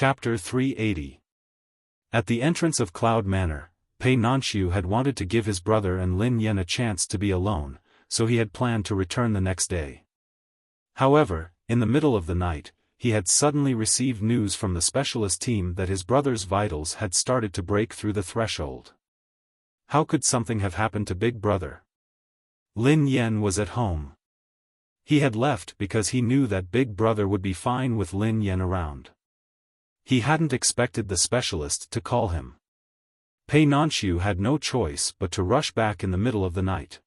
Chapter 380. At the entrance of Cloud Manor, Pei Nanxiu had wanted to give his brother and Lin Yan a chance to be alone, so he had planned to return the next day. However, in the middle of the night, he had suddenly received news from the specialist team that his brother's vitals had started to break through the threshold. How could something have happened to Big Brother? Lin Yan was at home. He had left because he knew that Big Brother would be fine with Lin Yan around. He hadn't expected the specialist to call him. Pei Nanxiu had no choice but to rush back in the middle of the night.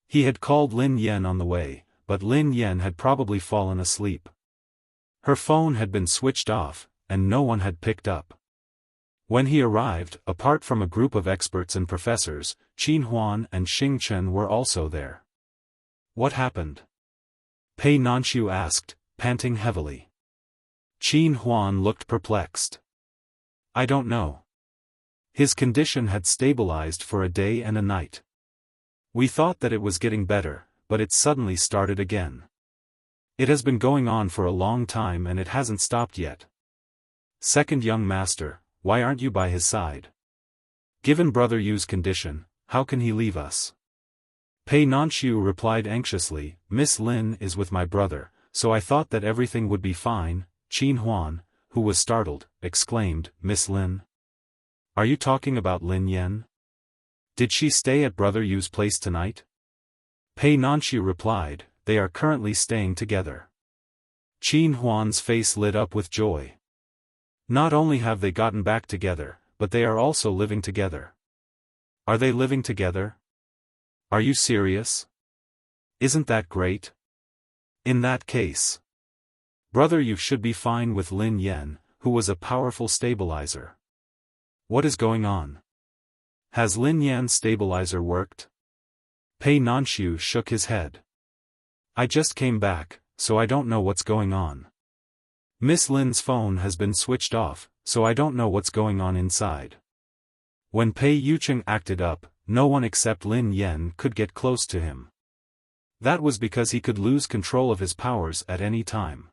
He had called Lin Yan on the way, but Lin Yan had probably fallen asleep. Her phone had been switched off, and no one had picked up. When he arrived, apart from a group of experts and professors, Qin Huan and Xing Chen were also there. What happened? Pei Nanxiu asked, panting heavily. Qin Huan looked perplexed. I don't know. His condition had stabilized for a day and a night. We thought that it was getting better, but it suddenly started again. It has been going on for a long time and it hasn't stopped yet. Second young master, why aren't you by his side? Given Brother Yu's condition, how can he leave us? Pei Nanxiu replied anxiously, Miss Lin is with my brother, so I thought that everything would be fine. Qin Huan, who was startled, exclaimed, Miss Lin? Are you talking about Lin Yan? Did she stay at Brother Yu's place tonight? Pei Nanxiu replied, they are currently staying together. Qin Huan's face lit up with joy. Not only have they gotten back together, but they are also living together. Are they living together? Are you serious? Isn't that great? In that case, Brother Yu should be fine with Lin Yan, who was a powerful stabilizer. What is going on? Has Lin Yan's stabilizer worked? Pei Nanxiu shook his head. I just came back, so I don't know what's going on. Miss Lin's phone has been switched off, so I don't know what's going on inside. When Pei Yucheng acted up, no one except Lin Yan could get close to him. That was because he could lose control of his powers at any time.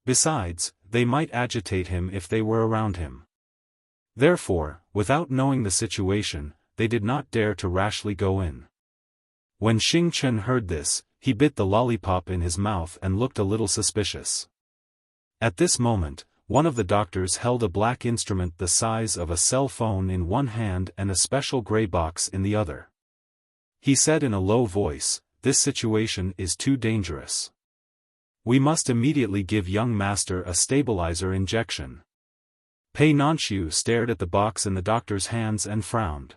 Besides, they might agitate him if they were around him. Therefore, without knowing the situation, they did not dare to rashly go in. When Xing Chen heard this, he bit the lollipop in his mouth and looked a little suspicious. At this moment, one of the doctors held a black instrument the size of a cell phone in one hand and a special gray box in the other. He said in a low voice, this situation is too dangerous. We must immediately give young master a stabilizer injection. Pei Nanxiu stared at the box in the doctor's hands and frowned.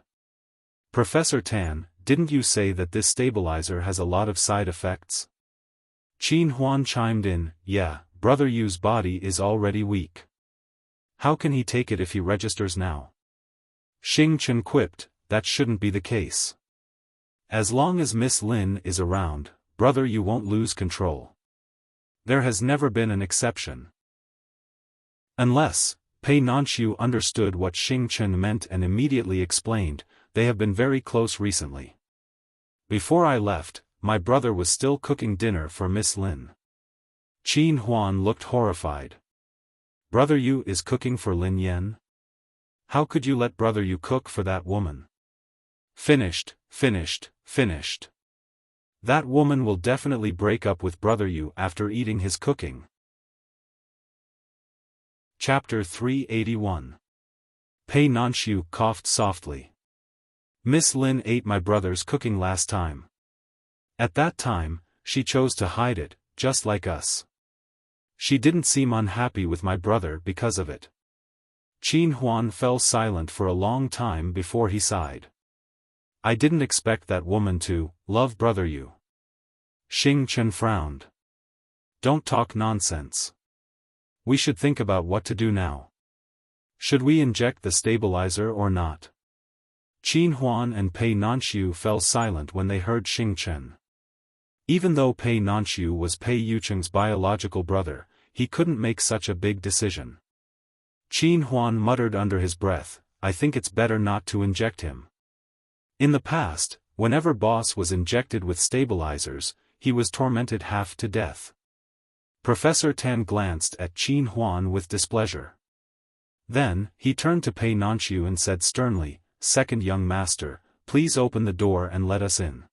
Professor Tan, didn't you say that this stabilizer has a lot of side effects? Qin Huan chimed in, yeah, Brother Yu's body is already weak. How can he take it if he registers now? Xing Chen quipped, that shouldn't be the case. As long as Miss Lin is around, Brother Yu won't lose control. There has never been an exception. Unless, Pei Nanxiu understood what Xing Chen meant and immediately explained, they have been very close recently. Before I left, my brother was still cooking dinner for Miss Lin. Qin Huan looked horrified. Brother Yu is cooking for Lin Yan? How could you let Brother Yu cook for that woman? Finished. That woman will definitely break up with Brother Yu after eating his cooking. Chapter 381. Pei Nanxiu coughed softly. Miss Lin ate my brother's cooking last time. At that time, she chose to hide it, just like us. She didn't seem unhappy with my brother because of it. Qin Huan fell silent for a long time before he sighed. I didn't expect that woman to love Brother Yu. Xing Chen frowned. Don't talk nonsense. We should think about what to do now. Should we inject the stabilizer or not? Qin Huan and Pei Nanxiu fell silent when they heard Xing Chen. Even though Pei Nanxiu was Pei Yucheng's biological brother, he couldn't make such a big decision. Qin Huan muttered under his breath, I think it's better not to inject him. In the past, whenever Boss was injected with stabilizers, he was tormented half to death. Professor Tan glanced at Qin Huan with displeasure. Then, he turned to Pei Nanxiu and said sternly, "Second young master, please open the door and let us in.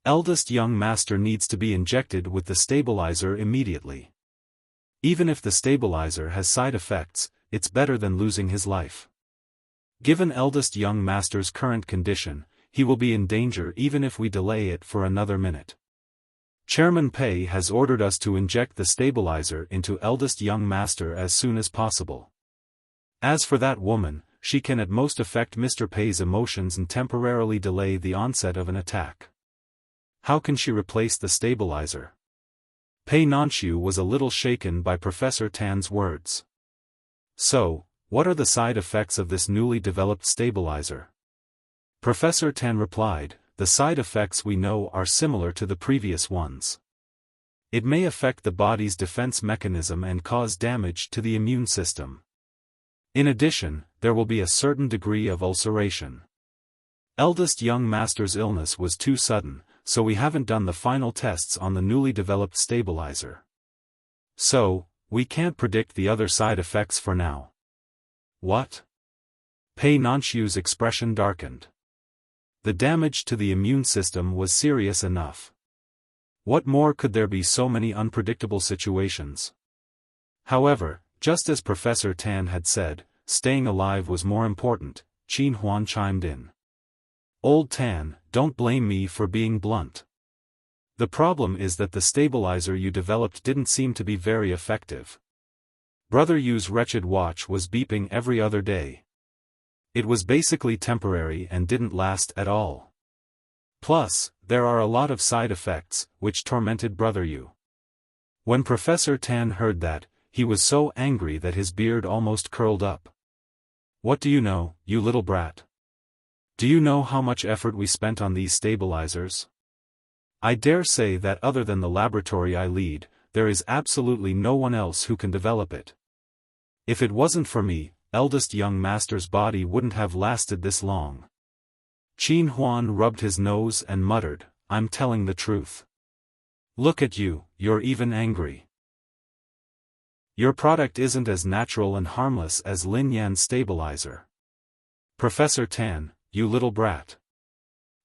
Eldest young master needs to be injected with the stabilizer immediately. Even if the stabilizer has side effects, it's better than losing his life. Given eldest young master's current condition, he will be in danger even if we delay it for another minute. Chairman Pei has ordered us to inject the stabilizer into eldest young master as soon as possible. As for that woman, she can at most affect Mr. Pei's emotions and temporarily delay the onset of an attack. How can she replace the stabilizer?" Pei Nanxiu was a little shaken by Professor Tan's words. "So, what are the side effects of this newly developed stabilizer?" Professor Tan replied, "The side effects we know are similar to the previous ones. It may affect the body's defense mechanism and cause damage to the immune system. In addition, there will be a certain degree of ulceration. Eldest young master's illness was too sudden, so we haven't done the final tests on the newly developed stabilizer. So, we can't predict the other side effects for now." "What?" Pei Nanxiu's expression darkened. The damage to the immune system was serious enough. What more could there be? So many unpredictable situations. However, just as Professor Tan had said, staying alive was more important, Qin Huan chimed in. "Old Tan, don't blame me for being blunt. The problem is that the stabilizer you developed didn't seem to be very effective. Brother Yu's wretched watch was beeping every other day. It was basically temporary and didn't last at all. Plus, there are a lot of side effects, which tormented Brother Yu." When Professor Tan heard that, he was so angry that his beard almost curled up. "What do you know, you little brat? Do you know how much effort we spent on these stabilizers? I dare say that other than the laboratory I lead, there is absolutely no one else who can develop it. If it wasn't for me, eldest young master's body wouldn't have lasted this long." Qin Huan rubbed his nose and muttered, "I'm telling the truth. Look at you, you're even angry. Your product isn't as natural and harmless as Lin Yan's stabilizer. Professor Tan, you little brat.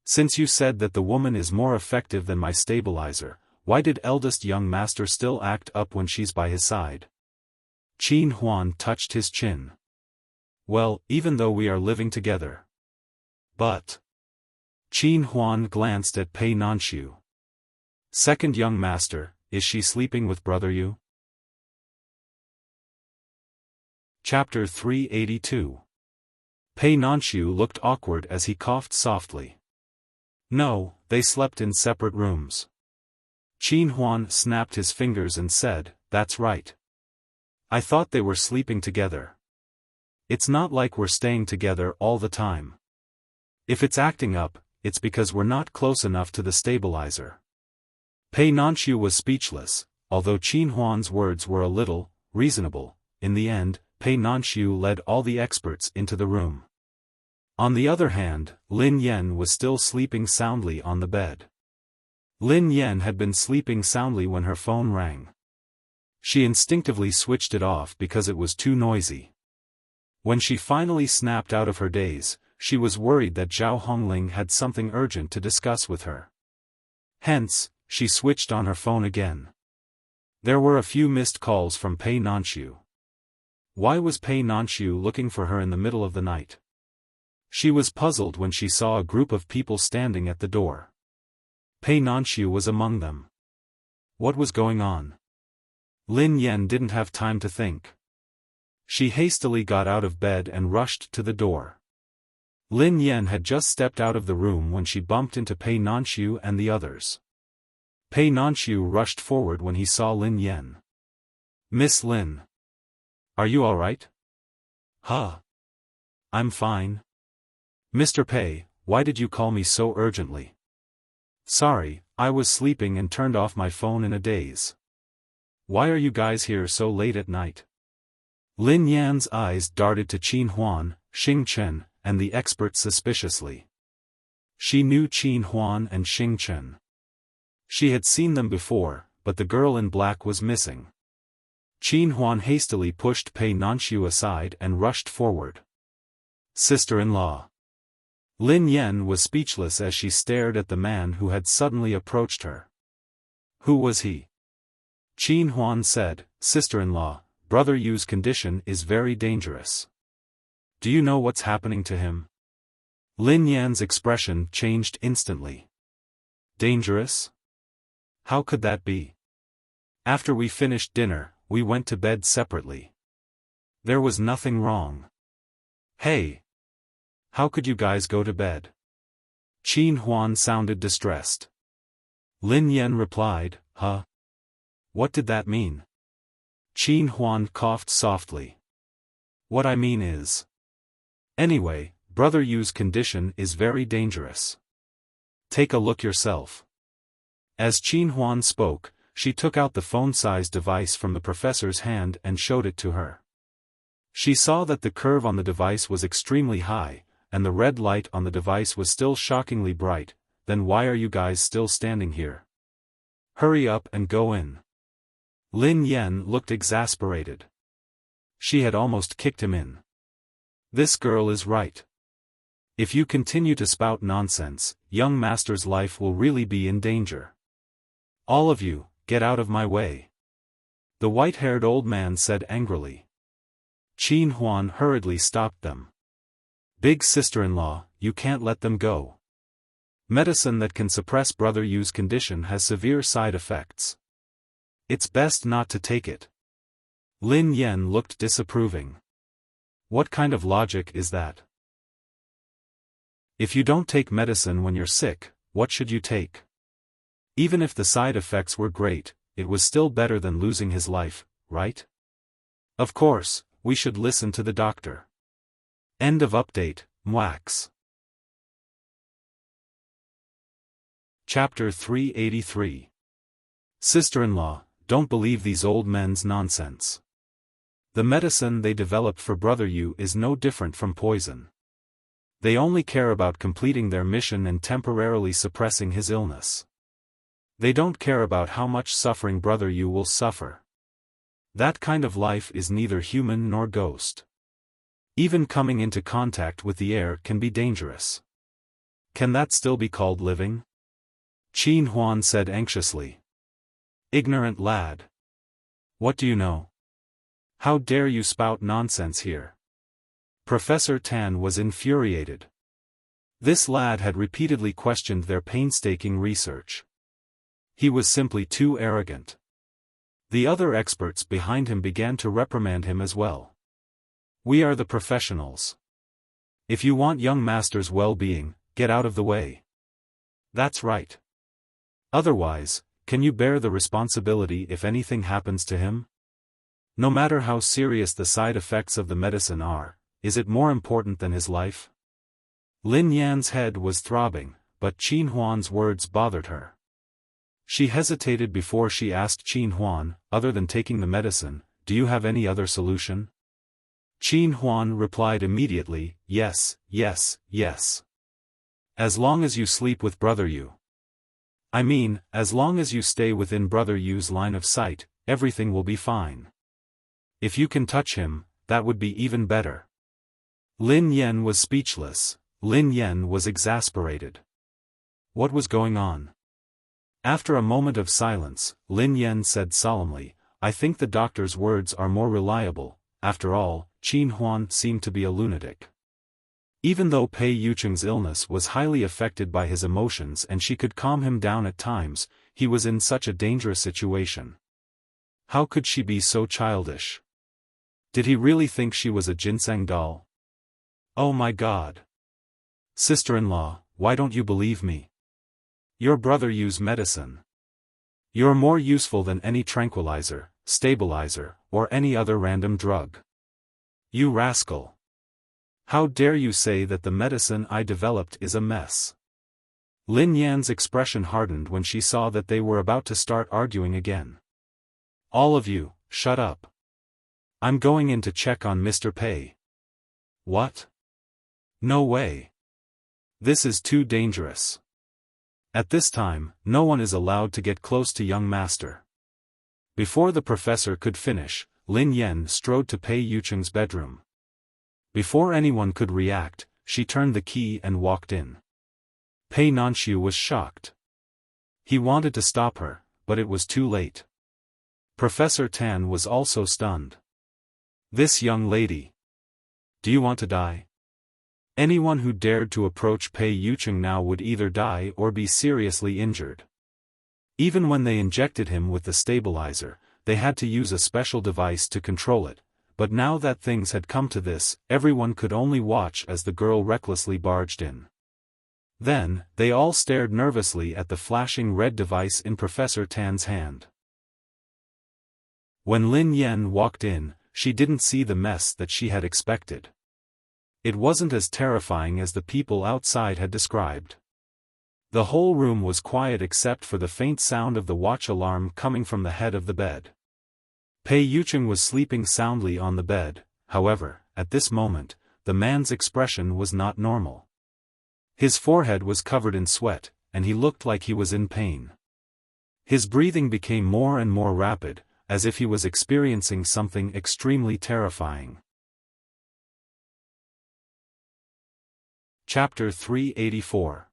Since you said that the woman is more effective than my stabilizer, why did eldest young master still act up when she's by his side?" Qin Huan touched his chin. "Well, even though we are living together. But..." Qin Huan glanced at Pei Nanxiu. "Second young master, is she sleeping with Brother Yu?" Chapter 382. Pei Nanxiu looked awkward as he coughed softly. "No, they slept in separate rooms." Qin Huan snapped his fingers and said, "That's right. I thought they were sleeping together. It's not like we're staying together all the time. If it's acting up, it's because we're not close enough to the stabilizer." Pei Nanxiu was speechless, although Qin Huan's words were a little reasonable. In the end, Pei Nanxiu led all the experts into the room. On the other hand, Lin Yan was still sleeping soundly on the bed. Lin Yan had been sleeping soundly when her phone rang. She instinctively switched it off because it was too noisy. When she finally snapped out of her daze, she was worried that Zhao Hongling had something urgent to discuss with her. Hence, she switched on her phone again. There were a few missed calls from Pei Nanxiu. Why was Pei Nanxiu looking for her in the middle of the night? She was puzzled when she saw a group of people standing at the door. Pei Nanxiu was among them. What was going on? Lin Yan didn't have time to think. She hastily got out of bed and rushed to the door. Lin Yan had just stepped out of the room when she bumped into Pei Nanxiu and the others. Pei Nanxiu rushed forward when he saw Lin Yan. "Miss Lin. Are you all right?" "Huh. I'm fine." "Mr. Pei, why did you call me so urgently?" "Sorry, I was sleeping and turned off my phone in a daze." "Why are you guys here so late at night?" Lin Yan's eyes darted to Qin Huan, Xing Chen, and the expert suspiciously. She knew Qin Huan and Xing Chen. She had seen them before, but the girl in black was missing. Qin Huan hastily pushed Pei Nanxiu aside and rushed forward. Sister-in-law. Lin Yan was speechless as she stared at the man who had suddenly approached her. Who was he? Qin Huan said, Sister-in-law, Brother Yu's condition is very dangerous. Do you know what's happening to him? Lin Yan's expression changed instantly. Dangerous? How could that be? After we finished dinner, we went to bed separately. There was nothing wrong. Hey! How could you guys go to bed? Qin Huan sounded distressed. Lin Yan replied, Huh? What did that mean? Qin Huan coughed softly. What I mean is. Anyway, Brother Yu's condition is very dangerous. Take a look yourself. As Qin Huan spoke, she took out the phone-sized device from the professor's hand and showed it to her. She saw that the curve on the device was extremely high, and the red light on the device was still shockingly bright. Then why are you guys still standing here? Hurry up and go in. Lin Yan looked exasperated. She had almost kicked him in. This girl is right. If you continue to spout nonsense, young master's life will really be in danger. All of you, get out of my way. The white-haired old man said angrily. Qin Huan hurriedly stopped them. Big sister-in-law, you can't let them go. Medicine that can suppress Brother Yu's condition has severe side effects. It's best not to take it. Lin Yan looked disapproving. What kind of logic is that? If you don't take medicine when you're sick, what should you take? Even if the side effects were great, it was still better than losing his life, right? Of course, we should listen to the doctor. End of update, Mwax. Chapter 383. Sister-in-law, don't believe these old men's nonsense. The medicine they developed for Brother Yu is no different from poison. They only care about completing their mission and temporarily suppressing his illness. They don't care about how much suffering Brother Yu will suffer. That kind of life is neither human nor ghost. Even coming into contact with the air can be dangerous. Can that still be called living? Qin Huan said anxiously. Ignorant lad. What do you know? How dare you spout nonsense here? Professor Tan was infuriated. This lad had repeatedly questioned their painstaking research. He was simply too arrogant. The other experts behind him began to reprimand him as well. We are the professionals. If you want young master's well-being, get out of the way. That's right. Otherwise, can you bear the responsibility if anything happens to him? No matter how serious the side effects of the medicine are, is it more important than his life? Lin Yan's head was throbbing, but Qin Huan's words bothered her. She hesitated before she asked Qin Huan, other than taking the medicine, do you have any other solution? Qin Huan replied immediately, yes, yes, yes. As long as you sleep with Brother Yu. I mean, as long as you stay within Brother Yu's line of sight, everything will be fine. If you can touch him, that would be even better. Lin Yan was speechless. Lin Yan was exasperated. What was going on? After a moment of silence, Lin Yan said solemnly, I think the doctor's words are more reliable. After all, Qin Huan seemed to be a lunatic. Even though Pei Yucheng's illness was highly affected by his emotions and she could calm him down at times, he was in such a dangerous situation. How could she be so childish? Did he really think she was a ginseng doll? Oh my God! Sister-in-law, why don't you believe me? Your brother used medicine. You're more useful than any tranquilizer, stabilizer, or any other random drug. You rascal! How dare you say that the medicine I developed is a mess? Lin Yan's expression hardened when she saw that they were about to start arguing again. All of you, shut up. I'm going in to check on Mr. Pei. What? No way. This is too dangerous. At this time, no one is allowed to get close to young master. Before the professor could finish, Lin Yan strode to Pei Yucheng's bedroom. Before anyone could react, she turned the key and walked in. Pei Nanxiu was shocked. He wanted to stop her, but it was too late. Professor Tan was also stunned. This young lady. Do you want to die? Anyone who dared to approach Pei Yucheng now would either die or be seriously injured. Even when they injected him with the stabilizer, they had to use a special device to control it, but now that things had come to this, everyone could only watch as the girl recklessly barged in. Then, they all stared nervously at the flashing red device in Professor Tan's hand. When Lin Yan walked in, she didn't see the mess that she had expected. It wasn't as terrifying as the people outside had described. The whole room was quiet except for the faint sound of the watch alarm coming from the head of the bed. Pei Yucheng was sleeping soundly on the bed, however, at this moment, the man's expression was not normal. His forehead was covered in sweat, and he looked like he was in pain. His breathing became more and more rapid, as if he was experiencing something extremely terrifying. Chapter 384.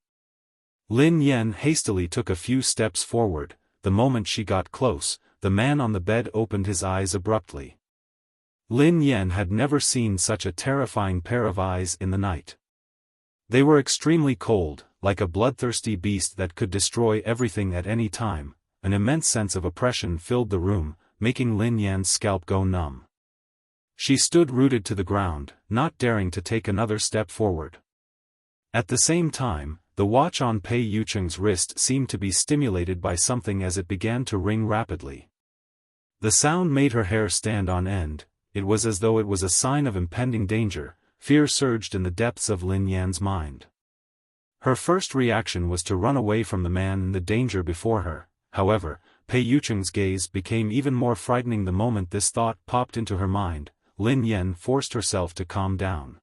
Lin Yan hastily took a few steps forward. The moment she got close, the man on the bed opened his eyes abruptly. Lin Yan had never seen such a terrifying pair of eyes in the night. They were extremely cold, like a bloodthirsty beast that could destroy everything at any time. An immense sense of oppression filled the room, making Lin Yan's scalp go numb. She stood rooted to the ground, not daring to take another step forward. At the same time, the watch on Pei Yucheng's wrist seemed to be stimulated by something as it began to ring rapidly. The sound made her hair stand on end. It was as though it was a sign of impending danger. Fear surged in the depths of Lin Yan's mind. Her first reaction was to run away from the man and the danger before her. However, Pei Yucheng's gaze became even more frightening the moment this thought popped into her mind. Lin Yan forced herself to calm down.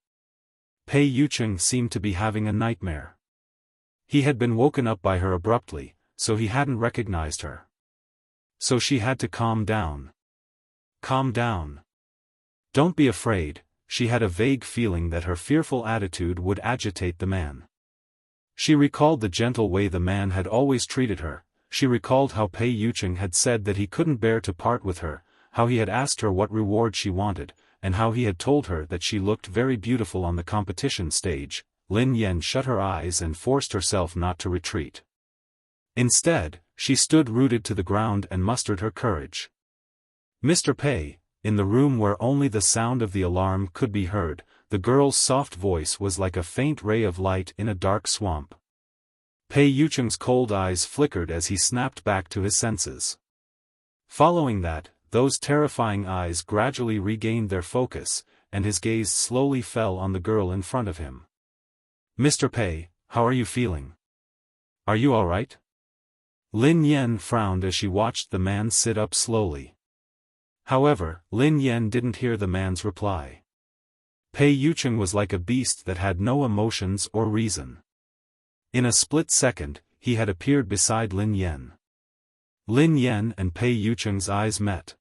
Pei Yucheng seemed to be having a nightmare. He had been woken up by her abruptly, so he hadn't recognized her. So she had to calm down. Calm down. Don't be afraid. She had a vague feeling that her fearful attitude would agitate the man. She recalled the gentle way the man had always treated her. She recalled how Pei Yucheng had said that he couldn't bear to part with her, how he had asked her what reward she wanted, and how he had told her that she looked very beautiful on the competition stage. Lin Yan shut her eyes and forced herself not to retreat. Instead, she stood rooted to the ground and mustered her courage. Mr. Pei, in the room where only the sound of the alarm could be heard, the girl's soft voice was like a faint ray of light in a dark swamp. Pei Yucheng's cold eyes flickered as he snapped back to his senses. Following that, those terrifying eyes gradually regained their focus, and his gaze slowly fell on the girl in front of him. Mr. Pei, how are you feeling? Are you all right? Lin Yan frowned as she watched the man sit up slowly. However, Lin Yan didn't hear the man's reply. Pei Yucheng was like a beast that had no emotions or reason. In a split second, he had appeared beside Lin Yan. Lin Yan and Pei Yucheng's eyes met.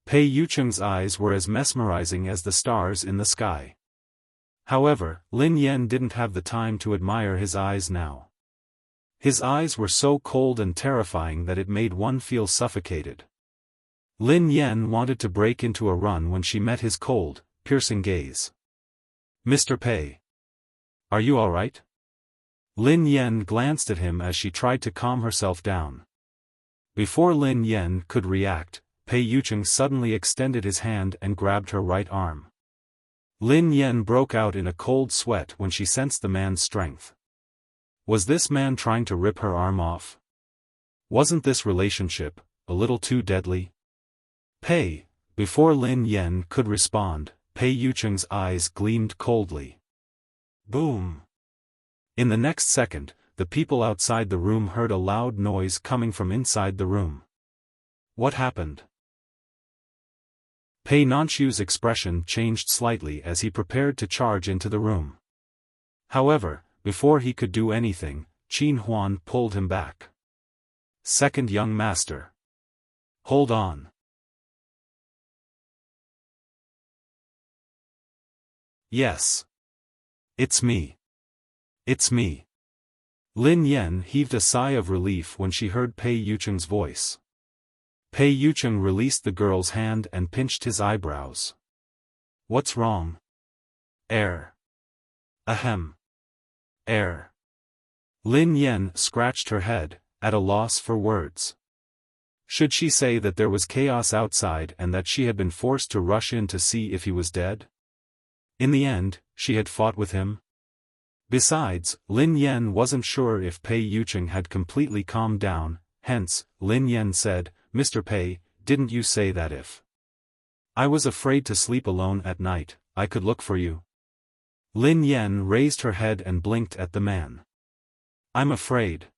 Pei Yucheng's eyes were as mesmerizing as the stars in the sky. However, Lin Yan didn't have the time to admire his eyes now. His eyes were so cold and terrifying that it made one feel suffocated. Lin Yan wanted to break into a run when she met his cold, piercing gaze. Mr. Pei. Are you all right? Lin Yan glanced at him as she tried to calm herself down. Before Lin Yan could react, Pei Yucheng suddenly extended his hand and grabbed her right arm. Lin Yan broke out in a cold sweat when she sensed the man's strength. Was this man trying to rip her arm off? Wasn't this relationship a little too deadly? Pei, before Lin Yan could respond, Pei Yucheng's eyes gleamed coldly. Boom! In the next second, the people outside the room heard a loud noise coming from inside the room. What happened? Pei Nanxiu's expression changed slightly as he prepared to charge into the room. However, before he could do anything, Qin Huan pulled him back. Second young master. Hold on. Yes. It's me. It's me. Lin Yan heaved a sigh of relief when she heard Pei Yucheng's voice. Pei Yucheng released the girl's hand and pinched his eyebrows. What's wrong? Ahem. Air. Lin Yan scratched her head, at a loss for words. Should she say that there was chaos outside and that she had been forced to rush in to see if he was dead? In the end, she had fought with him. Besides, Lin Yan wasn't sure if Pei Yucheng had completely calmed down, hence, Lin Yan said, Mr. Pei, didn't you say that if I was afraid to sleep alone at night, I could look for you? Lin Yan raised her head and blinked at the man. I'm afraid.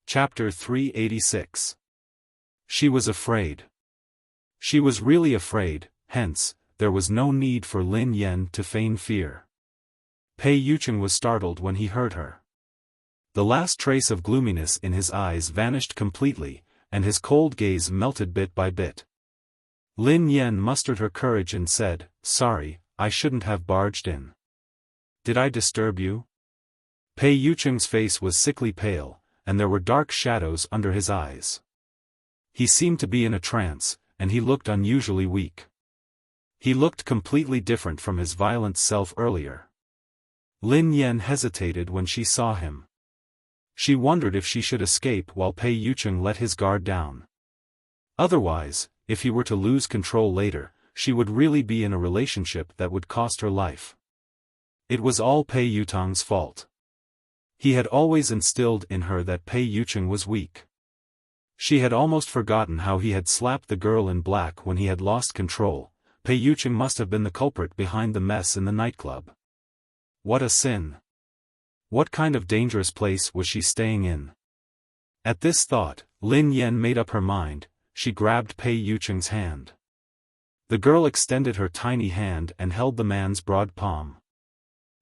Chapter 386. She was afraid. She was really afraid, hence, there was no need for Lin Yan to feign fear. Pei Yucheng was startled when he heard her. The last trace of gloominess in his eyes vanished completely, and his cold gaze melted bit by bit. Lin Yan mustered her courage and said, Sorry, I shouldn't have barged in. Did I disturb you? Pei Yucheng's face was sickly pale, and there were dark shadows under his eyes. He seemed to be in a trance, and he looked unusually weak. He looked completely different from his violent self earlier. Lin Yan hesitated when she saw him. She wondered if she should escape while Pei Yucheng let his guard down. Otherwise, if he were to lose control later, she would really be in a relationship that would cost her life. It was all Pei Yutang's fault. He had always instilled in her that Pei Yucheng was weak. She had almost forgotten how he had slapped the girl in black when he had lost control. Pei Yucheng must have been the culprit behind the mess in the nightclub. What a sin! What kind of dangerous place was she staying in? At this thought, Lin Yan made up her mind. She grabbed Pei Yucheng's hand. The girl extended her tiny hand and held the man's broad palm.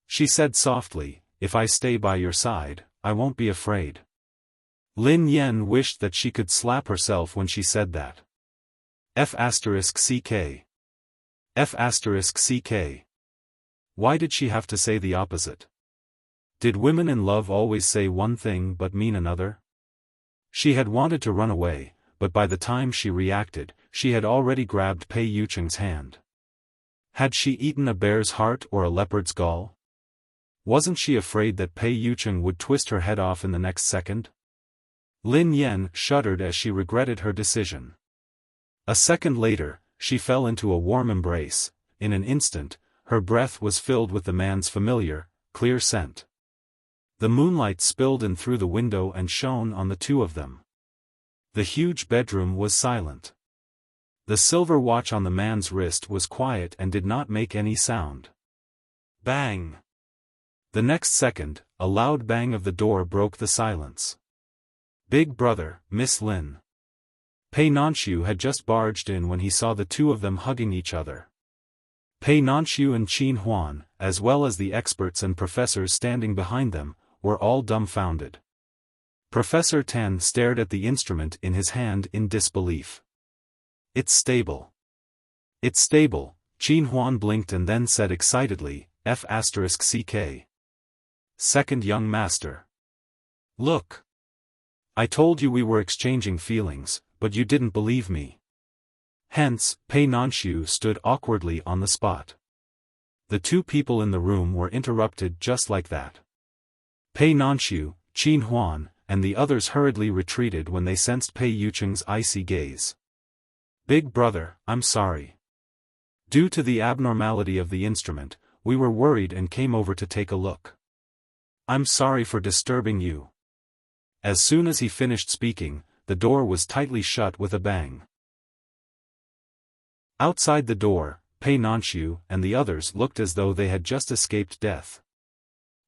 She said softly, If I stay by your side, I won't be afraid. Lin Yan wished that she could slap herself when she said that. F***ck. F***ck. Why did she have to say the opposite? Did women in love always say one thing but mean another? She had wanted to run away, but by the time she reacted, she had already grabbed Pei Yucheng's hand. Had she eaten a bear's heart or a leopard's gall? Wasn't she afraid that Pei Yucheng would twist her head off in the next second? Lin Yan shuddered as she regretted her decision. A second later, she fell into a warm embrace. In an instant, her breath was filled with the man's familiar, clear scent. The moonlight spilled in through the window and shone on the two of them. The huge bedroom was silent. The silver watch on the man's wrist was quiet and did not make any sound. Bang! The next second, a loud bang of the door broke the silence. Big brother, Miss Lin. Pei Nanxiu had just barged in when he saw the two of them hugging each other. Pei Nanxiu and Qin Huan, as well as the experts and professors standing behind them, were all dumbfounded. Professor Tan stared at the instrument in his hand in disbelief. It's stable. It's stable, Qin Huan blinked and then said excitedly, F***ck. Second young master. Look. I told you we were exchanging feelings, but you didn't believe me. Hence, Pei Nanxiu stood awkwardly on the spot. The two people in the room were interrupted just like that. Pei Nanxiu, Qin Huan, and the others hurriedly retreated when they sensed Pei Yucheng's icy gaze. Big brother, I'm sorry. Due to the abnormality of the instrument, we were worried and came over to take a look. I'm sorry for disturbing you. As soon as he finished speaking, the door was tightly shut with a bang. Outside the door, Pei Nanxiu and the others looked as though they had just escaped death.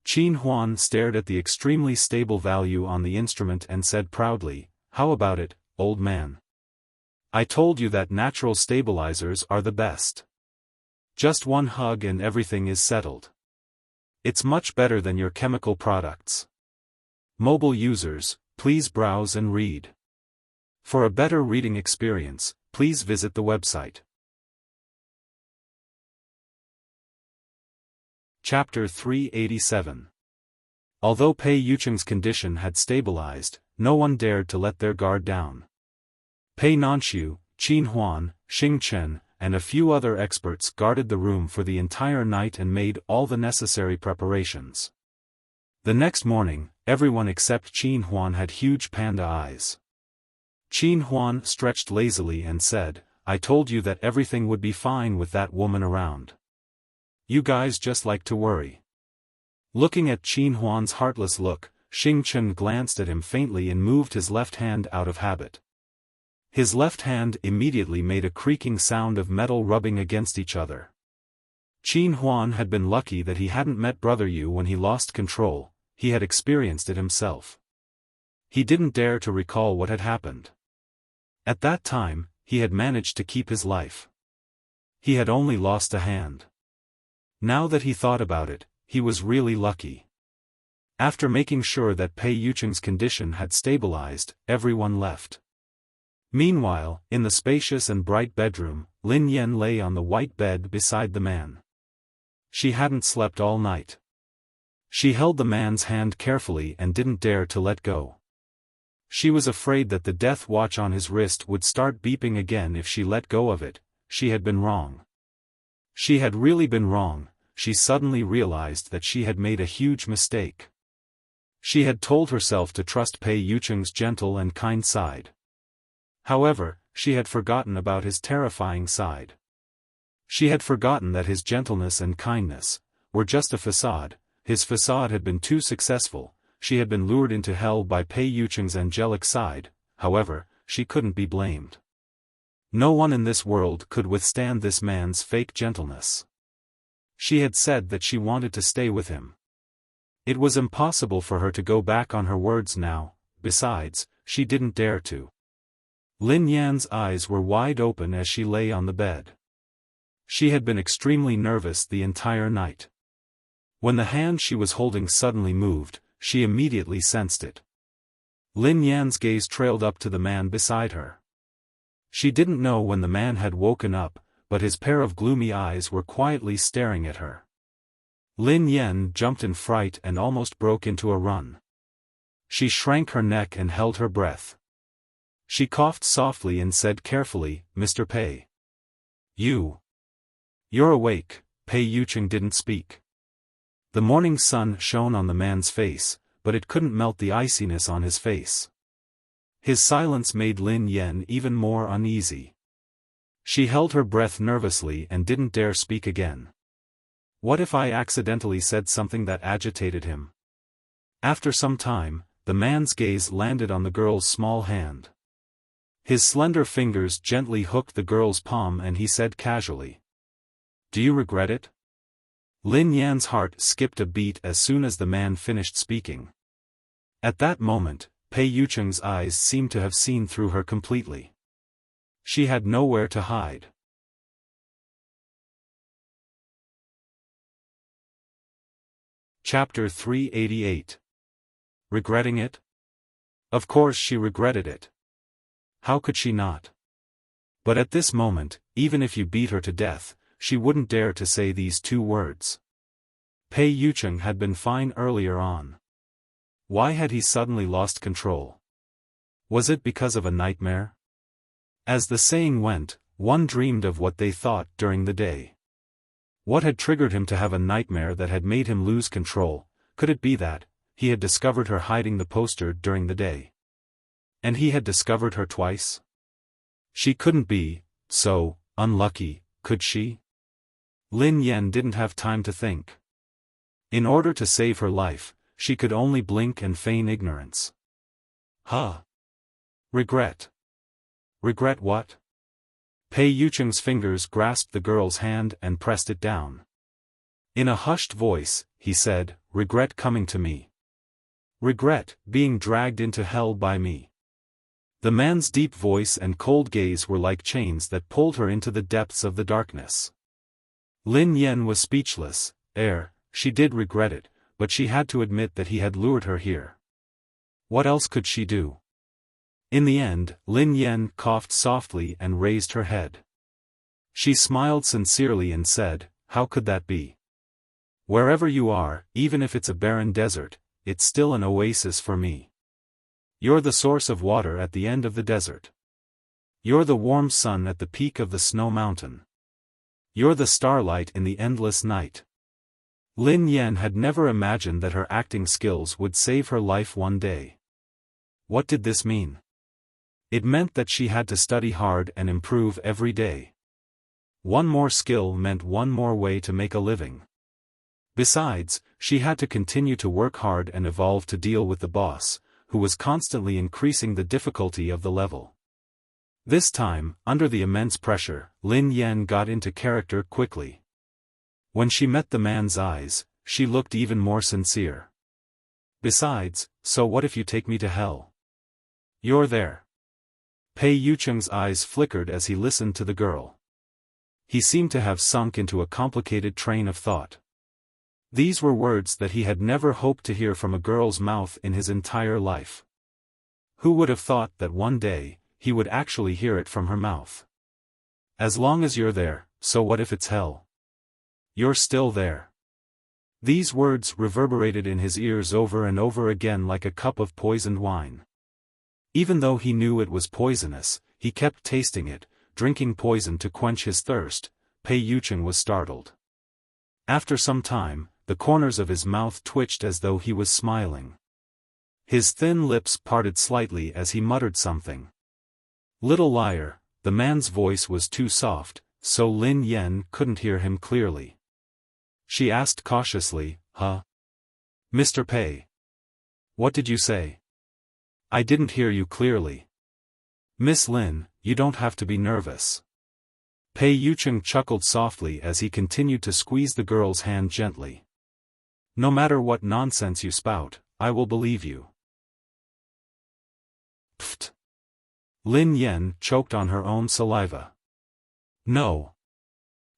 Qin Huan stared at the extremely stable value on the instrument and said proudly, How about it, old man? I told you that natural stabilizers are the best. Just one hug and everything is settled. It's much better than your chemical products. Mobile users, please browse and read. For a better reading experience, please visit the website. Chapter 387. Although Pei Yucheng's condition had stabilized, no one dared to let their guard down. Pei Nanxiu, Qin Huan, Xing Chen, and a few other experts guarded the room for the entire night and made all the necessary preparations. The next morning, everyone except Qin Huan had huge panda eyes. Qin Huan stretched lazily and said, "I told you that everything would be fine with that woman around. You guys just like to worry." Looking at Qin Huan's heartless look, Xing Chen glanced at him faintly and moved his left hand out of habit. His left hand immediately made a creaking sound of metal rubbing against each other. Qin Huan had been lucky that he hadn't met Brother Yu when he lost control. He had experienced it himself. He didn't dare to recall what had happened. At that time, he had managed to keep his life. He had only lost a hand. Now that he thought about it, he was really lucky. After making sure that Pei Yucheng's condition had stabilized, everyone left. Meanwhile, in the spacious and bright bedroom, Lin Yan lay on the white bed beside the man. She hadn't slept all night. She held the man's hand carefully and didn't dare to let go. She was afraid that the death watch on his wrist would start beeping again if she let go of it. She had been wrong. She had really been wrong. She suddenly realized that she had made a huge mistake. She had told herself to trust Pei Yucheng's gentle and kind side. However, she had forgotten about his terrifying side. She had forgotten that his gentleness and kindness were just a facade. His facade had been too successful. She had been lured into hell by Pei Yucheng's angelic side. However, she couldn't be blamed. No one in this world could withstand this man's fake gentleness. She had said that she wanted to stay with him. It was impossible for her to go back on her words now. Besides, she didn't dare to. Lin Yan's eyes were wide open as she lay on the bed. She had been extremely nervous the entire night. When the hand she was holding suddenly moved, she immediately sensed it. Lin Yan's gaze trailed up to the man beside her. She didn't know when the man had woken up, but his pair of gloomy eyes were quietly staring at her. Lin Yan jumped in fright and almost broke into a run. She shrank her neck and held her breath. She coughed softly and said carefully, "Mr. Pei. You're awake." Pei Yucheng didn't speak. The morning sun shone on the man's face, but it couldn't melt the iciness on his face. His silence made Lin Yan even more uneasy. She held her breath nervously and didn't dare speak again. What if I accidentally said something that agitated him? After some time, the man's gaze landed on the girl's small hand. His slender fingers gently hooked the girl's palm and he said casually, "Do you regret it?" Lin Yan's heart skipped a beat as soon as the man finished speaking. At that moment, Pei Yucheng's eyes seemed to have seen through her completely. She had nowhere to hide. Chapter 388. Regretting it? Of course she regretted it. How could she not? But at this moment, even if you beat her to death, she wouldn't dare to say these two words. Pei Yucheng had been fine earlier on. Why had he suddenly lost control? Was it because of a nightmare? As the saying went, one dreamed of what they thought during the day. What had triggered him to have a nightmare that had made him lose control? Could it be that he had discovered her hiding the poster during the day? And he had discovered her twice? She couldn't be so unlucky, could she? Lin Yan didn't have time to think. In order to save her life, she could only blink and feign ignorance. Regret. Regret what? Pei Yucheng's fingers grasped the girl's hand and pressed it down. In a hushed voice, he said, "Regret coming to me. Regret being dragged into hell by me." The man's deep voice and cold gaze were like chains that pulled her into the depths of the darkness. Lin Yan was speechless. She did regret it, but she had to admit that he had lured her here. What else could she do? In the end, Lin Yan coughed softly and raised her head. She smiled sincerely and said, "How could that be? Wherever you are, even if it's a barren desert, it's still an oasis for me. You're the source of water at the end of the desert. You're the warm sun at the peak of the snow mountain. You're the starlight in the endless night." Lin Yan had never imagined that her acting skills would save her life one day. What did this mean? It meant that she had to study hard and improve every day. One more skill meant one more way to make a living. Besides, she had to continue to work hard and evolve to deal with the boss, who was constantly increasing the difficulty of the level. This time, under the immense pressure, Lin Yan got into character quickly. When she met the man's eyes, she looked even more sincere. "Besides, so what if you take me to hell? You're there." Pei Yucheng's eyes flickered as he listened to the girl. He seemed to have sunk into a complicated train of thought. These were words that he had never hoped to hear from a girl's mouth in his entire life. Who would have thought that one day, he would actually hear it from her mouth? "As long as you're there, so what if it's hell? You're still there." These words reverberated in his ears over and over again like a cup of poisoned wine. Even though he knew it was poisonous, he kept tasting it, drinking poison to quench his thirst. Pei Yucheng was startled. After some time, the corners of his mouth twitched as though he was smiling. His thin lips parted slightly as he muttered something. Little liar, the man's voice was too soft, so Lin Yan couldn't hear him clearly. She asked cautiously, "Huh? Mr. Pei? What did you say? I didn't hear you clearly." "Miss Lin, you don't have to be nervous." Pei Yucheng chuckled softly as he continued to squeeze the girl's hand gently. "No matter what nonsense you spout, I will believe you." Pfft. Lin Yan choked on her own saliva. No.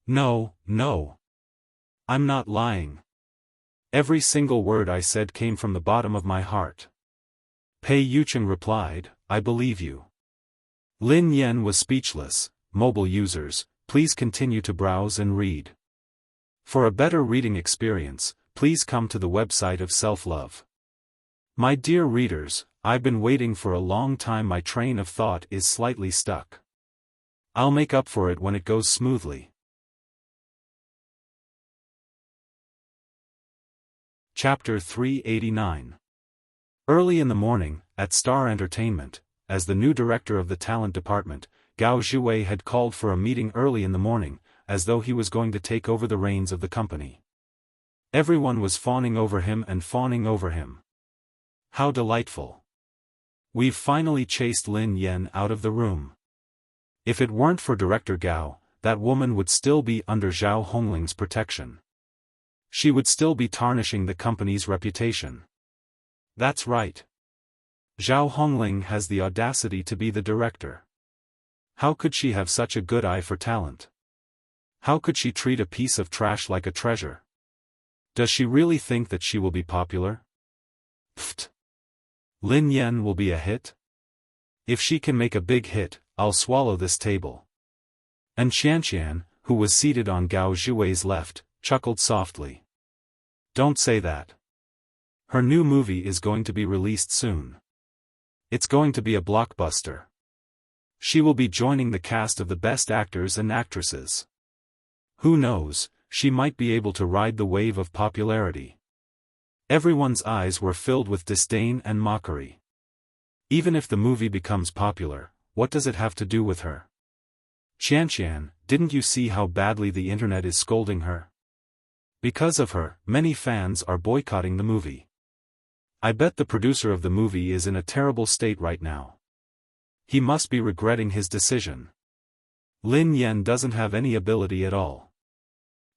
No, no. I'm not lying. Every single word I said came from the bottom of my heart. Pei Yucheng replied, "I believe you." Lin Yan was speechless. Mobile users, please continue to browse and read. For a better reading experience, please come to the website of self-love. My dear readers, I've been waiting for a long time. My train of thought is slightly stuck. I'll make up for it when it goes smoothly. Chapter 389. Early in the morning, at Star Entertainment, as the new director of the talent department, Gao Zhiwei had called for a meeting early in the morning, as though he was going to take over the reins of the company. Everyone was fawning over him and fawning over him. How delightful. We've finally chased Lin Yan out of the room. If it weren't for Director Gao, that woman would still be under Zhao Hongling's protection. She would still be tarnishing the company's reputation. That's right. Zhao Hongling has the audacity to be the director. How could she have such a good eye for talent? How could she treat a piece of trash like a treasure? Does she really think that she will be popular? Pfft. Lin Yan will be a hit? If she can make a big hit, I'll swallow this table. And Xianxian, who was seated on Gao Zhiwei's left, chuckled softly. Don't say that. Her new movie is going to be released soon. It's going to be a blockbuster. She will be joining the cast of the best actors and actresses. Who knows, she might be able to ride the wave of popularity. Everyone's eyes were filled with disdain and mockery. Even if the movie becomes popular, what does it have to do with her? Qianqian, didn't you see how badly the internet is scolding her? Because of her, many fans are boycotting the movie. I bet the producer of the movie is in a terrible state right now. He must be regretting his decision. Lin Yan doesn't have any ability at all.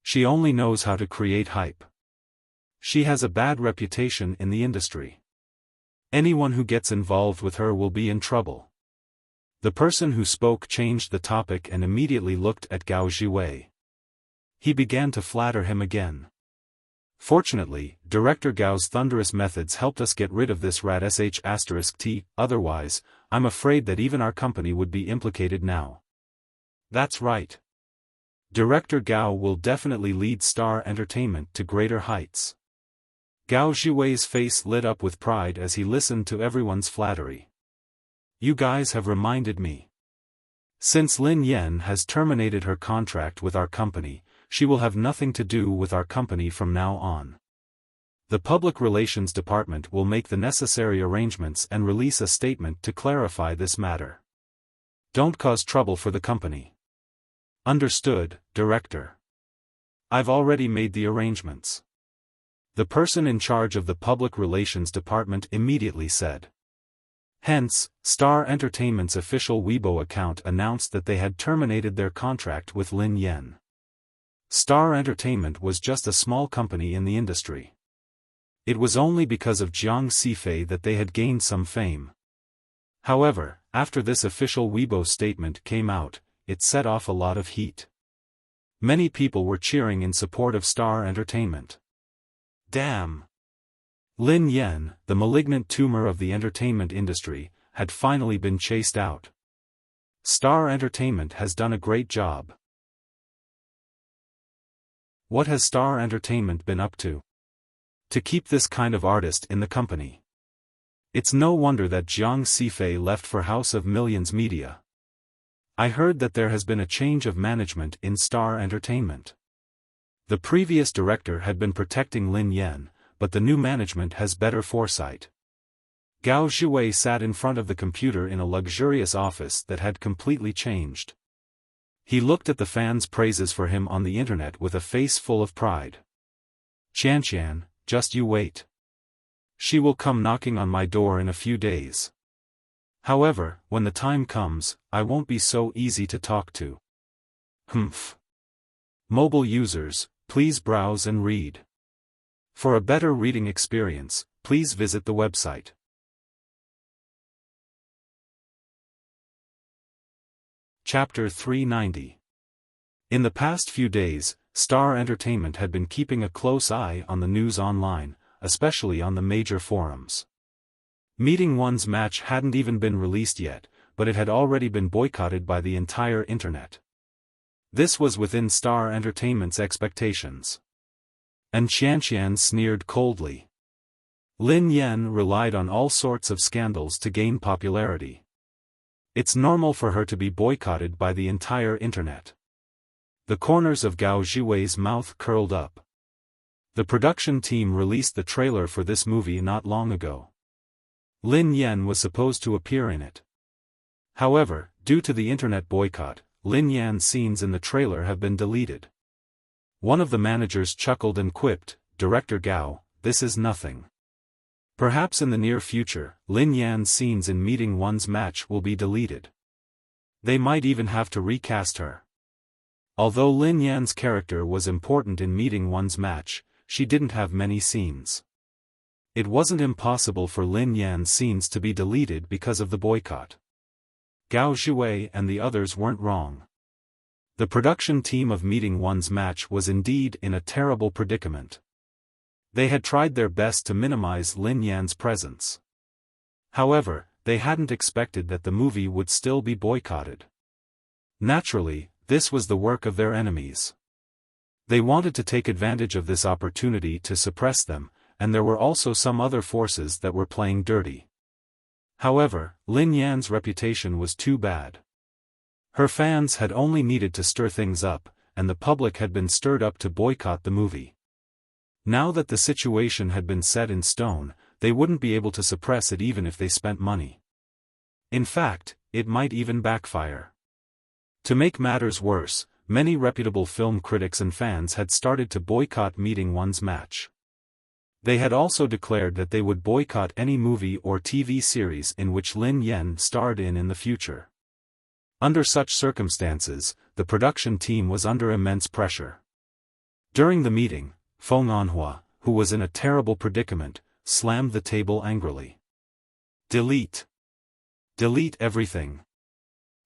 She only knows how to create hype. She has a bad reputation in the industry. Anyone who gets involved with her will be in trouble. The person who spoke changed the topic and immediately looked at Gao Zhiwei. He began to flatter him again. Fortunately, Director Gao's thunderous methods helped us get rid of this rat **T, otherwise, I'm afraid that even our company would be implicated now. That's right. Director Gao will definitely lead Star Entertainment to greater heights. Gao Zhiwei's face lit up with pride as he listened to everyone's flattery. You guys have reminded me. Since Lin Yan has terminated her contract with our company, she will have nothing to do with our company from now on. The Public Relations Department will make the necessary arrangements and release a statement to clarify this matter. Don't cause trouble for the company. Understood, Director. I've already made the arrangements. The person in charge of the Public Relations Department immediately said. Hence, Star Entertainment's official Weibo account announced that they had terminated their contract with Lin Yan. Star Entertainment was just a small company in the industry. It was only because of Jiang Xifei that they had gained some fame. However, after this official Weibo statement came out, it set off a lot of heat. Many people were cheering in support of Star Entertainment. Damn! Lin Yan, the malignant tumor of the entertainment industry, had finally been chased out. Star Entertainment has done a great job. What has Star Entertainment been up to? To keep this kind of artist in the company. It's no wonder that Jiang Xifei left for House of Millions Media. I heard that there has been a change of management in Star Entertainment. The previous director had been protecting Lin Yan, but the new management has better foresight. Gao Zhiwei sat in front of the computer in a luxurious office that had completely changed. He looked at the fans' praises for him on the internet with a face full of pride. Qianqian, just you wait. She will come knocking on my door in a few days. However, when the time comes, I won't be so easy to talk to. Humph. Mobile users, please browse and read. For a better reading experience, please visit the website. Chapter 390. In the past few days, Star Entertainment had been keeping a close eye on the news online, especially on the major forums. Meeting One's match hadn't even been released yet, but it had already been boycotted by the entire internet. This was within Star Entertainment's expectations. And Qianqian sneered coldly. Lin Yan relied on all sorts of scandals to gain popularity. It's normal for her to be boycotted by the entire internet. The corners of Gao Zhiwei's mouth curled up. The production team released the trailer for this movie not long ago. Lin Yan was supposed to appear in it. However, due to the internet boycott, Lin Yan's scenes in the trailer have been deleted. One of the managers chuckled and quipped, "Director Gao, this is nothing. Perhaps in the near future, Lin Yan's scenes in Meeting One's match will be deleted. They might even have to recast her." Although Lin Yan's character was important in Meeting One's match, she didn't have many scenes. It wasn't impossible for Lin Yan's scenes to be deleted because of the boycott. Gao Zhiwei and the others weren't wrong. The production team of Meeting One's match was indeed in a terrible predicament. They had tried their best to minimize Lin Yan's presence. However, they hadn't expected that the movie would still be boycotted. Naturally, this was the work of their enemies. They wanted to take advantage of this opportunity to suppress them, and there were also some other forces that were playing dirty. However, Lin Yan's reputation was too bad. Her fans had only needed to stir things up, and the public had been stirred up to boycott the movie. Now that the situation had been set in stone, they wouldn't be able to suppress it even if they spent money. In fact, it might even backfire. To make matters worse, many reputable film critics and fans had started to boycott Meeting One's match. They had also declared that they would boycott any movie or TV series in which Lin Yan starred in the future. Under such circumstances, the production team was under immense pressure. During the meeting, Feng Anhua, who was in a terrible predicament, slammed the table angrily. Delete. Delete everything.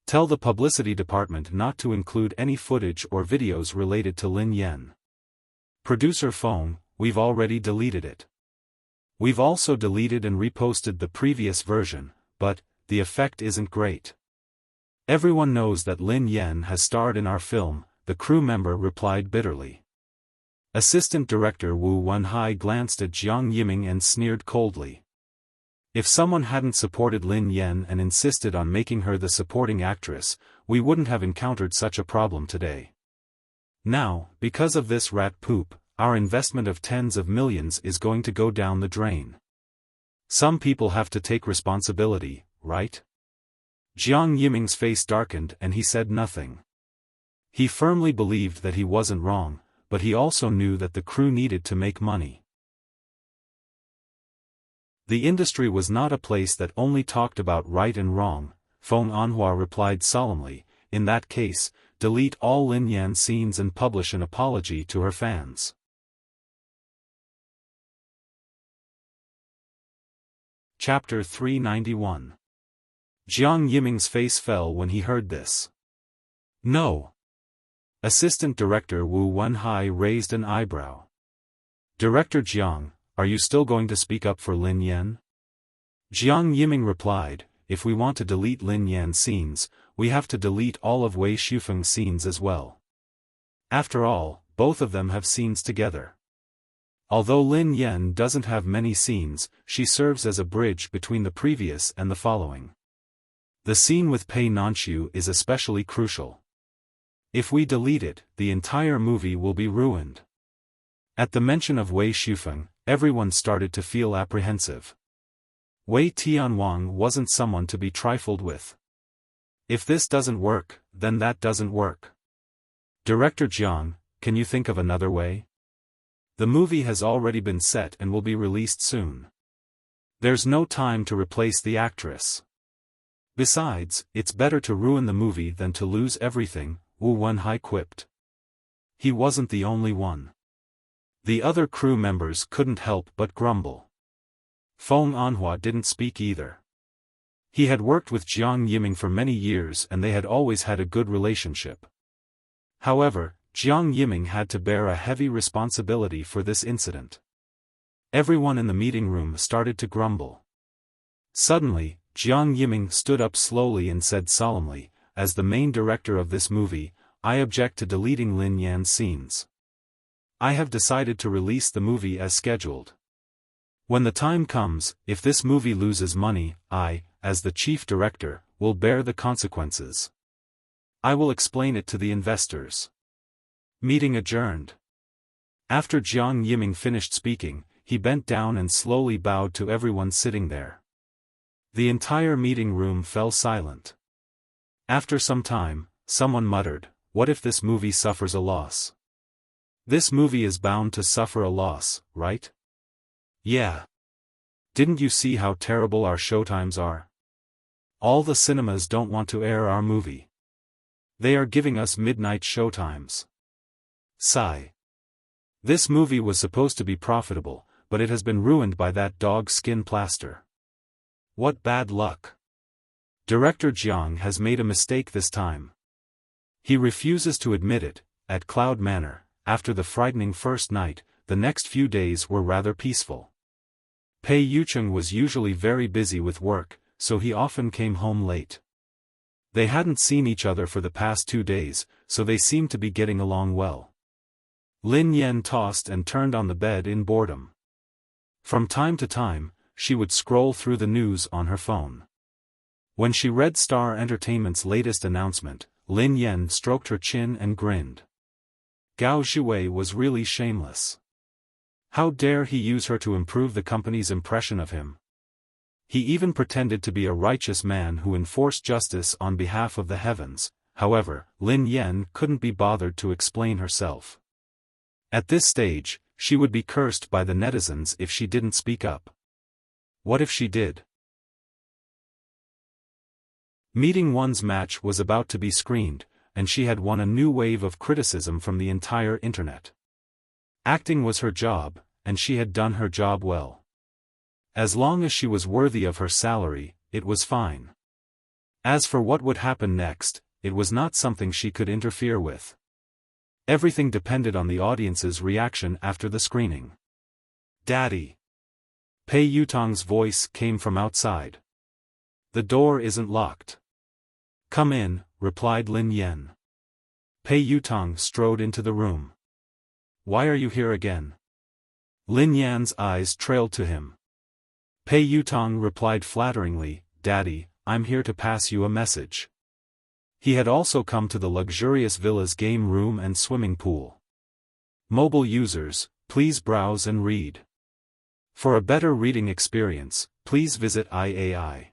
Tell the publicity department not to include any footage or videos related to Lin Yan. Producer Feng, we've already deleted it. We've also deleted and reposted the previous version, but the effect isn't great. Everyone knows that Lin Yan has starred in our film, the crew member replied bitterly. Assistant Director Wu Wenhai glanced at Jiang Yiming and sneered coldly. If someone hadn't supported Lin Yan and insisted on making her the supporting actress, we wouldn't have encountered such a problem today. Now, because of this rat poop, our investment of tens of millions is going to go down the drain. Some people have to take responsibility, right? Jiang Yiming's face darkened and he said nothing. He firmly believed that he wasn't wrong, but he also knew that the crew needed to make money. The industry was not a place that only talked about right and wrong, Feng Anhua replied solemnly. In that case, delete all Lin Yan scenes and publish an apology to her fans. Chapter 391. Jiang Yiming's face fell when he heard this. No. Assistant Director Wu Wenhai raised an eyebrow. Director Jiang, are you still going to speak up for Lin Yan? Jiang Yiming replied, if we want to delete Lin Yan scenes, we have to delete all of Wei Xiaofan scenes as well. After all, both of them have scenes together. Although Lin Yan doesn't have many scenes, she serves as a bridge between the previous and the following. The scene with Pei Nanxiu is especially crucial. If we delete it, the entire movie will be ruined. At the mention of Wei Xiaofan, everyone started to feel apprehensive. Wei Tianwang wasn't someone to be trifled with. If this doesn't work, then that doesn't work. Director Jiang, can you think of another way? The movie has already been set and will be released soon. There's no time to replace the actress. Besides, it's better to ruin the movie than to lose everything, Wu Wenhai quipped. He wasn't the only one. The other crew members couldn't help but grumble. Feng Anhua didn't speak either. He had worked with Jiang Yiming for many years and they had always had a good relationship. However, Jiang Yiming had to bear a heavy responsibility for this incident. Everyone in the meeting room started to grumble. Suddenly, Jiang Yiming stood up slowly and said solemnly, as the main director of this movie, I object to deleting Lin Yan's scenes. I have decided to release the movie as scheduled. When the time comes, if this movie loses money, I, as the chief director, will bear the consequences. I will explain it to the investors. Meeting adjourned. After Jiang Yiming finished speaking, he bent down and slowly bowed to everyone sitting there. The entire meeting room fell silent. After some time, someone muttered, what if this movie suffers a loss? This movie is bound to suffer a loss, right? Yeah. Didn't you see how terrible our showtimes are? All the cinemas don't want to air our movie. They are giving us midnight showtimes. Sigh. This movie was supposed to be profitable, but it has been ruined by that dog skin plaster. What bad luck. Director Jiang has made a mistake this time. He refuses to admit it. At Cloud Manor, after the frightening first night, the next few days were rather peaceful. Pei Yucheng was usually very busy with work, so he often came home late. They hadn't seen each other for the past 2 days, so they seemed to be getting along well. Lin Yan tossed and turned on the bed in boredom. From time to time, she would scroll through the news on her phone. When she read Star Entertainment's latest announcement, Lin Yan stroked her chin and grinned. Gao Zhiwei was really shameless. How dare he use her to improve the company's impression of him? He even pretended to be a righteous man who enforced justice on behalf of the heavens. However, Lin Yan couldn't be bothered to explain herself. At this stage, she would be cursed by the netizens if she didn't speak up. What if she did? Meeting One's match was about to be screened, and she had won a new wave of criticism from the entire internet. Acting was her job, and she had done her job well. As long as she was worthy of her salary, it was fine. As for what would happen next, it was not something she could interfere with. Everything depended on the audience's reaction after the screening. Daddy. Pei Yutong's voice came from outside. The door isn't locked. Come in, replied Lin Yan. Pei Yutong strode into the room. Why are you here again? Lin Yan's eyes trailed to him. Pei Yutong replied flatteringly, Daddy, I'm here to pass you a message. He had also come to the luxurious villa's game room and swimming pool. Mobile users, please browse and read. For a better reading experience, please visit IAI.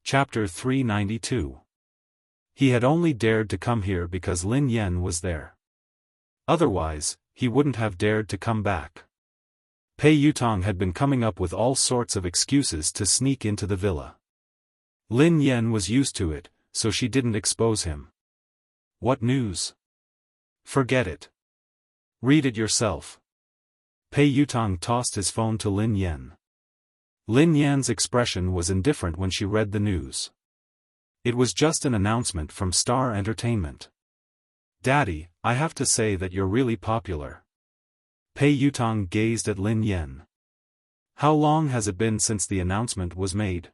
Chapter 392. He had only dared to come here because Lin Yan was there. Otherwise, he wouldn't have dared to come back. Pei Yutong had been coming up with all sorts of excuses to sneak into the villa. Lin Yan was used to it, so she didn't expose him. What news? Forget it. Read it yourself. Pei Yutong tossed his phone to Lin Yan. Lin Yan's expression was indifferent when she read the news. It was just an announcement from Star Entertainment. Daddy, I have to say that you're really popular. Pei Yutong gazed at Lin Yan. How long has it been since the announcement was made?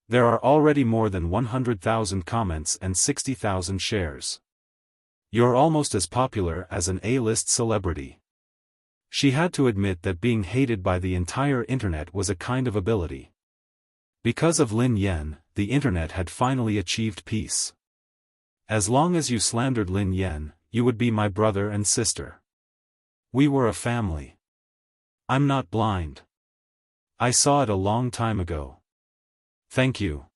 There are already more than 100,000 comments and 60,000 shares. You're almost as popular as an A-list celebrity. She had to admit that being hated by the entire internet was a kind of ability. Because of Lin Yan, the internet had finally achieved peace. As long as you slandered Lin Yan, you would be my brother and sister. We were a family. I'm not blind. I saw it a long time ago. Thank you.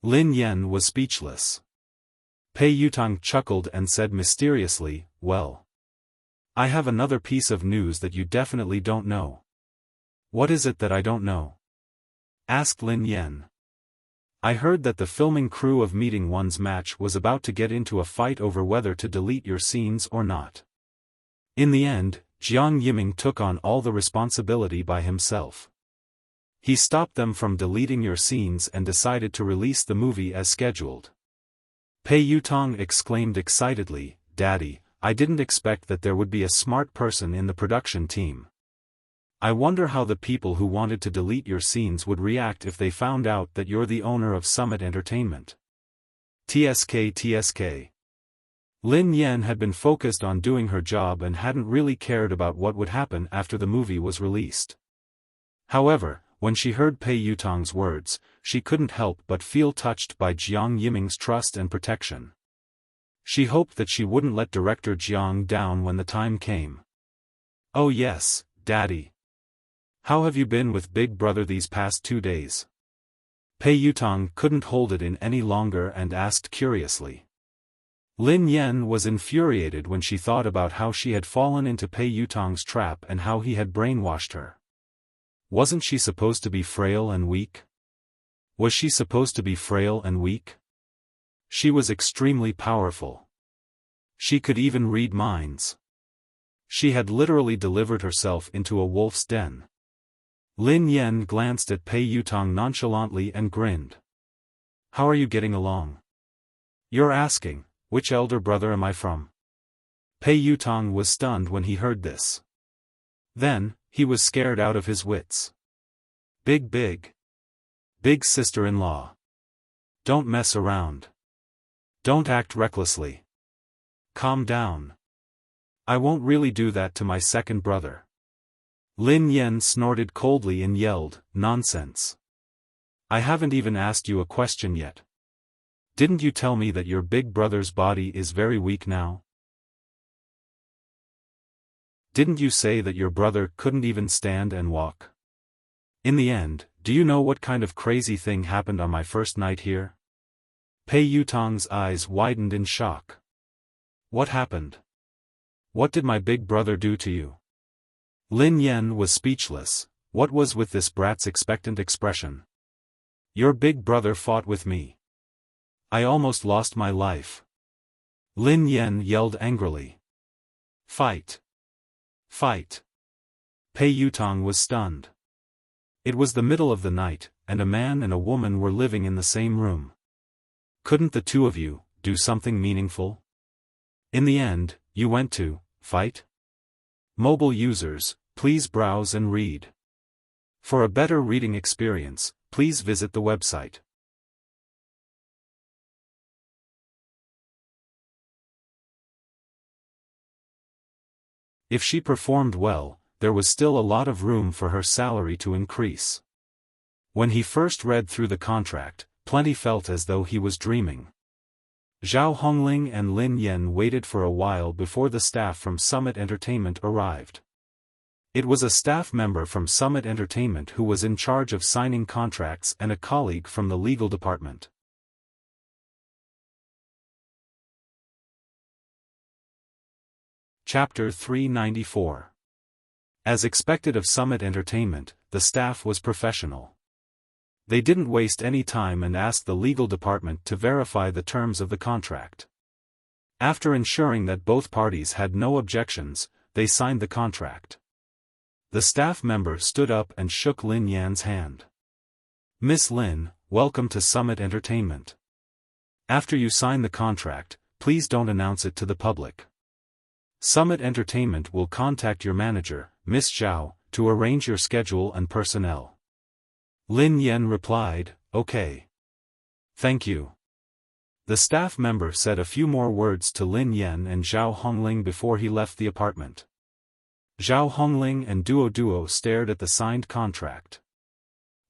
Lin Yan was speechless. Pei Yutong chuckled and said mysteriously, well. I have another piece of news that you definitely don't know. What is it that I don't know? Asked Lin Yan. I heard that the filming crew of Meeting One's match was about to get into a fight over whether to delete your scenes or not. In the end, Jiang Yiming took on all the responsibility by himself. He stopped them from deleting your scenes and decided to release the movie as scheduled. Pei Yutong exclaimed excitedly, Daddy, I didn't expect that there would be a smart person in the production team. I wonder how the people who wanted to delete your scenes would react if they found out that you're the owner of Summit Entertainment. TSK. Lin Yan had been focused on doing her job and hadn't really cared about what would happen after the movie was released. However, when she heard Pei Yutong's words, she couldn't help but feel touched by Jiang Yiming's trust and protection. She hoped that she wouldn't let director Jiang down when the time came. Oh yes, Daddy. How have you been with Big Brother these past 2 days? Pei Yutong couldn't hold it in any longer and asked curiously. Lin Yan was infuriated when she thought about how she had fallen into Pei Yutong's trap and how he had brainwashed her. Wasn't she supposed to be frail and weak? Was she supposed to be frail and weak? She was extremely powerful. She could even read minds. She had literally delivered herself into a wolf's den. Lin Yan glanced at Pei Yutong nonchalantly and grinned. How are you getting along? You're asking, which elder brother am I from? Pei Yutong was stunned when he heard this. Then, he was scared out of his wits. Big sister-in-law. Don't mess around. Don't act recklessly. Calm down. I won't really do that to my second brother. Lin Yan snorted coldly and yelled, Nonsense. I haven't even asked you a question yet. Didn't you tell me that your big brother's body is very weak now? Didn't you say that your brother couldn't even stand and walk? In the end, do you know what kind of crazy thing happened on my first night here? Pei Yutong's eyes widened in shock. What happened? What did my big brother do to you? Lin Yan was speechless. What was with this brat's expectant expression? Your big brother fought with me. I almost lost my life. Lin Yan yelled angrily. Fight. Fight. Pei Yutong was stunned. It was the middle of the night, and a man and a woman were living in the same room. Couldn't the two of you do something meaningful? In the end, you went to fight? Mobile users, please browse and read. For a better reading experience, please visit the website. If she performed well, there was still a lot of room for her salary to increase. When he first read through the contract, Plenty felt as though he was dreaming. Zhao Hongling and Lin Yan waited for a while before the staff from Summit Entertainment arrived. It was a staff member from Summit Entertainment who was in charge of signing contracts and a colleague from the legal department. Chapter 394. As expected of Summit Entertainment, the staff was professional. They didn't waste any time and asked the legal department to verify the terms of the contract. After ensuring that both parties had no objections, they signed the contract. The staff member stood up and shook Lin Yan's hand. "Miss Lin, welcome to Summit Entertainment. After you sign the contract, please don't announce it to the public. Summit Entertainment will contact your manager, Miss Zhao, to arrange your schedule and personnel." Lin Yan replied, "Okay. Thank you." The staff member said a few more words to Lin Yan and Zhao Hongling before he left the apartment. Zhao Hongling and Duo stared at the signed contract.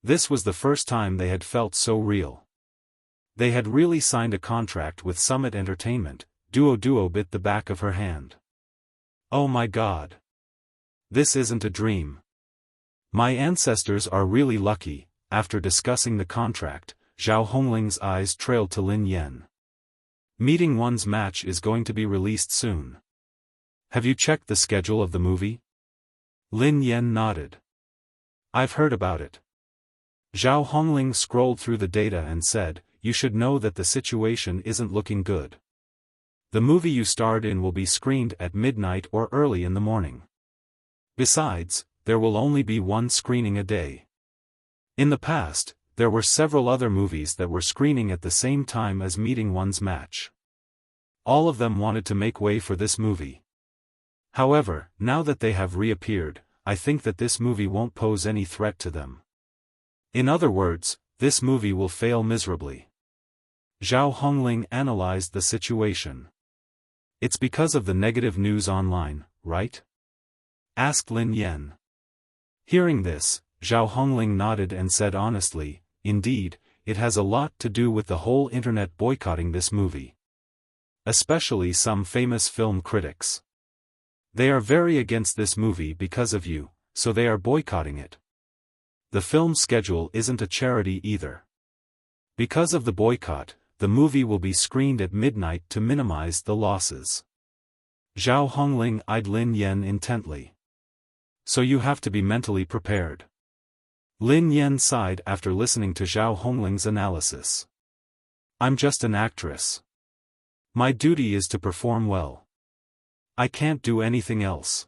This was the first time they had felt so real. They had really signed a contract with Summit Entertainment. Duo bit the back of her hand. "Oh my God. This isn't a dream. My ancestors are really lucky." After discussing the contract, Zhao Hongling's eyes trailed to Lin Yan. "Meeting One's match is going to be released soon. Have you checked the schedule of the movie?" Lin Yan nodded. "I've heard about it." Zhao Hongling scrolled through the data and said, "You should know that the situation isn't looking good. The movie you starred in will be screened at midnight or early in the morning. Besides, there will only be one screening a day. In the past, there were several other movies that were screening at the same time as Meeting One's match. All of them wanted to make way for this movie. However, now that they have reappeared, I think that this movie won't pose any threat to them. In other words, this movie will fail miserably." Zhao Hongling analyzed the situation. "It's because of the negative news online, right?" asked Lin Yan. Hearing this, Zhao Hongling nodded and said honestly, "Indeed, it has a lot to do with the whole internet boycotting this movie. Especially some famous film critics. They are very against this movie because of you, so they are boycotting it. The film schedule isn't a charity either. Because of the boycott, the movie will be screened at midnight to minimize the losses." Zhao Hongling eyed Lin Yan intently. "So you have to be mentally prepared." Lin Yan sighed after listening to Zhao Hongling's analysis. "I'm just an actress. My duty is to perform well. I can't do anything else.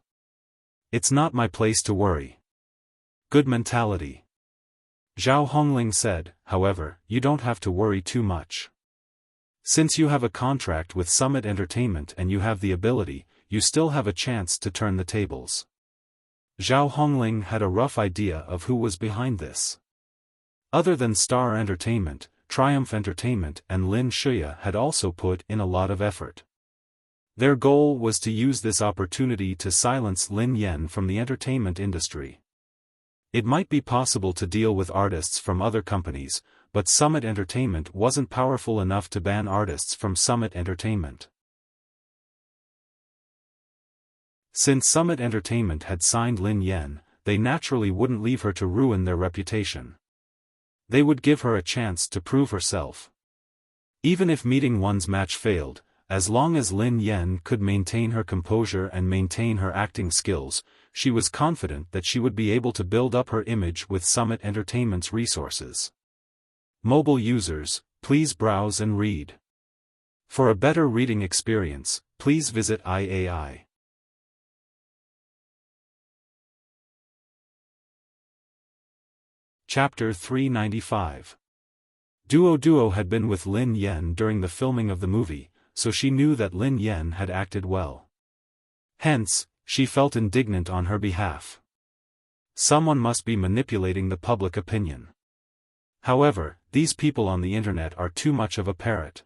It's not my place to worry." "Good mentality." Zhao Hongling said, "However, you don't have to worry too much. Since you have a contract with Summit Entertainment and you have the ability, you still have a chance to turn the tables." Zhao Hongling had a rough idea of who was behind this. Other than Star Entertainment, Triumph Entertainment and Lin Shuya had also put in a lot of effort. Their goal was to use this opportunity to silence Lin Yan from the entertainment industry. It might be possible to deal with artists from other companies, but Summit Entertainment wasn't powerful enough to ban artists from Summit Entertainment. Since Summit Entertainment had signed Lin Yan, they naturally wouldn't leave her to ruin their reputation. They would give her a chance to prove herself. Even if Meeting One's match failed, as long as Lin Yan could maintain her composure and maintain her acting skills, she was confident that she would be able to build up her image with Summit Entertainment's resources. Mobile users, please browse and read. For a better reading experience, please visit IAI. Chapter 395. Duo had been with Lin Yan during the filming of the movie, so she knew that Lin Yan had acted well. Hence, she felt indignant on her behalf. Someone must be manipulating the public opinion. However, these people on the internet are too much of a parrot.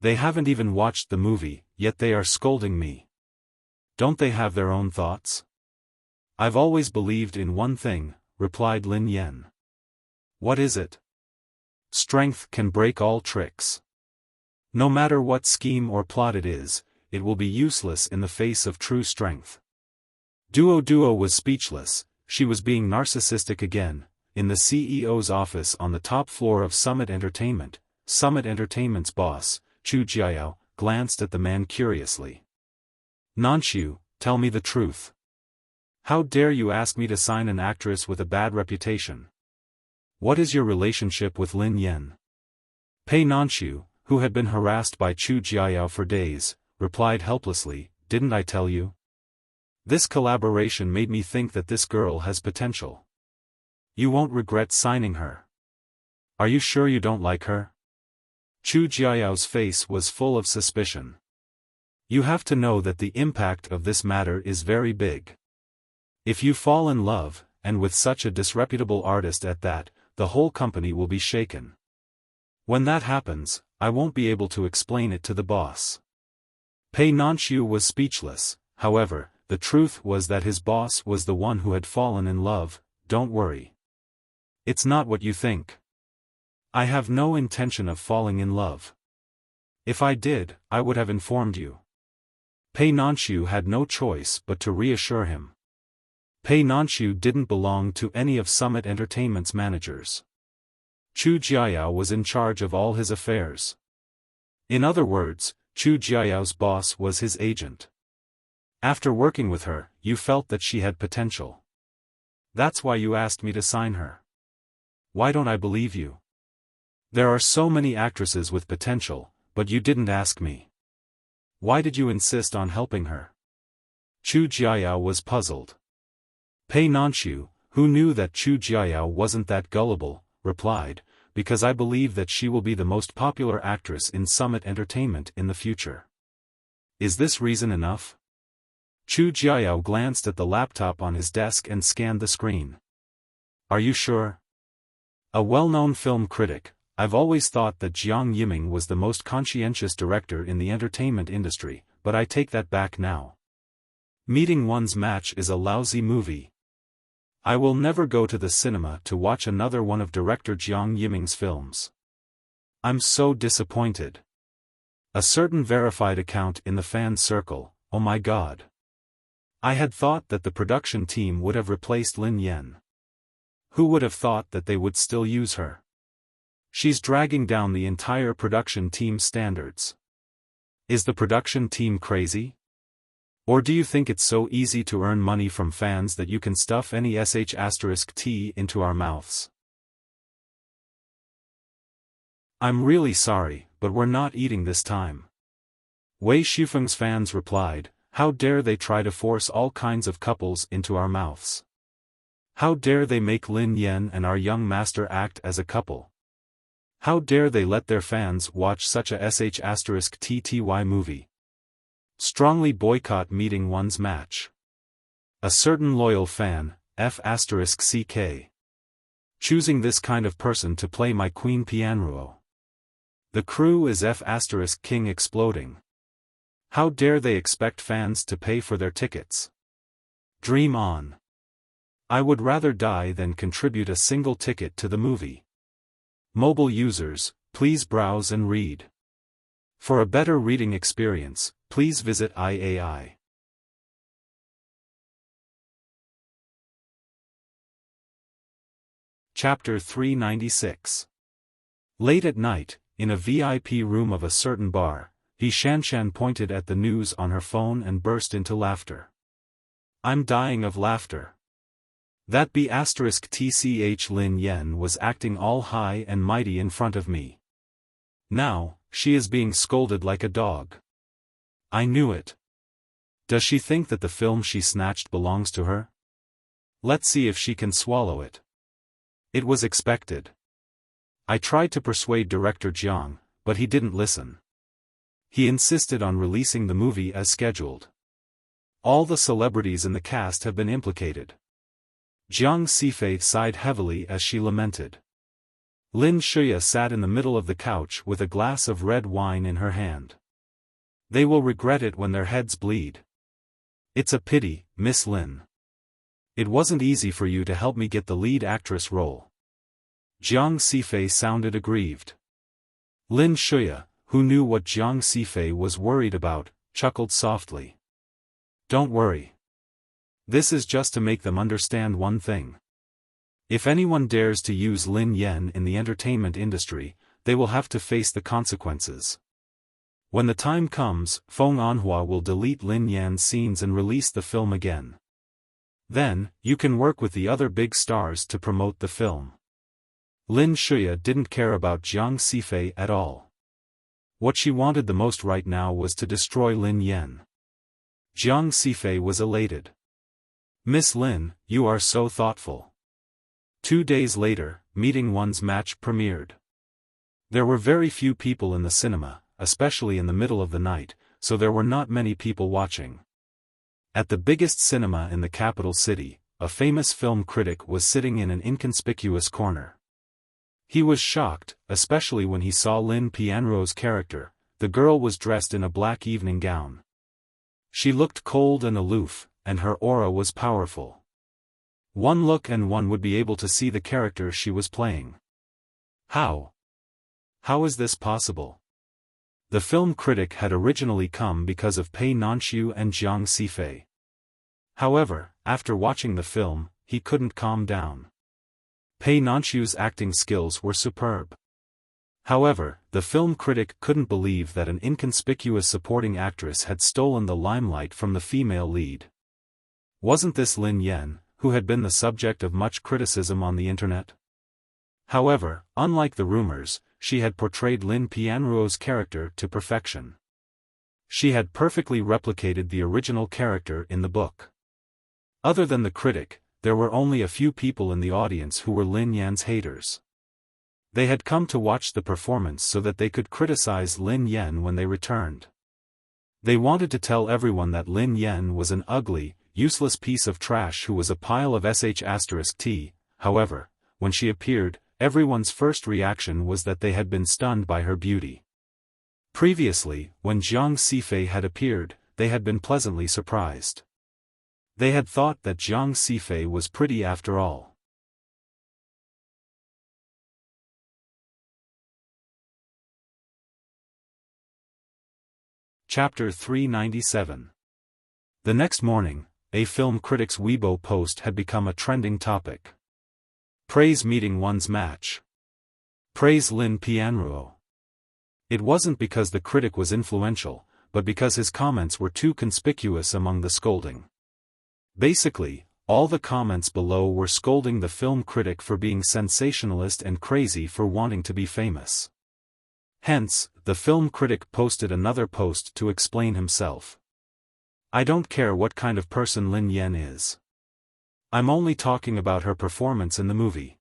They haven't even watched the movie, yet they are scolding me. Don't they have their own thoughts? I've always believed in one thing, replied Lin Yan. What is it? Strength can break all tricks. No matter what scheme or plot it is, it will be useless in the face of true strength. Duo was speechless. She was being narcissistic again. In the CEO's office on the top floor of Summit Entertainment, Summit Entertainment's boss, Chu Jiao, glanced at the man curiously. Nanshu, tell me the truth. How dare you ask me to sign an actress with a bad reputation? What is your relationship with Lin Yan? Pei Nanshu, who had been harassed by Chu Jiao for days, replied helplessly, didn't I tell you? This collaboration made me think that this girl has potential. You won't regret signing her. Are you sure you don't like her? Chu Jiao's face was full of suspicion. You have to know that the impact of this matter is very big. If you fall in love, and with such a disreputable artist at that, the whole company will be shaken. When that happens, I won't be able to explain it to the boss. Pei Nanshu was speechless. However, the truth was that his boss was the one who had fallen in love. Don't worry. It's not what you think. I have no intention of falling in love. If I did, I would have informed you. Pei Nanshu had no choice but to reassure him. Pei Nanshu didn't belong to any of Summit Entertainment's managers. Chu Jiao was in charge of all his affairs. In other words, Chu Jiao's boss was his agent. After working with her, you felt that she had potential. That's why you asked me to sign her. Why don't I believe you? There are so many actresses with potential, but you didn't ask me. Why did you insist on helping her? Chu Jiao was puzzled. Pei Nanshu, who knew that Chu Jiao wasn't that gullible, replied, because I believe that she will be the most popular actress in Summit Entertainment in the future. Is this reason enough? Chu Jiao glanced at the laptop on his desk and scanned the screen. Are you sure? A well-known film critic, I've always thought that Jiang Yiming was the most conscientious director in the entertainment industry, but I take that back now. Meeting one's match is a lousy movie. I will never go to the cinema to watch another one of director Jiang Yiming's films. I'm so disappointed. A certain verified account in the fan circle, oh my god. I had thought that the production team would have replaced Lin Yan. Who would have thought that they would still use her? She's dragging down the entire production team's standards. Is the production team crazy? Or do you think it's so easy to earn money from fans that you can stuff any sh*t into our mouths? I'm really sorry, but we're not eating this time. Wei Shufeng's fans replied, how dare they try to force all kinds of couples into our mouths? How dare they make Lin Yan and our young master act as a couple? How dare they let their fans watch such a sh*tty movie? Strongly boycott meeting one's match. A certain loyal fan, f*ck. Choosing this kind of person to play my Queen Pianruo. The crew is f*king exploding. How dare they expect fans to pay for their tickets? Dream on. I would rather die than contribute a single ticket to the movie. Mobile users, please browse and read. For a better reading experience, please visit IAI. Chapter 396. Late at night, in a VIP room of a certain bar, Shanshan pointed at the news on her phone and burst into laughter. I'm dying of laughter. That B*tch Lin Yan was acting all high and mighty in front of me. Now, she is being scolded like a dog. I knew it. Does she think that the film she snatched belongs to her? Let's see if she can swallow it. It was expected. I tried to persuade director Jiang, but he didn't listen. He insisted on releasing the movie as scheduled. All the celebrities in the cast have been implicated. Jiang Sifei sighed heavily as she lamented. Lin Shuya sat in the middle of the couch with a glass of red wine in her hand. They will regret it when their heads bleed. It's a pity, Miss Lin. It wasn't easy for you to help me get the lead actress role. Jiang Sifei sounded aggrieved. Lin Shuya, who knew what Jiang Sifei was worried about, chuckled softly. Don't worry. This is just to make them understand one thing. If anyone dares to use Lin Yan in the entertainment industry, they will have to face the consequences. When the time comes, Feng Anhua will delete Lin Yan's scenes and release the film again. Then, you can work with the other big stars to promote the film. Lin Shuya didn't care about Jiang Sifei at all. What she wanted the most right now was to destroy Lin Yan. Jiang Sifei was elated. Miss Lin, you are so thoughtful. 2 days later, Meeting One's match premiered. There were very few people in the cinema, especially in the middle of the night, so there were not many people watching. At the biggest cinema in the capital city, a famous film critic was sitting in an inconspicuous corner. He was shocked, especially when he saw Lin Pianro's character. The girl was dressed in a black evening gown. She looked cold and aloof, and her aura was powerful. One look and one would be able to see the character she was playing. How? How is this possible? The film critic had originally come because of Pei Nanxiu and Jiang Sifei. However, after watching the film, he couldn't calm down. Pei Nanxiu's acting skills were superb. However, the film critic couldn't believe that an inconspicuous supporting actress had stolen the limelight from the female lead. Wasn't this Lin Yan, who had been the subject of much criticism on the internet? However, unlike the rumors, she had portrayed Lin Pianro's character to perfection. She had perfectly replicated the original character in the book. Other than the critic, there were only a few people in the audience who were Lin Yan's haters. They had come to watch the performance so that they could criticize Lin Yan when they returned. They wanted to tell everyone that Lin Yan was an ugly, useless piece of trash who was a pile of sh*t. However, when she appeared, everyone's first reaction was that they had been stunned by her beauty. Previously, when Jiang Sifei had appeared, they had been pleasantly surprised. They had thought that Jiang Sifei was pretty after all. Chapter 397. The next morning, a film critic's Weibo post had become a trending topic. Praise Meeting One's match. Praise Lin Pianro. It wasn't because the critic was influential, but because his comments were too conspicuous among the scolding. Basically, all the comments below were scolding the film critic for being sensationalist and crazy for wanting to be famous. Hence, the film critic posted another post to explain himself. I don't care what kind of person Lin Yan is. I'm only talking about her performance in the movie.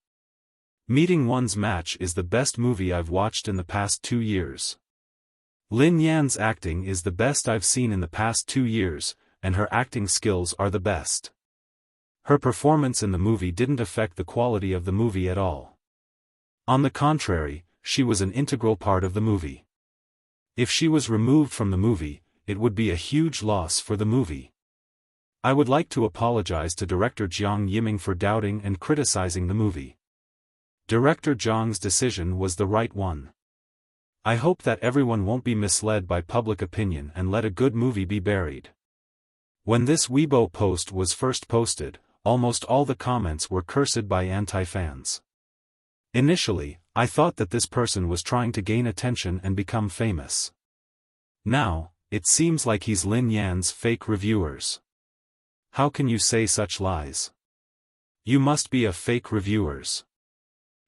Meeting One's Match is the best movie I've watched in the past 2 years. Lin Yan's acting is the best I've seen in the past 2 years, and her acting skills are the best. Her performance in the movie didn't affect the quality of the movie at all. On the contrary, she was an integral part of the movie. If she was removed from the movie, it would be a huge loss for the movie. I would like to apologize to director Jiang Yiming for doubting and criticizing the movie. Director Jiang's decision was the right one. I hope that everyone won't be misled by public opinion and let a good movie be buried. When this Weibo post was first posted, almost all the comments were cursed by anti-fans. Initially, I thought that this person was trying to gain attention and become famous. Now, it seems like he's Lin Yan's fake reviewers. How can you say such lies? You must be a fake reviewers.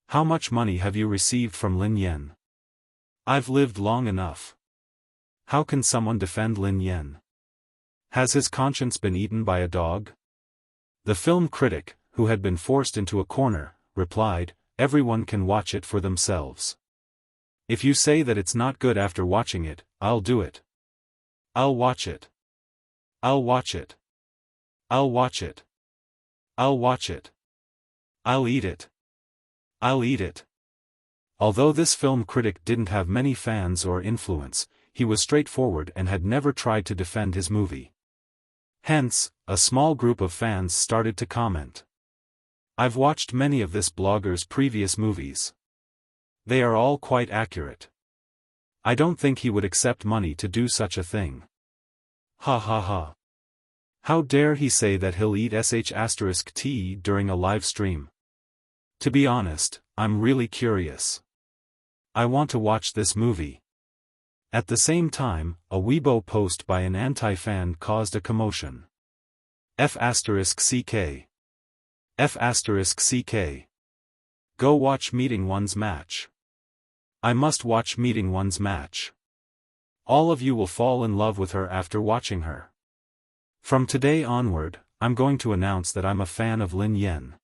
How much money have you received from Lin Yan? I've lived long enough. How can someone defend Lin Yan? Has his conscience been eaten by a dog? The film critic, who had been forced into a corner, replied, everyone can watch it for themselves. If you say that it's not good after watching it, I'll do it. I'll watch it. I'll watch it. I'll watch it. I'll watch it. I'll eat it. I'll eat it. Although this film critic didn't have many fans or influence, he was straightforward and had never tried to defend his movie. Hence, a small group of fans started to comment. I've watched many of this blogger's previous movies. They are all quite accurate. I don't think he would accept money to do such a thing. Ha ha ha. How dare he say that he'll eat sh*t during a live stream? To be honest, I'm really curious. I want to watch this movie. At the same time, a Weibo post by an anti-fan caused a commotion. F***ck. F***ck. Go watch Meeting One's match. I must watch Meeting One's match. All of you will fall in love with her after watching her. From today onward, I'm going to announce that I'm a fan of Lin Yan.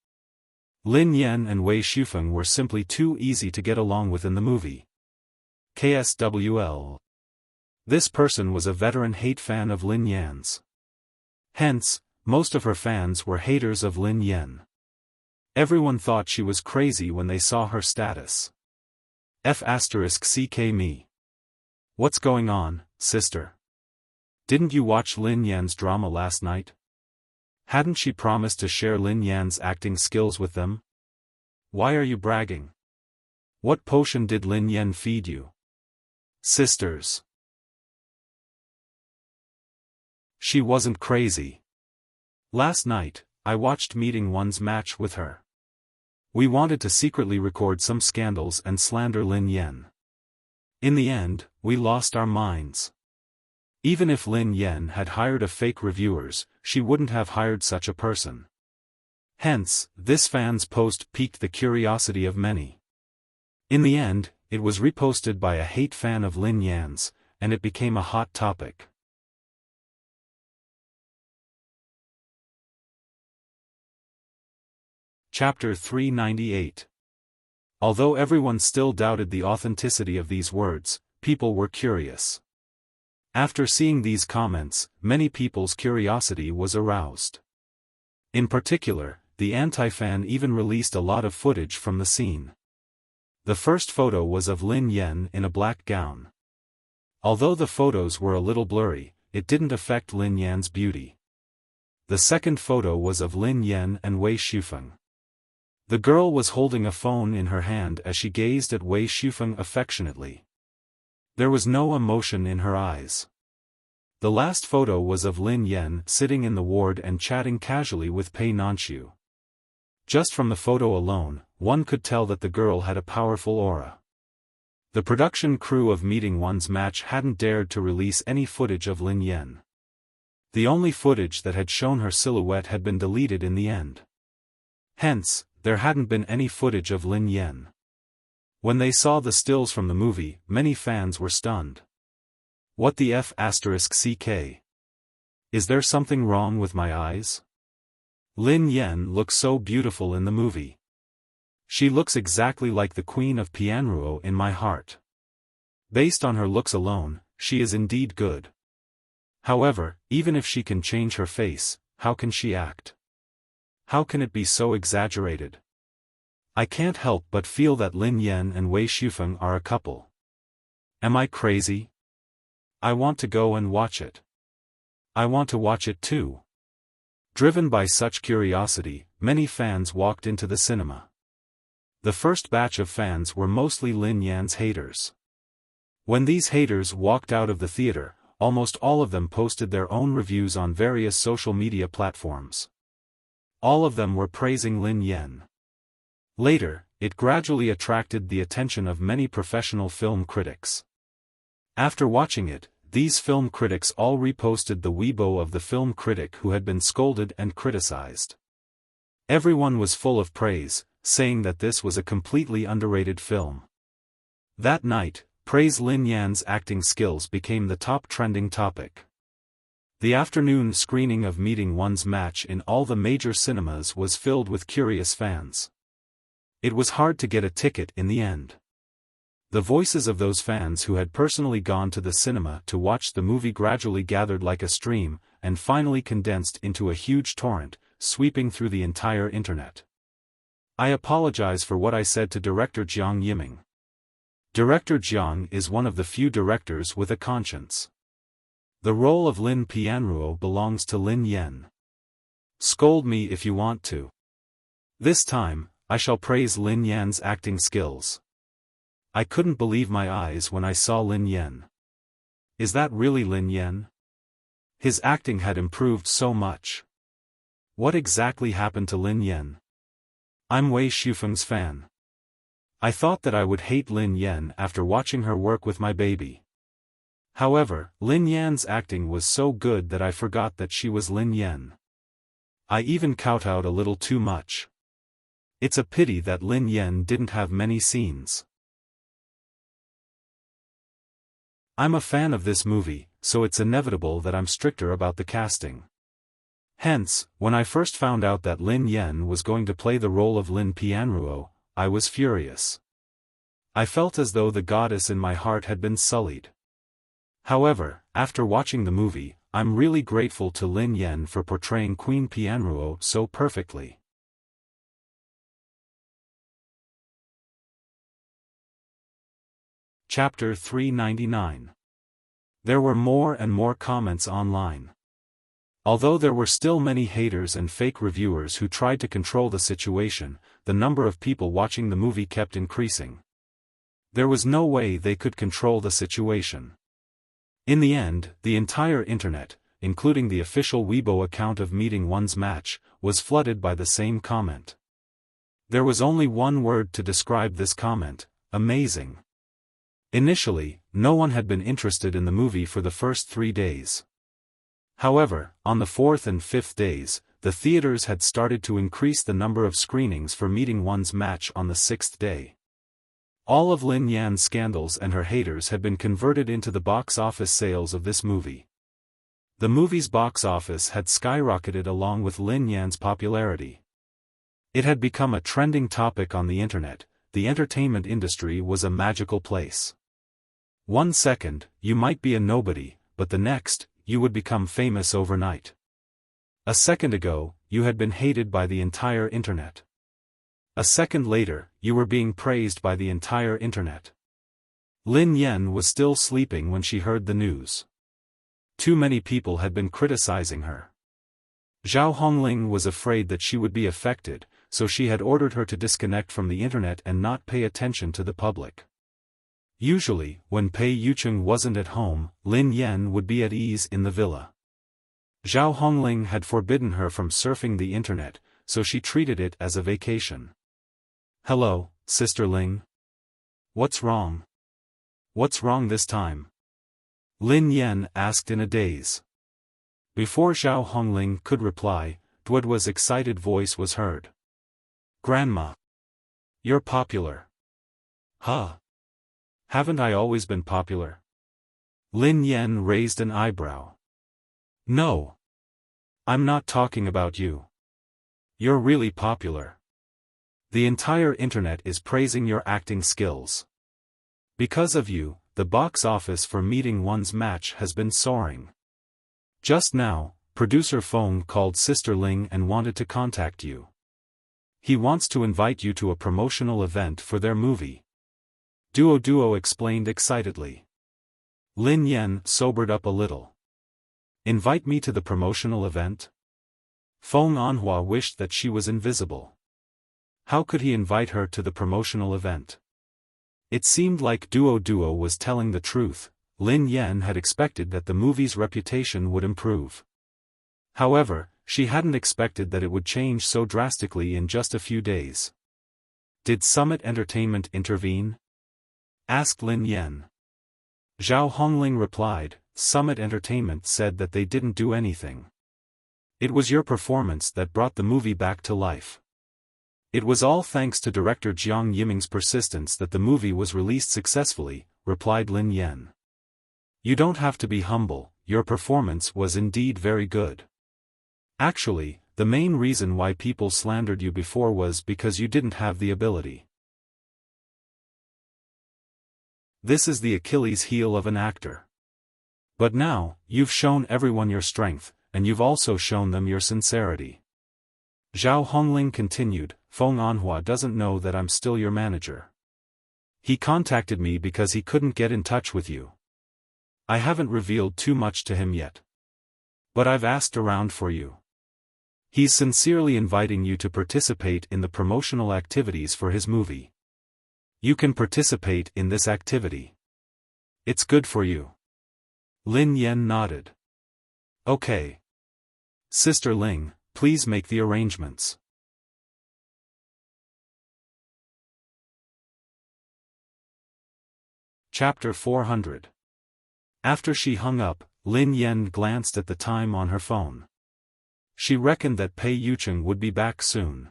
Lin Yan and Wei Xiaofan were simply too easy to get along with in the movie. KSWL. This person was a veteran hate fan of Lin Yan's. Hence, most of her fans were haters of Lin Yan. Everyone thought she was crazy when they saw her status. F***ck me. What's going on, sister? Didn't you watch Lin Yan's drama last night? Hadn't she promised to share Lin Yan's acting skills with them? Why are you bragging? What potion did Lin Yan feed you? Sisters. She wasn't crazy. Last night, I watched Meeting One's match with her. We wanted to secretly record some scandals and slander Lin Yan. In the end, we lost our minds. Even if Lin Yan had hired a fake reviewers, she wouldn't have hired such a person. Hence, this fan's post piqued the curiosity of many. In the end, it was reposted by a hate fan of Lin Yan's, and it became a hot topic. Chapter 398. Although everyone still doubted the authenticity of these words, people were curious. After seeing these comments, many people's curiosity was aroused. In particular, the anti-fan even released a lot of footage from the scene. The first photo was of Lin Yan in a black gown. Although the photos were a little blurry, it didn't affect Lin Yan's beauty. The second photo was of Lin Yan and Wei Xiaofan. The girl was holding a phone in her hand as she gazed at Wei Xiaofan affectionately. There was no emotion in her eyes. The last photo was of Lin Yan sitting in the ward and chatting casually with Pei Nanxiu. Just from the photo alone, one could tell that the girl had a powerful aura. The production crew of Meeting One's match hadn't dared to release any footage of Lin Yan. The only footage that had shown her silhouette had been deleted in the end. Hence, there hadn't been any footage of Lin Yan. When they saw the stills from the movie, many fans were stunned. What the F***ck? Is there something wrong with my eyes? Lin Yan looks so beautiful in the movie. She looks exactly like the Queen of Pianruo in my heart. Based on her looks alone, she is indeed good. However, even if she can change her face, how can she act? How can it be so exaggerated? I can't help but feel that Lin Yan and Wei Xiaofan are a couple. Am I crazy? I want to go and watch it. I want to watch it too. Driven by such curiosity, many fans walked into the cinema. The first batch of fans were mostly Lin Yan's haters. When these haters walked out of the theater, almost all of them posted their own reviews on various social media platforms. All of them were praising Lin Yan. Later, it gradually attracted the attention of many professional film critics. After watching it, these film critics all reposted the Weibo of the film critic who had been scolded and criticized. Everyone was full of praise, saying that this was a completely underrated film. That night, praise Lin Yan's acting skills became the top trending topic. The afternoon screening of Meeting One's match in all the major cinemas was filled with curious fans. It was hard to get a ticket in the end. The voices of those fans who had personally gone to the cinema to watch the movie gradually gathered like a stream, and finally condensed into a huge torrent, sweeping through the entire internet. I apologize for what I said to director Jiang Yiming. Director Jiang is one of the few directors with a conscience. The role of Lin Pianruo belongs to Lin Yen. Scold me if you want to. This time, I shall praise Lin Yan's acting skills. I couldn't believe my eyes when I saw Lin Yen. Is that really Lin Yen? His acting had improved so much. What exactly happened to Lin Yen? I'm Wei Shufeng's fan. I thought that I would hate Lin Yen after watching her work with my baby. However, Lin Yan's acting was so good that I forgot that she was Lin Yen. I even kowtowed a little too much. It's a pity that Lin Yen didn't have many scenes. I'm a fan of this movie, so it's inevitable that I'm stricter about the casting. Hence, when I first found out that Lin Yen was going to play the role of Lin Pianruo, I was furious. I felt as though the goddess in my heart had been sullied. However, after watching the movie, I'm really grateful to Lin Yen for portraying Queen Pianruo so perfectly. Chapter 399. There were more and more comments online. Although there were still many haters and fake reviewers who tried to control the situation, the number of people watching the movie kept increasing. There was no way they could control the situation. In the end, the entire internet, including the official Weibo account of Meeting One's Match, was flooded by the same comment. There was only one word to describe this comment: amazing. Initially, no one had been interested in the movie for the first 3 days. However, on the 4th and 5th days, the theaters had started to increase the number of screenings for Meeting One's Match on the 6th day. All of Lin Yan's scandals and her haters had been converted into the box office sales of this movie. The movie's box office had skyrocketed along with Lin Yan's popularity. It had become a trending topic on the internet. The entertainment industry was a magical place. 1 second, you might be a nobody, but the next, you would become famous overnight. A second ago, you had been hated by the entire internet. A second later, you were being praised by the entire internet. Lin Yen was still sleeping when she heard the news. Too many people had been criticizing her. Zhao Hongling was afraid that she would be affected, so she had ordered her to disconnect from the internet and not pay attention to the public. Usually, when Pei Yucheng wasn't at home, Lin Yen would be at ease in the villa. Zhao Hongling had forbidden her from surfing the internet, so she treated it as a vacation. Hello, Sister Ling. What's wrong? What's wrong this time? Lin Yen asked in a daze. Before Zhao Hongling could reply, Duoduo's excited voice was heard. Grandma. You're popular. Huh? Haven't I always been popular? Lin Yen raised an eyebrow. No. I'm not talking about you. You're really popular. The entire internet is praising your acting skills. Because of you, the box office for Meeting One's Match has been soaring. Just now, producer Feng called Sister Ling and wanted to contact you. He wants to invite you to a promotional event for their movie. Duo explained excitedly. Lin Yen sobered up a little. Invite me to the promotional event? Feng Anhua wished that she was invisible. How could he invite her to the promotional event? It seemed like Duo was telling the truth. Lin Yen had expected that the movie's reputation would improve. However, she hadn't expected that it would change so drastically in just a few days. Did Summit Entertainment intervene? Asked Lin Yen. Zhao Hongling replied, Summit Entertainment said that they didn't do anything. It was your performance that brought the movie back to life. It was all thanks to director Jiang Yiming's persistence that the movie was released successfully, replied Lin Yen. You don't have to be humble, your performance was indeed very good. Actually, the main reason why people slandered you before was because you didn't have the ability. This is the Achilles heel of an actor. But now, you've shown everyone your strength, and you've also shown them your sincerity. Zhao Hongling continued, Feng Anhua doesn't know that I'm still your manager. He contacted me because he couldn't get in touch with you. I haven't revealed too much to him yet. But I've asked around for you. He's sincerely inviting you to participate in the promotional activities for his movie. You can participate in this activity. It's good for you. Lin Yan nodded. Okay. Sister Ling, please make the arrangements. Chapter 400. After she hung up, Lin Yan glanced at the time on her phone. She reckoned that Pei Yucheng would be back soon.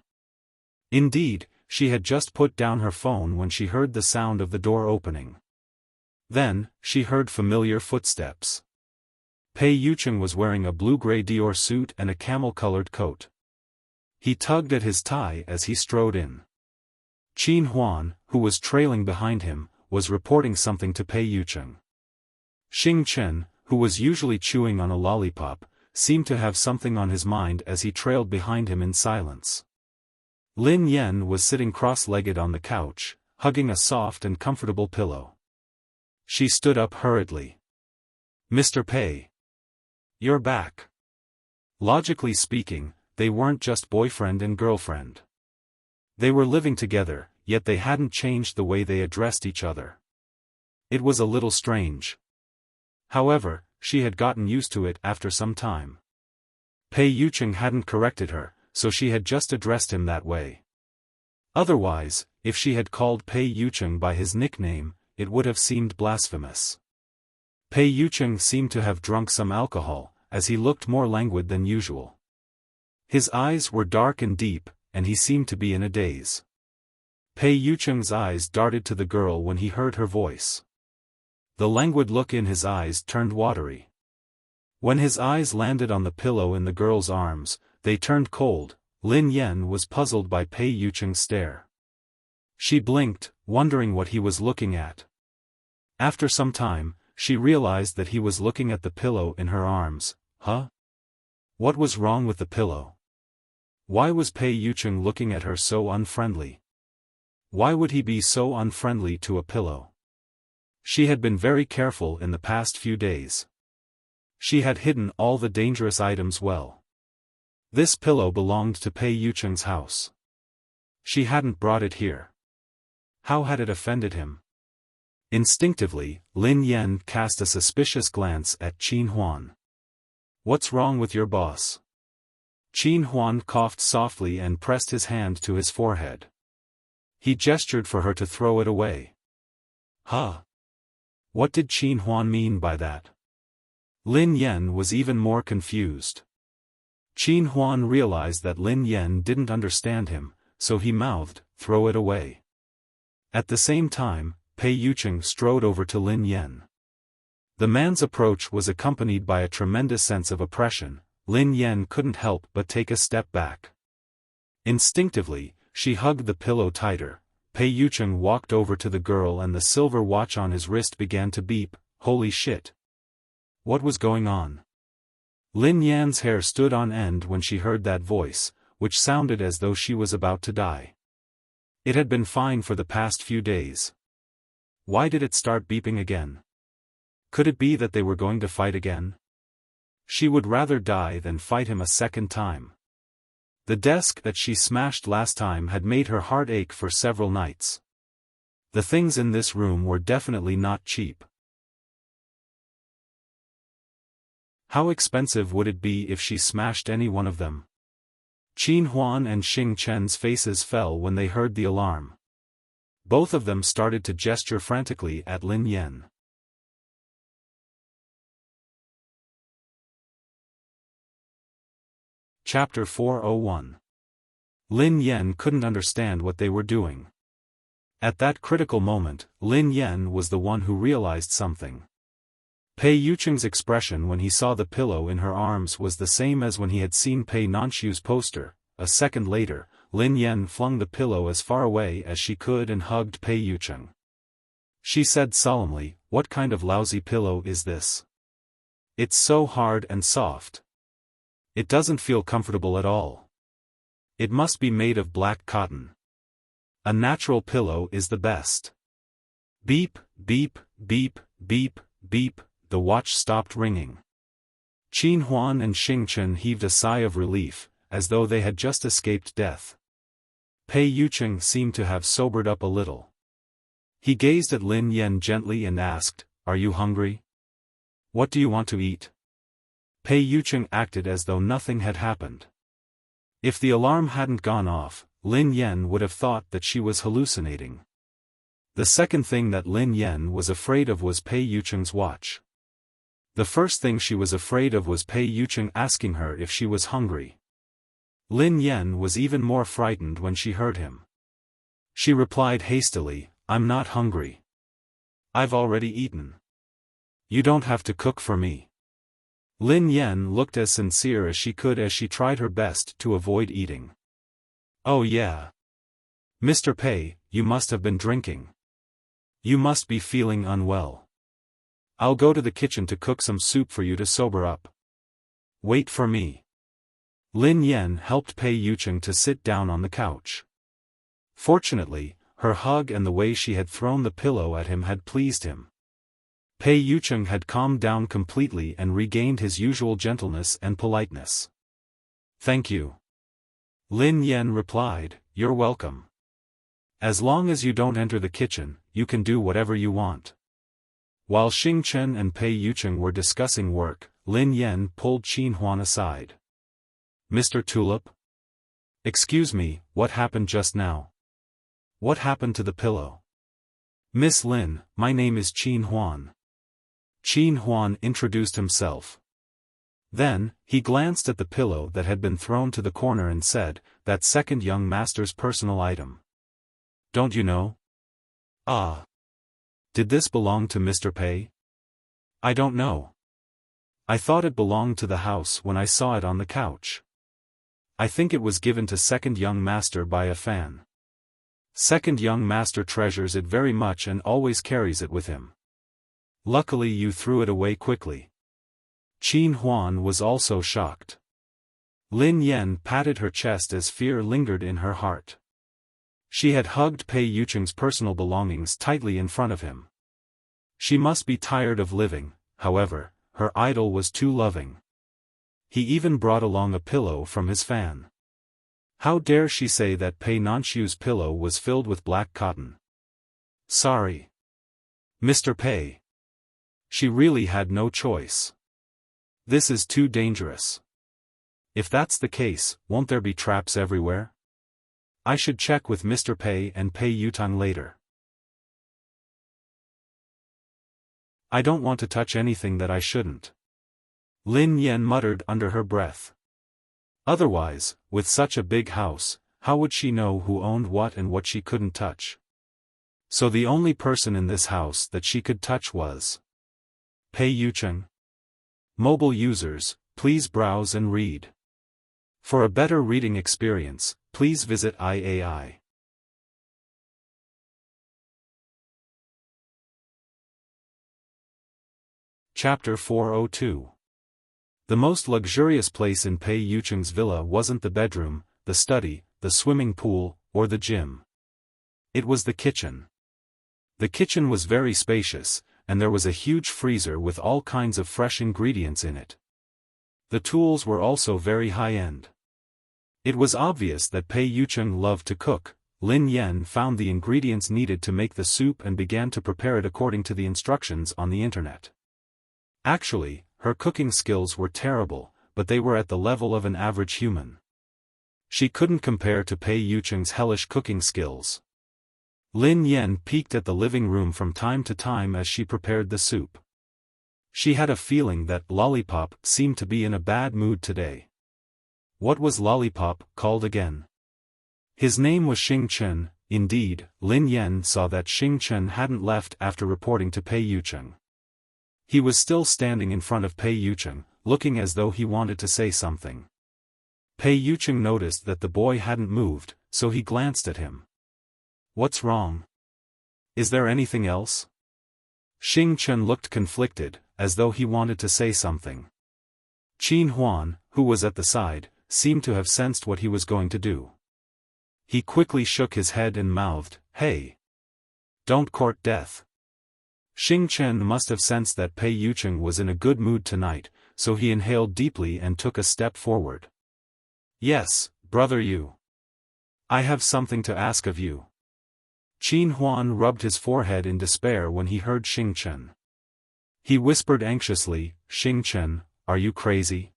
Indeed, she had just put down her phone when she heard the sound of the door opening. Then, she heard familiar footsteps. Pei Yucheng was wearing a blue-gray Dior suit and a camel-colored coat. He tugged at his tie as he strode in. Qin Huan, who was trailing behind him, was reporting something to Pei Yucheng. Xing Chen, who was usually chewing on a lollipop, seemed to have something on his mind as he trailed behind him in silence. Lin Yan was sitting cross-legged on the couch, hugging a soft and comfortable pillow. She stood up hurriedly. Mr. Pei. You're back. Logically speaking, they weren't just boyfriend and girlfriend. They were living together, yet they hadn't changed the way they addressed each other. It was a little strange. However, she had gotten used to it after some time. Pei Yucheng hadn't corrected her, so she had just addressed him that way. Otherwise, if she had called Pei Yucheng by his nickname, it would have seemed blasphemous. Pei Yucheng seemed to have drunk some alcohol, as he looked more languid than usual. His eyes were dark and deep, and he seemed to be in a daze. Pei Yucheng's eyes darted to the girl when he heard her voice. The languid look in his eyes turned watery. When his eyes landed on the pillow in the girl's arms, they turned cold. Lin Yan was puzzled by Pei Yucheng's stare. She blinked, wondering what he was looking at. After some time, she realized that he was looking at the pillow in her arms. Huh? What was wrong with the pillow? Why was Pei Yucheng looking at her so unfriendly? Why would he be so unfriendly to a pillow? She had been very careful in the past few days. She had hidden all the dangerous items well. This pillow belonged to Pei Yucheng's house. She hadn't brought it here. How had it offended him? Instinctively, Lin Yan cast a suspicious glance at Qin Huan. What's wrong with your boss? Qin Huan coughed softly and pressed his hand to his forehead. He gestured for her to throw it away. Huh? What did Qin Huan mean by that? Lin Yan was even more confused. Qin Huan realized that Lin Yan didn't understand him, so he mouthed, "Throw it away." At the same time, Pei Yucheng strode over to Lin Yan. The man's approach was accompanied by a tremendous sense of oppression. Lin Yan couldn't help but take a step back. Instinctively, she hugged the pillow tighter. Pei Yucheng walked over to the girl and the silver watch on his wrist began to beep. Holy shit! What was going on? Lin Yan's hair stood on end when she heard that voice, which sounded as though she was about to die. It had been fine for the past few days. Why did it start beeping again? Could it be that they were going to fight again? She would rather die than fight him a second time. The desk that she smashed last time had made her heart ache for several nights. The things in this room were definitely not cheap. How expensive would it be if she smashed any one of them? Qin Huan and Xing Chen's faces fell when they heard the alarm. Both of them started to gesture frantically at Lin Yan. Chapter 401. Lin Yan couldn't understand what they were doing. At that critical moment, Lin Yan was the one who realized something. Pei Yucheng's expression when he saw the pillow in her arms was the same as when he had seen Pei Nanshu's poster. A second later, Lin Yan flung the pillow as far away as she could and hugged Pei Yucheng. She said solemnly, "What kind of lousy pillow is this? It's so hard and soft. It doesn't feel comfortable at all. It must be made of black cotton. A natural pillow is the best." Beep, beep, beep, beep, beep, the watch stopped ringing. Qin Huan and Xing Chen heaved a sigh of relief, as though they had just escaped death. Pei Yucheng seemed to have sobered up a little. He gazed at Lin Yan gently and asked, "Are you hungry? What do you want to eat?" Pei Yucheng acted as though nothing had happened. If the alarm hadn't gone off, Lin Yan would have thought that she was hallucinating. The second thing that Lin Yan was afraid of was Pei Yucheng's watch. The first thing she was afraid of was Pei Yucheng asking her if she was hungry. Lin Yan was even more frightened when she heard him. She replied hastily, "I'm not hungry. I've already eaten. You don't have to cook for me." Lin Yan looked as sincere as she could as she tried her best to avoid eating. "Oh yeah. Mr. Pei, you must have been drinking. You must be feeling unwell. I'll go to the kitchen to cook some soup for you to sober up. Wait for me." Lin Yan helped Pei Yucheng to sit down on the couch. Fortunately, her hug and the way she had thrown the pillow at him had pleased him. Pei Yucheng had calmed down completely and regained his usual gentleness and politeness. "Thank you." Lin Yan replied, "You're welcome. As long as you don't enter the kitchen, you can do whatever you want." While Xing Chen and Pei Yucheng were discussing work, Lin Yan pulled Qin Huan aside. "Mr. Tulip? Excuse me, what happened just now? What happened to the pillow?" "Miss Lin, my name is Qin Huan." Qin Huan introduced himself. Then, he glanced at the pillow that had been thrown to the corner and said, "That second young master's personal item. Don't you know?" "Ah. Did this belong to Mr. Pei?" "I don't know. I thought it belonged to the house when I saw it on the couch. I think it was given to second young master by a fan. Second young master treasures it very much and always carries it with him. Luckily you threw it away quickly." Qin Huan was also shocked. Lin Yan patted her chest as fear lingered in her heart. She had hugged Pei Yucheng's personal belongings tightly in front of him. She must be tired of living, however, her idol was too loving. He even brought along a pillow from his fan. How dare she say that Pei Nanshu's pillow was filled with black cotton? Sorry. Mr. Pei. She really had no choice. This is too dangerous. If that's the case, won't there be traps everywhere? I should check with Mr. Pei and Pei Yutang later. I don't want to touch anything that I shouldn't. Lin Yan muttered under her breath. Otherwise, with such a big house, how would she know who owned what and what she couldn't touch? So the only person in this house that she could touch was Pei Yucheng. Mobile users, please browse and read. For a better reading experience, please visit IAI. Chapter 402. The most luxurious place in Pei Yucheng's villa wasn't the bedroom, the study, the swimming pool, or the gym. It was the kitchen. The kitchen was very spacious, and there was a huge freezer with all kinds of fresh ingredients in it. The tools were also very high-end. It was obvious that Pei Yucheng loved to cook. Lin Yan found the ingredients needed to make the soup and began to prepare it according to the instructions on the internet. Actually, her cooking skills were terrible, but they were at the level of an average human. She couldn't compare to Pei Yucheng's hellish cooking skills. Lin Yan peeked at the living room from time to time as she prepared the soup. She had a feeling that Lollipop seemed to be in a bad mood today. What was Lollipop called again? His name was Xing Chen. Indeed, Lin Yan saw that Xing Chen hadn't left after reporting to Pei Yucheng. He was still standing in front of Pei Yucheng, looking as though he wanted to say something. Pei Yucheng noticed that the boy hadn't moved, so he glanced at him. What's wrong? Is there anything else? Xing Chen looked conflicted, as though he wanted to say something. Qin Huan, who was at the side, seemed to have sensed what he was going to do. He quickly shook his head and mouthed, "Hey! Don't court death." Xing Chen must have sensed that Pei Yucheng was in a good mood tonight, so he inhaled deeply and took a step forward. "Yes, brother Yu. I have something to ask of you." Qin Huan rubbed his forehead in despair when he heard Xing Chen. He whispered anxiously, "Xing Chen, are you crazy?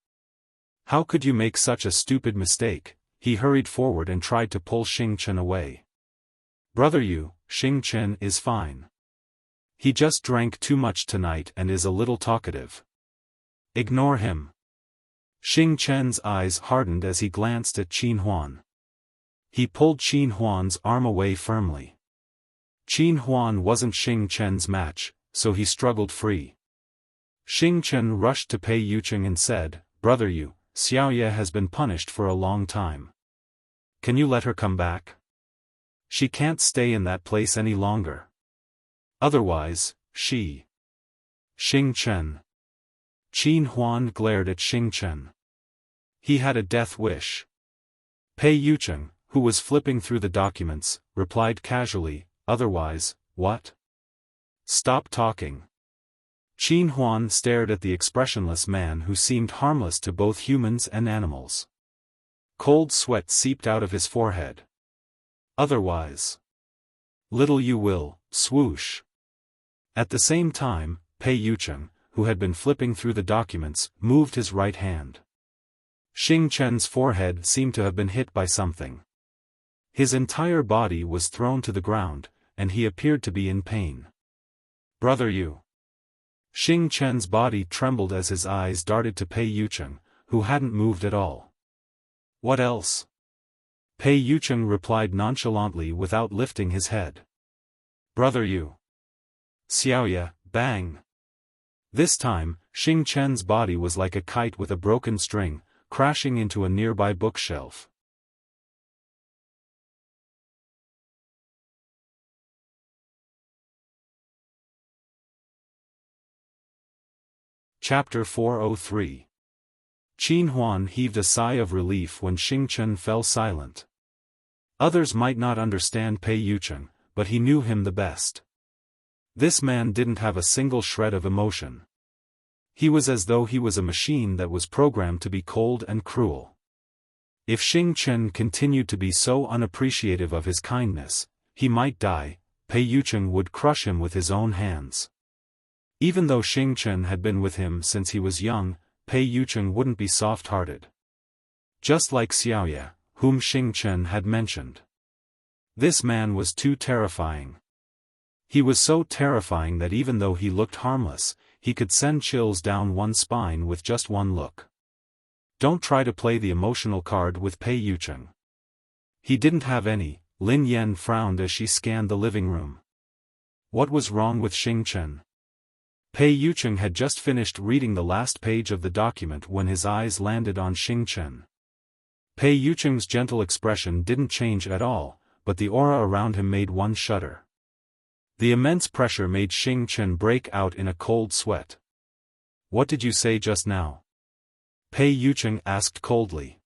How could you make such a stupid mistake?" He hurried forward and tried to pull Xing Chen away. "Brother Yu, Xing Chen is fine. He just drank too much tonight and is a little talkative. Ignore him." Xing Chen's eyes hardened as he glanced at Qin Huan. He pulled Qin Huan's arm away firmly. Qin Huan wasn't Xing Chen's match, so he struggled free. Xing Chen rushed to Pei Yucheng and said, "Brother Yu, Xiaoye has been punished for a long time. Can you let her come back? She can't stay in that place any longer. Otherwise, she..." Xing Chen. Qin Huan glared at Xing Chen. He had a death wish. Pei Yucheng, who was flipping through the documents, replied casually, "Otherwise, what? Stop talking." Qin Huan stared at the expressionless man who seemed harmless to both humans and animals. Cold sweat seeped out of his forehead. "Otherwise. Little you will," swoosh. At the same time, Pei Yucheng, who had been flipping through the documents, moved his right hand. Xing Chen's forehead seemed to have been hit by something. His entire body was thrown to the ground, and he appeared to be in pain. "Brother Yu." Xing Chen's body trembled as his eyes darted to Pei Yucheng, who hadn't moved at all. "What else?" Pei Yucheng replied nonchalantly without lifting his head. "Brother Yu." Xiaoye, bang. This time, Xing Chen's body was like a kite with a broken string, crashing into a nearby bookshelf. Chapter 403. Qin Huan heaved a sigh of relief when Xing Chen fell silent. Others might not understand Pei Yucheng, but he knew him the best. This man didn't have a single shred of emotion. He was as though he was a machine that was programmed to be cold and cruel. If Xing Chen continued to be so unappreciative of his kindness, he might die. Pei Yucheng would crush him with his own hands. Even though Xing Chen had been with him since he was young, Pei Yucheng wouldn't be soft-hearted. Just like Xiaoye, whom Xing Chen had mentioned. This man was too terrifying. He was so terrifying that even though he looked harmless, he could send chills down one's spine with just one look. Don't try to play the emotional card with Pei Yucheng. He didn't have any. Lin Yan frowned as she scanned the living room. What was wrong with Xing Chen? Pei Yucheng had just finished reading the last page of the document when his eyes landed on Xing Chen. Pei Yucheng's gentle expression didn't change at all, but the aura around him made one shudder. The immense pressure made Xing Chen break out in a cold sweat. "What did you say just now?" Pei Yucheng asked coldly.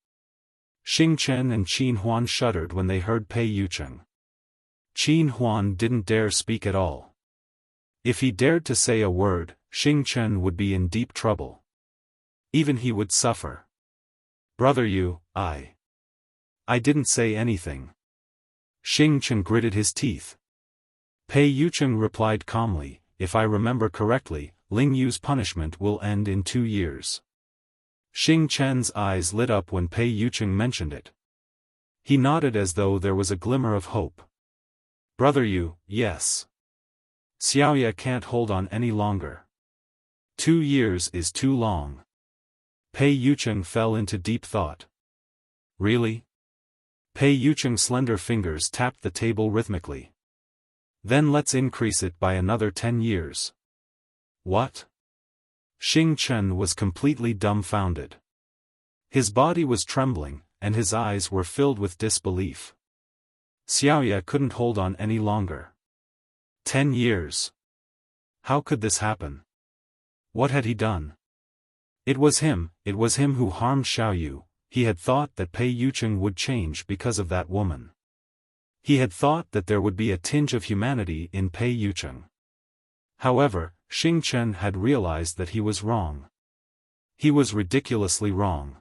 Xing Chen and Qin Huan shuddered when they heard Pei Yucheng. Qin Huan didn't dare speak at all. If he dared to say a word, Xing Chen would be in deep trouble. Even he would suffer. "Brother Yu, I didn't say anything." Xing Chen gritted his teeth. Pei Yucheng replied calmly, "If I remember correctly, Ling Yu's punishment will end in 2 years. Xing Chen's eyes lit up when Pei Yucheng mentioned it. He nodded as though there was a glimmer of hope. "Brother Yu, yes. Xiaoye can't hold on any longer. 2 years is too long." Pei Yucheng fell into deep thought. "Really?" Pei Yucheng's slender fingers tapped the table rhythmically. "Then let's increase it by another 10 years. "What?" Xing Chen was completely dumbfounded. His body was trembling, and his eyes were filled with disbelief. Xiaoye couldn't hold on any longer. 10 years. How could this happen? What had he done? It was him who harmed Xiaoyu. He had thought that Pei Yucheng would change because of that woman. He had thought that there would be a tinge of humanity in Pei Yucheng. However, Xing Chen had realized that he was wrong. He was ridiculously wrong.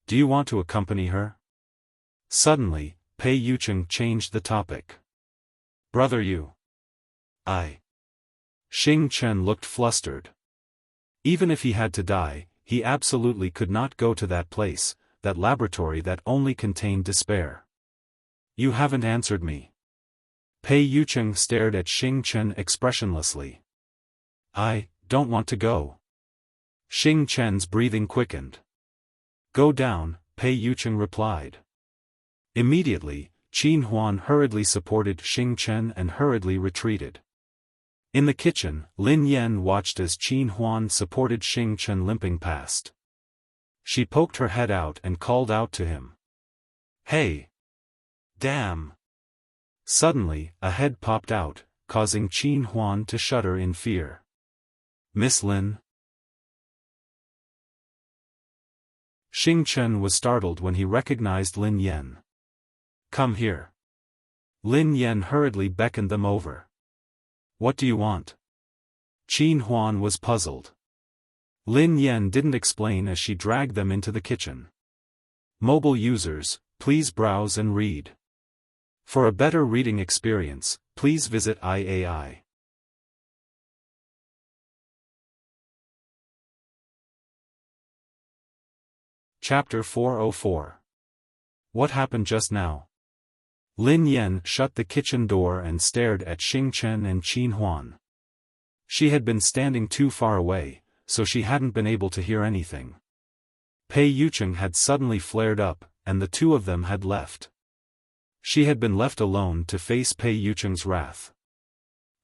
Do you want to accompany her? Suddenly, Pei Yucheng changed the topic. Brother Yu. Xing Chen looked flustered. Even if he had to die, he absolutely could not go to that place, that laboratory that only contained despair. You haven't answered me. Pei Yucheng stared at Xing Chen expressionlessly. I don't want to go. Xing Chen's breathing quickened. Go down, Pei Yucheng replied. Immediately, Qin Huan hurriedly supported Xing Chen and hurriedly retreated. In the kitchen, Lin Yan watched as Qin Huan supported Xing Chen limping past. She poked her head out and called out to him. Hey! Damn! Suddenly, a head popped out, causing Qin Huan to shudder in fear. Miss Lin? Xing Chen was startled when he recognized Lin Yan. Come here. Lin Yan hurriedly beckoned them over. What do you want? Qin Huan was puzzled. Lin Yan didn't explain as she dragged them into the kitchen. Mobile users, please browse and read. For a better reading experience, please visit IAI. Chapter 404. What happened just now? Lin Yan shut the kitchen door and stared at Xing Chen and Qin Huan. She had been standing too far away, so she hadn't been able to hear anything. Pei Yucheng had suddenly flared up, and the two of them had left. She had been left alone to face Pei Yucheng's wrath.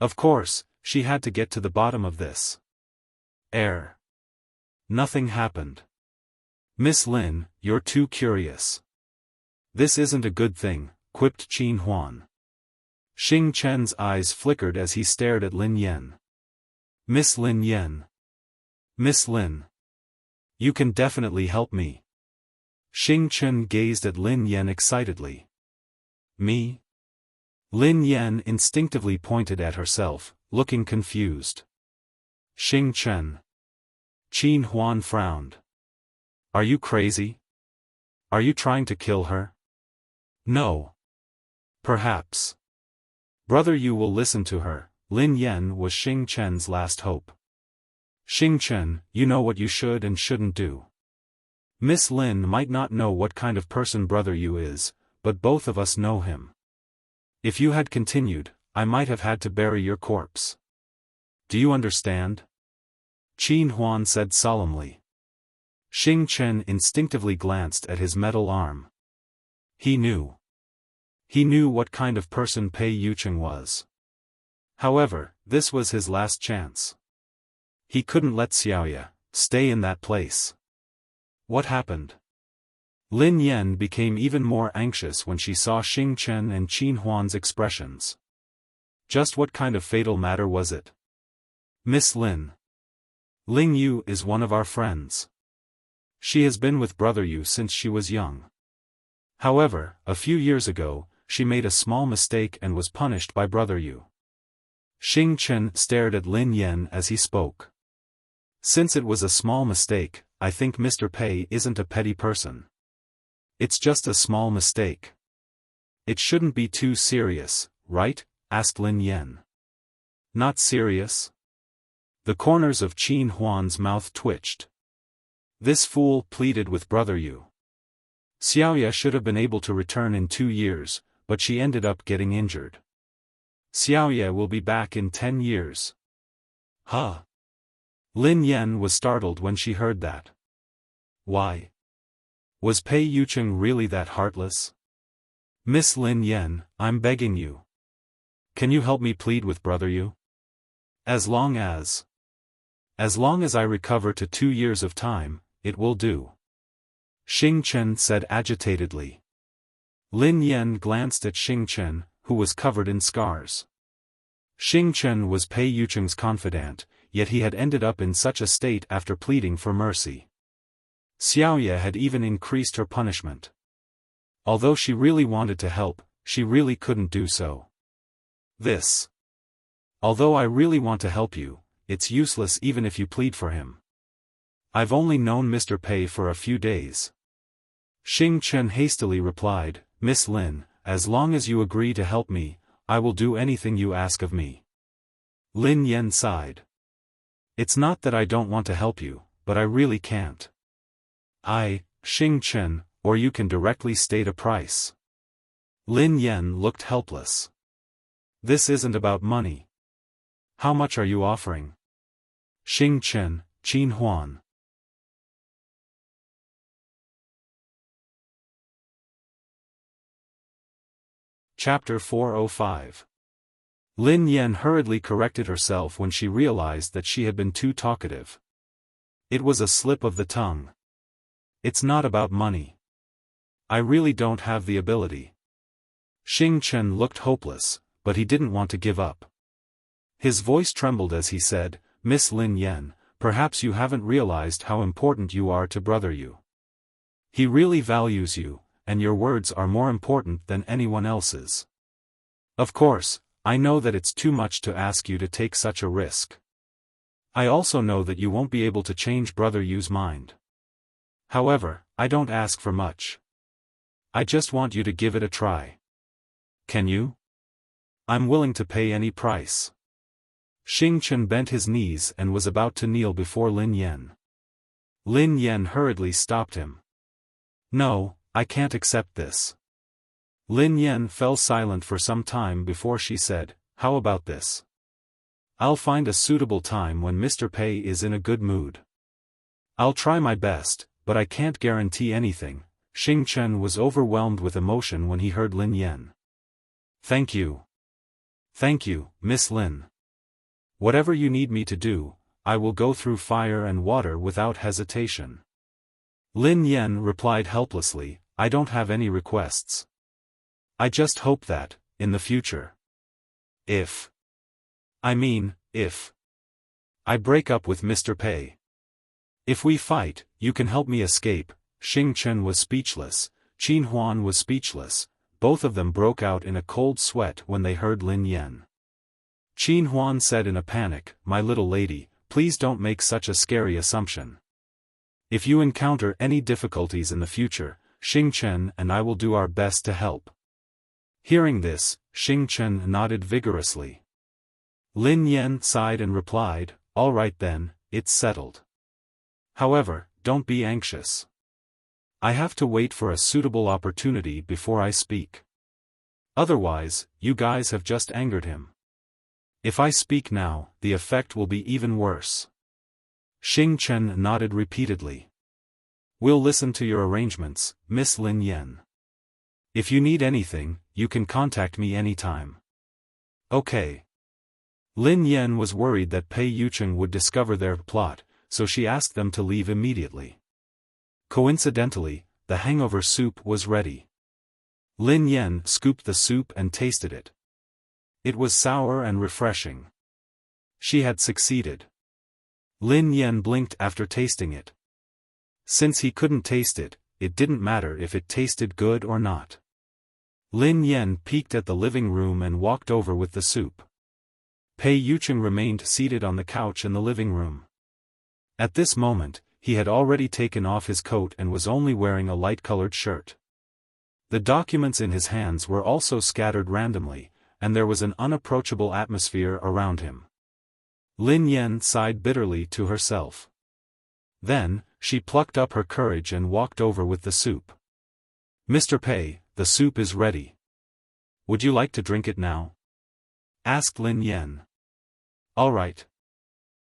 Of course, she had to get to the bottom of this. Nothing happened. Miss Lin, you're too curious. This isn't a good thing, quipped Qin Huan. Xing Chen's eyes flickered as he stared at Lin Yan. Miss Lin Yan. Miss Lin. You can definitely help me. Xing Chen gazed at Lin Yan excitedly. Me? Lin Yan instinctively pointed at herself, looking confused. Xing Chen. Qin Huan frowned. Are you crazy? Are you trying to kill her? No. Perhaps. Brother Yu will listen to her. Lin Yan was Xing Chen's last hope. Xing Chen, you know what you should and shouldn't do. Miss Lin might not know what kind of person Brother Yu is, but both of us know him. If you had continued, I might have had to bury your corpse. Do you understand? Qin Huan said solemnly. Xing Chen instinctively glanced at his metal arm. He knew. He knew what kind of person Pei Yucheng was. However, this was his last chance. He couldn't let Xiaoya stay in that place. What happened? Lin Yan became even more anxious when she saw Xing Chen and Qin Huan's expressions. Just what kind of fatal matter was it? Miss Lin. Ling Yu is one of our friends. She has been with Brother Yu since she was young. However, a few years ago, she made a small mistake and was punished by Brother Yu. Xing Chen stared at Lin Yan as he spoke. Since it was a small mistake, I think Mr. Pei isn't a petty person. It's just a small mistake. It shouldn't be too serious, right? Asked Lin Yan. Not serious? The corners of Qin Huan's mouth twitched. This fool pleaded with Brother Yu. Xiaoya should have been able to return in 2 years, but she ended up getting injured. Xiaoya will be back in 10 years. Huh? Lin Yan was startled when she heard that. Why? Was Pei Yucheng really that heartless? Miss Lin Yan, I'm begging you. Can you help me plead with Brother Yu? As long as I recover to 2 years of time, it will do. Xing Chen said agitatedly. Lin Yan glanced at Xing Chen, who was covered in scars. Xing Chen was Pei Yucheng's confidant, yet he had ended up in such a state after pleading for mercy. Xiaoye had even increased her punishment. Although she really wanted to help, she really couldn't do so. Although I really want to help you, it's useless even if you plead for him. I've only known Mr. Pei for a few days. Xing Chen hastily replied, Miss Lin, as long as you agree to help me, I will do anything you ask of me. Lin Yan sighed. It's not that I don't want to help you, but I really can't. Xing Chen, or you can directly state a price. Lin Yan looked helpless. This isn't about money. How much are you offering? Xing Chen, Qin Huan. Chapter 405. Lin Yan hurriedly corrected herself when she realized that she had been too talkative. It was a slip of the tongue. It's not about money. I really don't have the ability. Xing Chen looked hopeless, but he didn't want to give up. His voice trembled as he said, Miss Lin Yan, perhaps you haven't realized how important you are to Brother Yu. He really values you, and your words are more important than anyone else's. Of course, I know that it's too much to ask you to take such a risk. I also know that you won't be able to change Brother Yu's mind. However, I don't ask for much. I just want you to give it a try. Can you? I'm willing to pay any price. Xing Chen bent his knees and was about to kneel before Lin Yan. Lin Yan hurriedly stopped him. No, I can't accept this. Lin Yan fell silent for some time before she said, How about this? I'll find a suitable time when Mr. Pei is in a good mood. I'll try my best, but I can't guarantee anything. Xing Chen was overwhelmed with emotion when he heard Lin Yan. Thank you. Thank you, Miss Lin. Whatever you need me to do, I will go through fire and water without hesitation. Lin Yan replied helplessly, I don't have any requests. I just hope that, in the future. If I break up with Mr. Pei. If we fight, you can help me escape. Xing Chen was speechless, Qin Huan was speechless, both of them broke out in a cold sweat when they heard Lin Yan. Qin Huan said in a panic, My little lady, please don't make such a scary assumption. If you encounter any difficulties in the future, Xing Chen and I will do our best to help. Hearing this, Xing Chen nodded vigorously. Lin Yan sighed and replied, All right then, it's settled. However, don't be anxious. I have to wait for a suitable opportunity before I speak. Otherwise, you guys have just angered him. If I speak now, the effect will be even worse. Xing Chen nodded repeatedly. We'll listen to your arrangements, Miss Lin Yan. If you need anything, you can contact me anytime. Okay. Lin Yan was worried that Pei Yucheng would discover their plot, so she asked them to leave immediately. Coincidentally, the hangover soup was ready. Lin Yan scooped the soup and tasted it. It was sour and refreshing. She had succeeded. Lin Yan blinked after tasting it. Since he couldn't taste it, it didn't matter if it tasted good or not. Lin Yan peeked at the living room and walked over with the soup. Pei Yucheng remained seated on the couch in the living room. At this moment, he had already taken off his coat and was only wearing a light-colored shirt. The documents in his hands were also scattered randomly, and there was an unapproachable atmosphere around him. Lin Yan sighed bitterly to herself. Then, she plucked up her courage and walked over with the soup. Mr. Pei, the soup is ready. Would you like to drink it now? Asked Lin Yan. All right.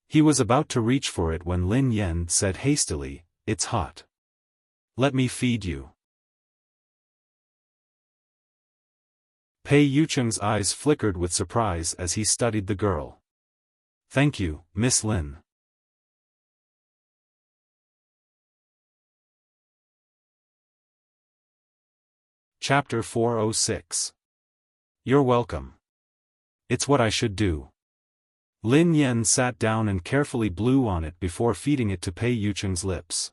He was about to reach for it when Lin Yan said hastily, It's hot. Let me feed you. Pei Yucheng's eyes flickered with surprise as he studied the girl. Thank you, Miss Lin. Chapter 406. You're welcome. It's what I should do. Lin Yen sat down and carefully blew on it before feeding it to Pei Yucheng's lips.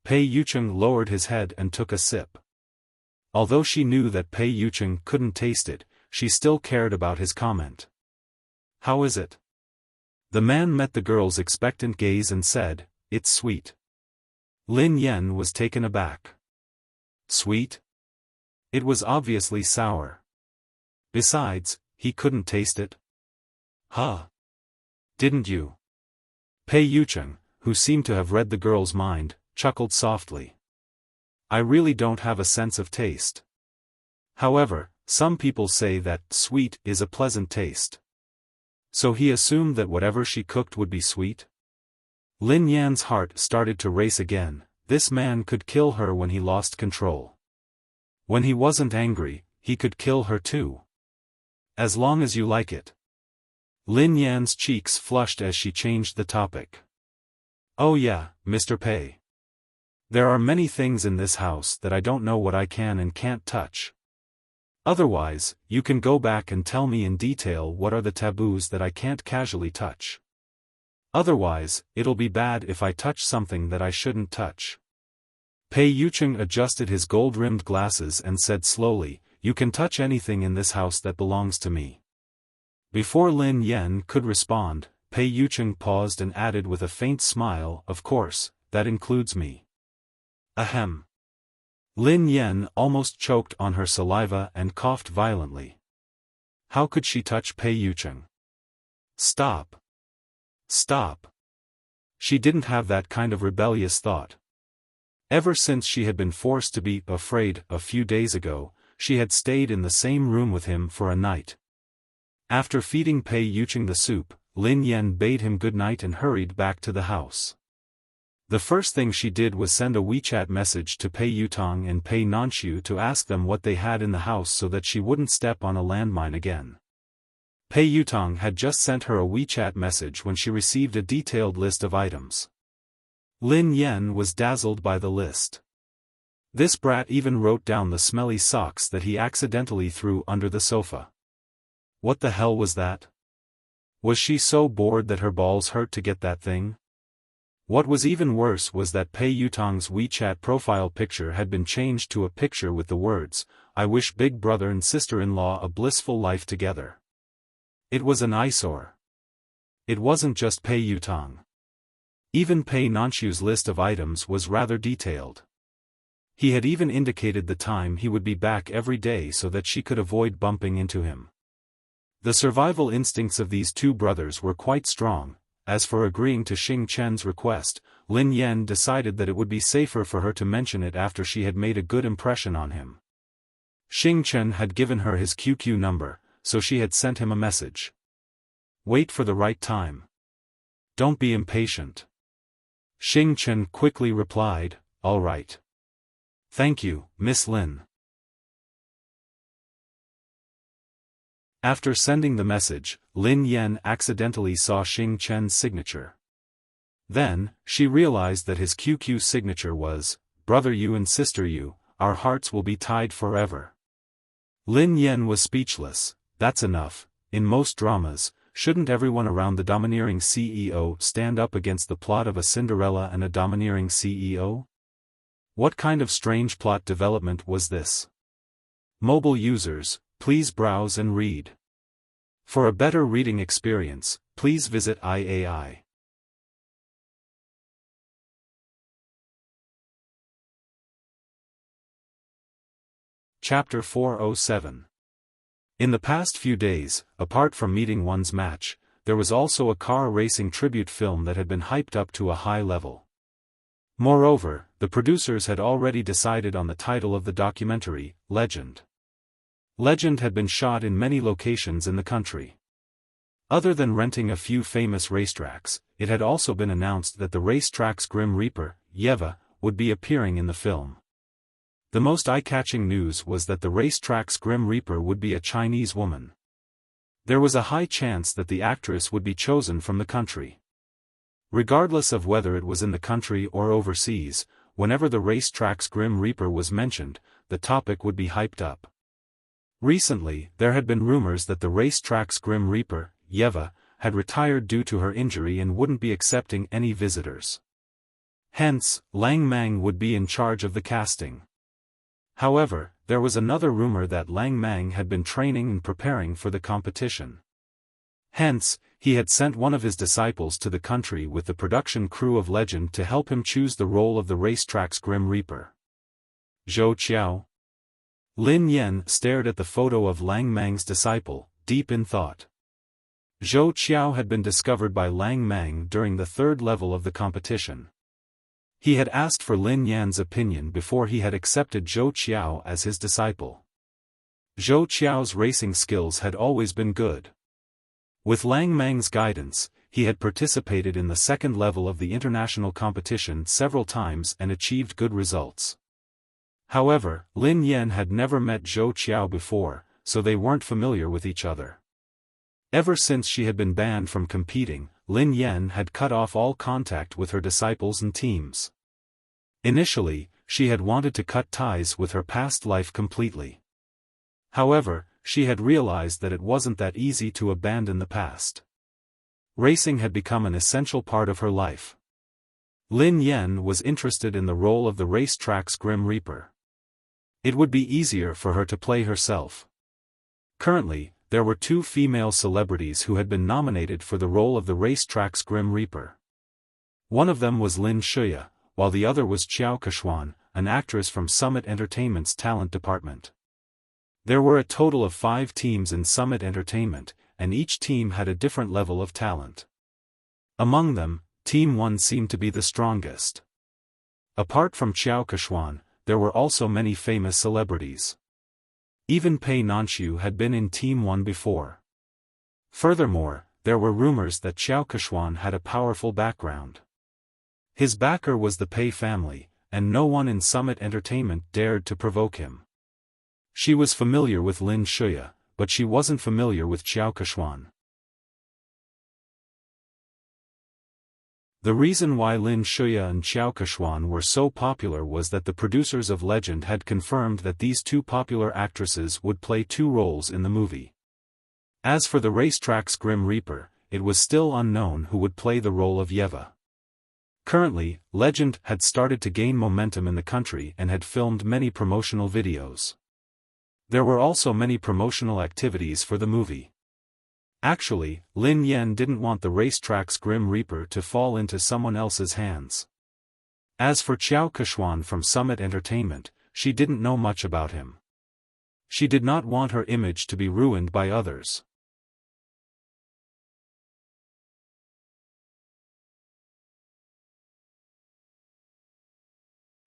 Pei Yucheng lowered his head and took a sip. Although she knew that Pei Yucheng couldn't taste it, she still cared about his comment. How is it? The man met the girl's expectant gaze and said, It's sweet. Lin Yen was taken aback. Sweet? It was obviously sour. Besides, he couldn't taste it. Huh? Didn't you? Pei Yucheng, who seemed to have read the girl's mind, chuckled softly. I really don't have a sense of taste. However, some people say that sweet is a pleasant taste. So he assumed that whatever she cooked would be sweet? Lin Yan's heart started to race again. This man could kill her when he lost control. When he wasn't angry, he could kill her too. As long as you like it. Lin Yan's cheeks flushed as she changed the topic. Oh yeah, Mr. Pei. There are many things in this house that I don't know what I can and can't touch. Otherwise, you can go back and tell me in detail what are the taboos that I can't casually touch. Otherwise, it'll be bad if I touch something that I shouldn't touch. Pei Yucheng adjusted his gold-rimmed glasses and said slowly, You can touch anything in this house that belongs to me. Before Lin Yen could respond, Pei Yucheng paused and added with a faint smile, Of course, that includes me. Ahem. Lin Yen almost choked on her saliva and coughed violently. How could she touch Pei Yucheng? Stop. Stop. She didn't have that kind of rebellious thought. Ever since she had been forced to be afraid a few days ago, she had stayed in the same room with him for a night. After feeding Pei Yucheng the soup, Lin Yen bade him good night and hurried back to the house. The first thing she did was send a WeChat message to Pei Yutong and Pei Nanxiu to ask them what they had in the house so that she wouldn't step on a landmine again. Pei Yutong had just sent her a WeChat message when she received a detailed list of items. Lin Yen was dazzled by the list. This brat even wrote down the smelly socks that he accidentally threw under the sofa. What the hell was that? Was she so bored that her balls hurt to get that thing? What was even worse was that Pei Yutong's WeChat profile picture had been changed to a picture with the words, I wish big brother and sister-in-law a blissful life together. It was an eyesore. It wasn't just Pei Yutong. Even Pei Nanxiu's list of items was rather detailed. He had even indicated the time he would be back every day so that she could avoid bumping into him. The survival instincts of these two brothers were quite strong. As for agreeing to Xing Chen's request, Lin Yen decided that it would be safer for her to mention it after she had made a good impression on him. Xing Chen had given her his QQ number, so she had sent him a message. Wait for the right time. Don't be impatient. Xing Chen quickly replied, All right. Thank you, Miss Lin. After sending the message, Lin Yen accidentally saw Xing Chen's signature. Then, she realized that his QQ signature was, Brother you and sister you, our hearts will be tied forever. Lin Yen was speechless. That's enough. In most dramas, shouldn't everyone around the domineering CEO stand up against the plot of a Cinderella and a domineering CEO? What kind of strange plot development was this? Mobile users, please browse and read. For a better reading experience, please visit IAI. Chapter 407. In the past few days, apart from meeting one's match, there was also a car racing tribute film that had been hyped up to a high level. Moreover, the producers had already decided on the title of the documentary, Legend. Legend had been shot in many locations in the country. Other than renting a few famous racetracks, it had also been announced that the racetrack's Grim Reaper, Yeva, would be appearing in the film. The most eye-catching news was that the racetrack's Grim Reaper would be a Chinese woman. There was a high chance that the actress would be chosen from the country. Regardless of whether it was in the country or overseas, whenever the racetrack's Grim Reaper was mentioned, the topic would be hyped up. Recently, there had been rumors that the racetrack's Grim Reaper, Yeva, had retired due to her injury and wouldn't be accepting any visitors. Hence, Lang Mang would be in charge of the casting. However, there was another rumor that Lang Mang had been training and preparing for the competition. Hence, he had sent one of his disciples to the country with the production crew of Legend to help him choose the role of the racetrack's Grim Reaper. Zhou Qiao. Lin Yan stared at the photo of Lang Mang's disciple, deep in thought. Zhou Qiao had been discovered by Lang Mang during the third level of the competition. He had asked for Lin Yan's opinion before he had accepted Zhou Qiao as his disciple. Zhou Qiao's racing skills had always been good. With Lang Mang's guidance, he had participated in the second level of the international competition several times and achieved good results. However, Lin Yan had never met Zhou Qiao before, so they weren't familiar with each other. Ever since she had been banned from competing, Lin Yan had cut off all contact with her disciples and teams. Initially, she had wanted to cut ties with her past life completely. However, she had realized that it wasn't that easy to abandon the past. Racing had become an essential part of her life. Lin Yan was interested in the role of the racetrack's Grim Reaper. It would be easier for her to play herself. Currently, there were 2 female celebrities who had been nominated for the role of the racetrack's Grim Reaper. One of them was Lin Shuya, while the other was Qiao Keshuan, an actress from Summit Entertainment's talent department. There were a total of 5 teams in Summit Entertainment, and each team had a different level of talent. Among them, Team 1 seemed to be the strongest. Apart from Qiao Keshuan, there were also many famous celebrities. Even Pei Nanxiu had been in Team 1 before. Furthermore, there were rumors that Qiao Keshuan had a powerful background. His backer was the Pei family, and no one in Summit Entertainment dared to provoke him. She was familiar with Lin Shuya, but she wasn't familiar with Qiao Keshuan. The reason why Lin Shuya and Qiao Keshuan were so popular was that the producers of Legend had confirmed that these 2 popular actresses would play 2 roles in the movie. As for the racetrack's Grim Reaper, it was still unknown who would play the role of Yeva. Currently, Legend had started to gain momentum in the country and had filmed many promotional videos. There were also many promotional activities for the movie. Actually, Lin Yan didn't want the racetrack's Grim Reaper to fall into someone else's hands. As for Qiao Keshuan from Summit Entertainment, she didn't know much about him. She did not want her image to be ruined by others.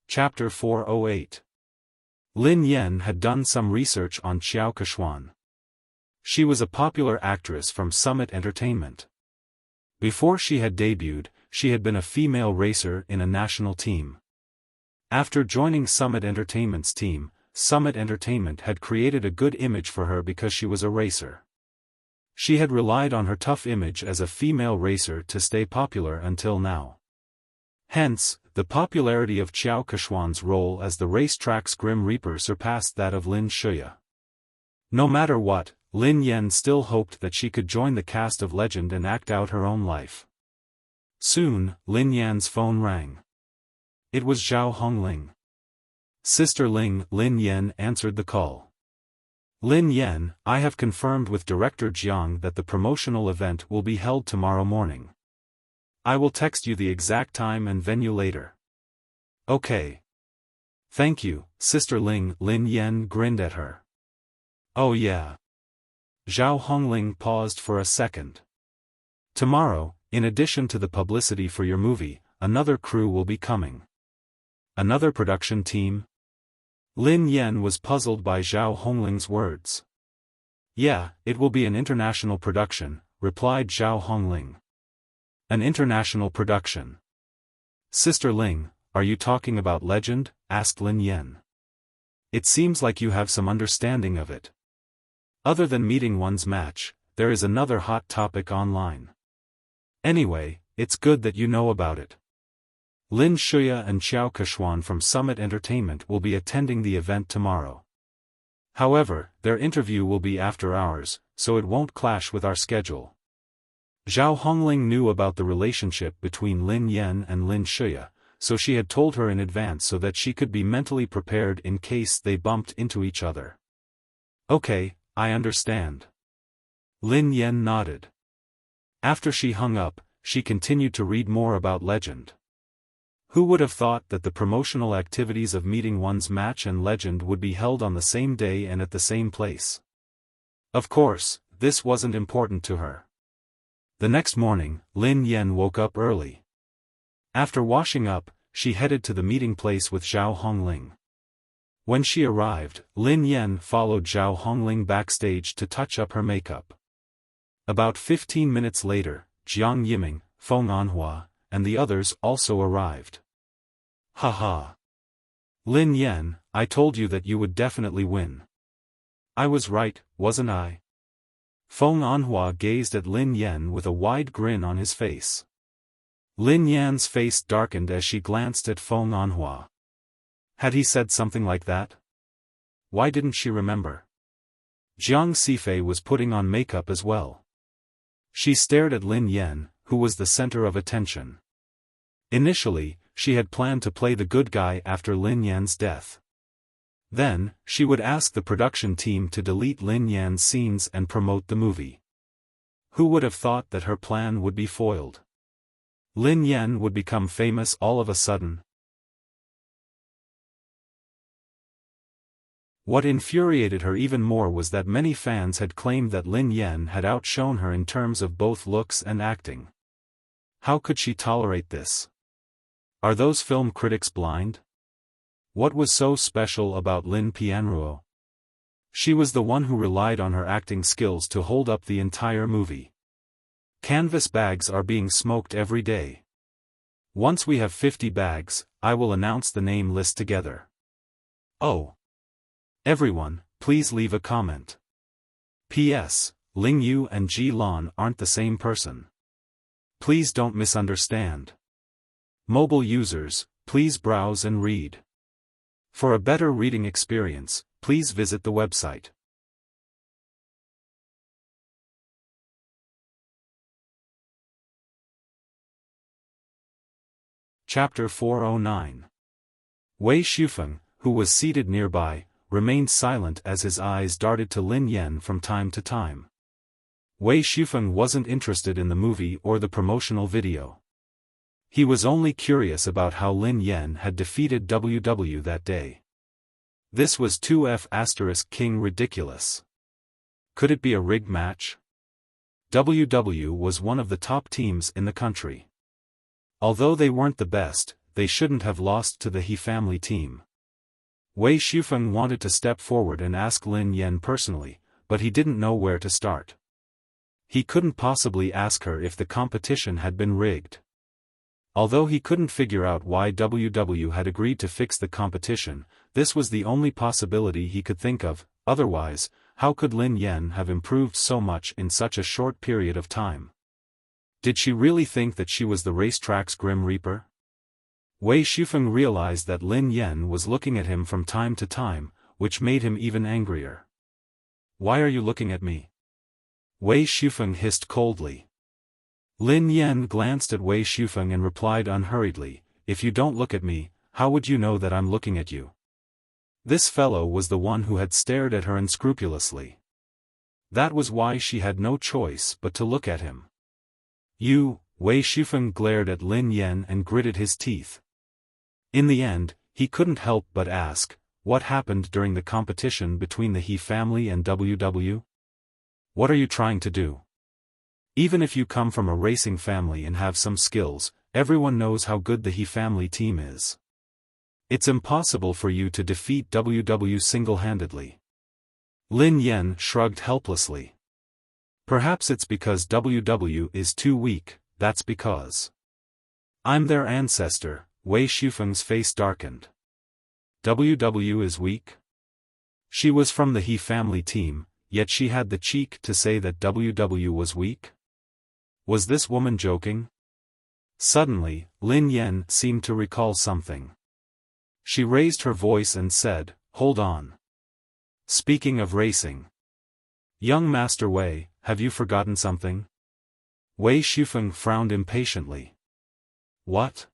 Chapter 408. Lin Yan had done some research on Qiao Keshuan. She was a popular actress from Summit Entertainment. Before she had debuted, she had been a female racer in a national team. After joining Summit Entertainment's team, Summit Entertainment had created a good image for her because she was a racer. She had relied on her tough image as a female racer to stay popular until now. Hence, the popularity of Qiao Keshuan's role as the racetrack's Grim Reaper surpassed that of Lin Shuya. No matter what, Lin Yan still hoped that she could join the cast of Legend and act out her own life. Soon, Lin Yan's phone rang. It was Zhao Hongling. Sister Ling, Lin Yan answered the call. Lin Yan, I have confirmed with Director Jiang that the promotional event will be held tomorrow morning. I will text you the exact time and venue later. Okay. Thank you, Sister Ling, Lin Yan grinned at her. Oh yeah. Zhao Hongling paused for a second. Tomorrow, in addition to the publicity for your movie, another crew will be coming. Another production team? Lin Yan was puzzled by Zhao Hongling's words. Yeah, it will be an international production, replied Zhao Hongling. An international production. Sister Ling, are you talking about Legend? Asked Lin Yan. It seems like you have some understanding of it. Other than meeting one's match, there is another hot topic online. Anyway, it's good that you know about it. Lin Shuya and Qiao Keshuan from Summit Entertainment will be attending the event tomorrow. However, their interview will be after hours, so it won't clash with our schedule. Zhao Hongling knew about the relationship between Lin Yan and Lin Shuya, so she had told her in advance so that she could be mentally prepared in case they bumped into each other. Okay, I understand. Lin Yan nodded. After she hung up, she continued to read more about Legend. Who would have thought that the promotional activities of meeting one's match and Legend would be held on the same day and at the same place? Of course, this wasn't important to her. The next morning, Lin Yan woke up early. After washing up, she headed to the meeting place with Zhao Hongling. When she arrived, Lin Yan followed Zhao Hongling backstage to touch up her makeup. About 15 minutes later, Jiang Yiming, Feng Anhua, and the others also arrived. Haha. Lin Yan, I told you that you would definitely win. I was right, wasn't I? Feng Anhua gazed at Lin Yan with a wide grin on his face. Lin Yan's face darkened as she glanced at Feng Anhua. Had he said something like that? Why didn't she remember? Jiang Sifei was putting on makeup as well. She stared at Lin Yan, who was the center of attention. Initially, she had planned to play the good guy after Lin Yan's death. Then, she would ask the production team to delete Lin Yan's scenes and promote the movie. Who would have thought that her plan would be foiled? Lin Yan would become famous all of a sudden. What infuriated her even more was that many fans had claimed that Lin Yan had outshone her in terms of both looks and acting. How could she tolerate this? Are those film critics blind? What was so special about Lin Pianruo? She was the one who relied on her acting skills to hold up the entire movie. Canvas bags are being smoked every day. Once we have 50 bags, I will announce the name list together. Oh. Everyone, please leave a comment. P.S. Ling Yu and Ji Lan aren't the same person. Please don't misunderstand. Mobile users, please browse and read. For a better reading experience, please visit the website. Chapter 409. Wei Shufeng, who was seated nearby, remained silent as his eyes darted to Lin Yan from time to time. Wei Shufeng wasn't interested in the movie or the promotional video. He was only curious about how Lin Yan had defeated WW that day. This was 2F** King ridiculous. Could it be a rigged match? WW was one of the top teams in the country. Although they weren't the best, they shouldn't have lost to the He family team. Wei Shufeng wanted to step forward and ask Lin Yan personally, but he didn't know where to start. He couldn't possibly ask her if the competition had been rigged. Although he couldn't figure out why WW had agreed to fix the competition, this was the only possibility he could think of. Otherwise, how could Lin Yan have improved so much in such a short period of time? Did she really think that she was the racetrack's Grim Reaper? Wei Shufeng realized that Lin Yan was looking at him from time to time, which made him even angrier. Why are you looking at me? Wei Shufeng hissed coldly. Lin Yan glanced at Wei Shufeng and replied unhurriedly, if you don't look at me, how would you know that I'm looking at you? This fellow was the one who had stared at her unscrupulously. That was why she had no choice but to look at him. You, Wei Shufeng glared at Lin Yan and gritted his teeth. In the end, he couldn't help but ask, what happened during the competition between the He family and WW? What are you trying to do? Even if you come from a racing family and have some skills, everyone knows how good the He family team is. It's impossible for you to defeat WW single-handedly. Lin Yan shrugged helplessly. Perhaps it's because WW is too weak, that's because. I'm their ancestor. Wei Shufeng's face darkened. WW is weak? She was from the He family team, yet she had the cheek to say that WW was weak? Was this woman joking? Suddenly, Lin Yan seemed to recall something. She raised her voice and said, hold on. Speaking of racing. Young Master Wei, have you forgotten something? Wei Shufeng frowned impatiently. What?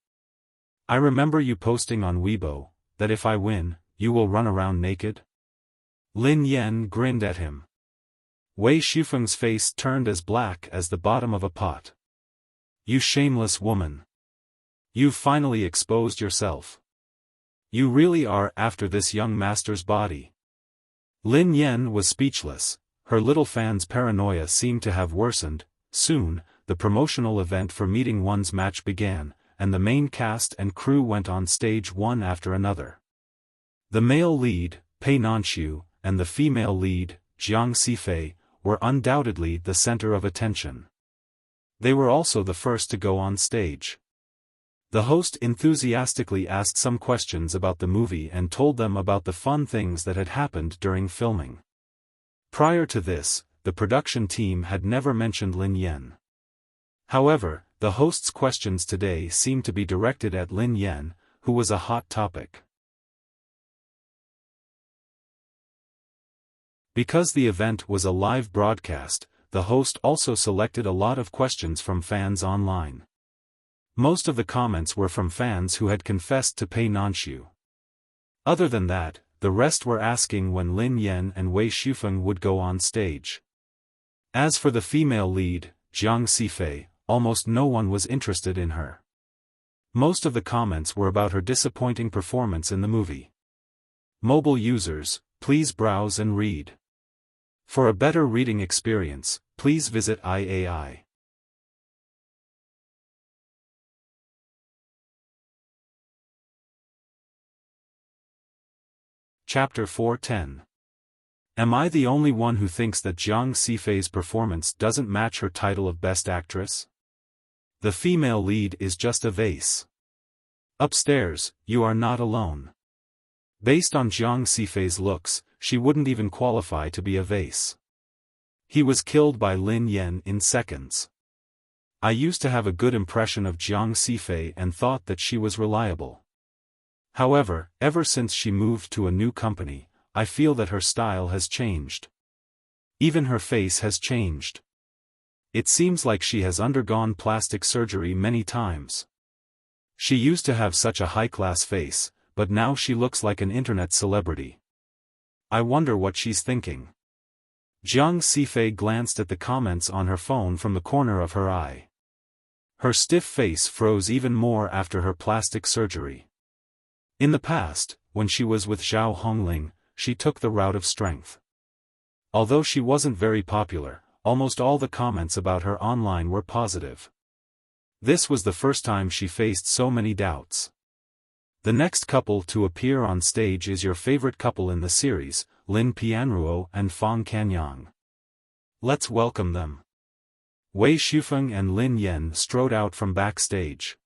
I remember you posting on Weibo, that if I win, you will run around naked? Lin Yan grinned at him. Wei Shufeng's face turned as black as the bottom of a pot. You shameless woman. You've finally exposed yourself. You really are after this young master's body. Lin Yan was speechless. Her little fan's paranoia seemed to have worsened. Soon, the promotional event for meeting one's match began, and the main cast and crew went on stage one after another. The male lead, Pei Nanxiu, and the female lead, Jiang Xifei, were undoubtedly the center of attention. They were also the first to go on stage. The host enthusiastically asked some questions about the movie and told them about the fun things that had happened during filming. Prior to this, the production team had never mentioned Lin Yan. However, the host's questions today seemed to be directed at Lin Yan, who was a hot topic. Because the event was a live broadcast, the host also selected a lot of questions from fans online. Most of the comments were from fans who had confessed to Pei Nanxiu. Other than that, the rest were asking when Lin Yan and Wei Shufeng would go on stage. As for the female lead, Jiang Xifei, almost no one was interested in her. Most of the comments were about her disappointing performance in the movie. Mobile users, please browse and read. For a better reading experience, please visit IAI. Chapter 410. Am I the only one who thinks that Jiang Xifei's performance doesn't match her title of Best Actress? The female lead is just a vase. Upstairs, you are not alone. Based on Jiang Xifei's looks, she wouldn't even qualify to be a vase. He was killed by Lin Yan in seconds. I used to have a good impression of Jiang Xifei and thought that she was reliable. However, ever since she moved to a new company, I feel that her style has changed. Even her face has changed. It seems like she has undergone plastic surgery many times. She used to have such a high-class face, but now she looks like an internet celebrity. I wonder what she's thinking. Jiang Xifei glanced at the comments on her phone from the corner of her eye. Her stiff face froze even more after her plastic surgery. In the past, when she was with Zhao Hongling, she took the route of strength. Although she wasn't very popular, almost all the comments about her online were positive. This was the first time she faced so many doubts. The next couple to appear on stage is your favorite couple in the series, Lin Pianruo and Fang Canyang. Let's welcome them. Wei Shufeng and Lin Yan strode out from backstage.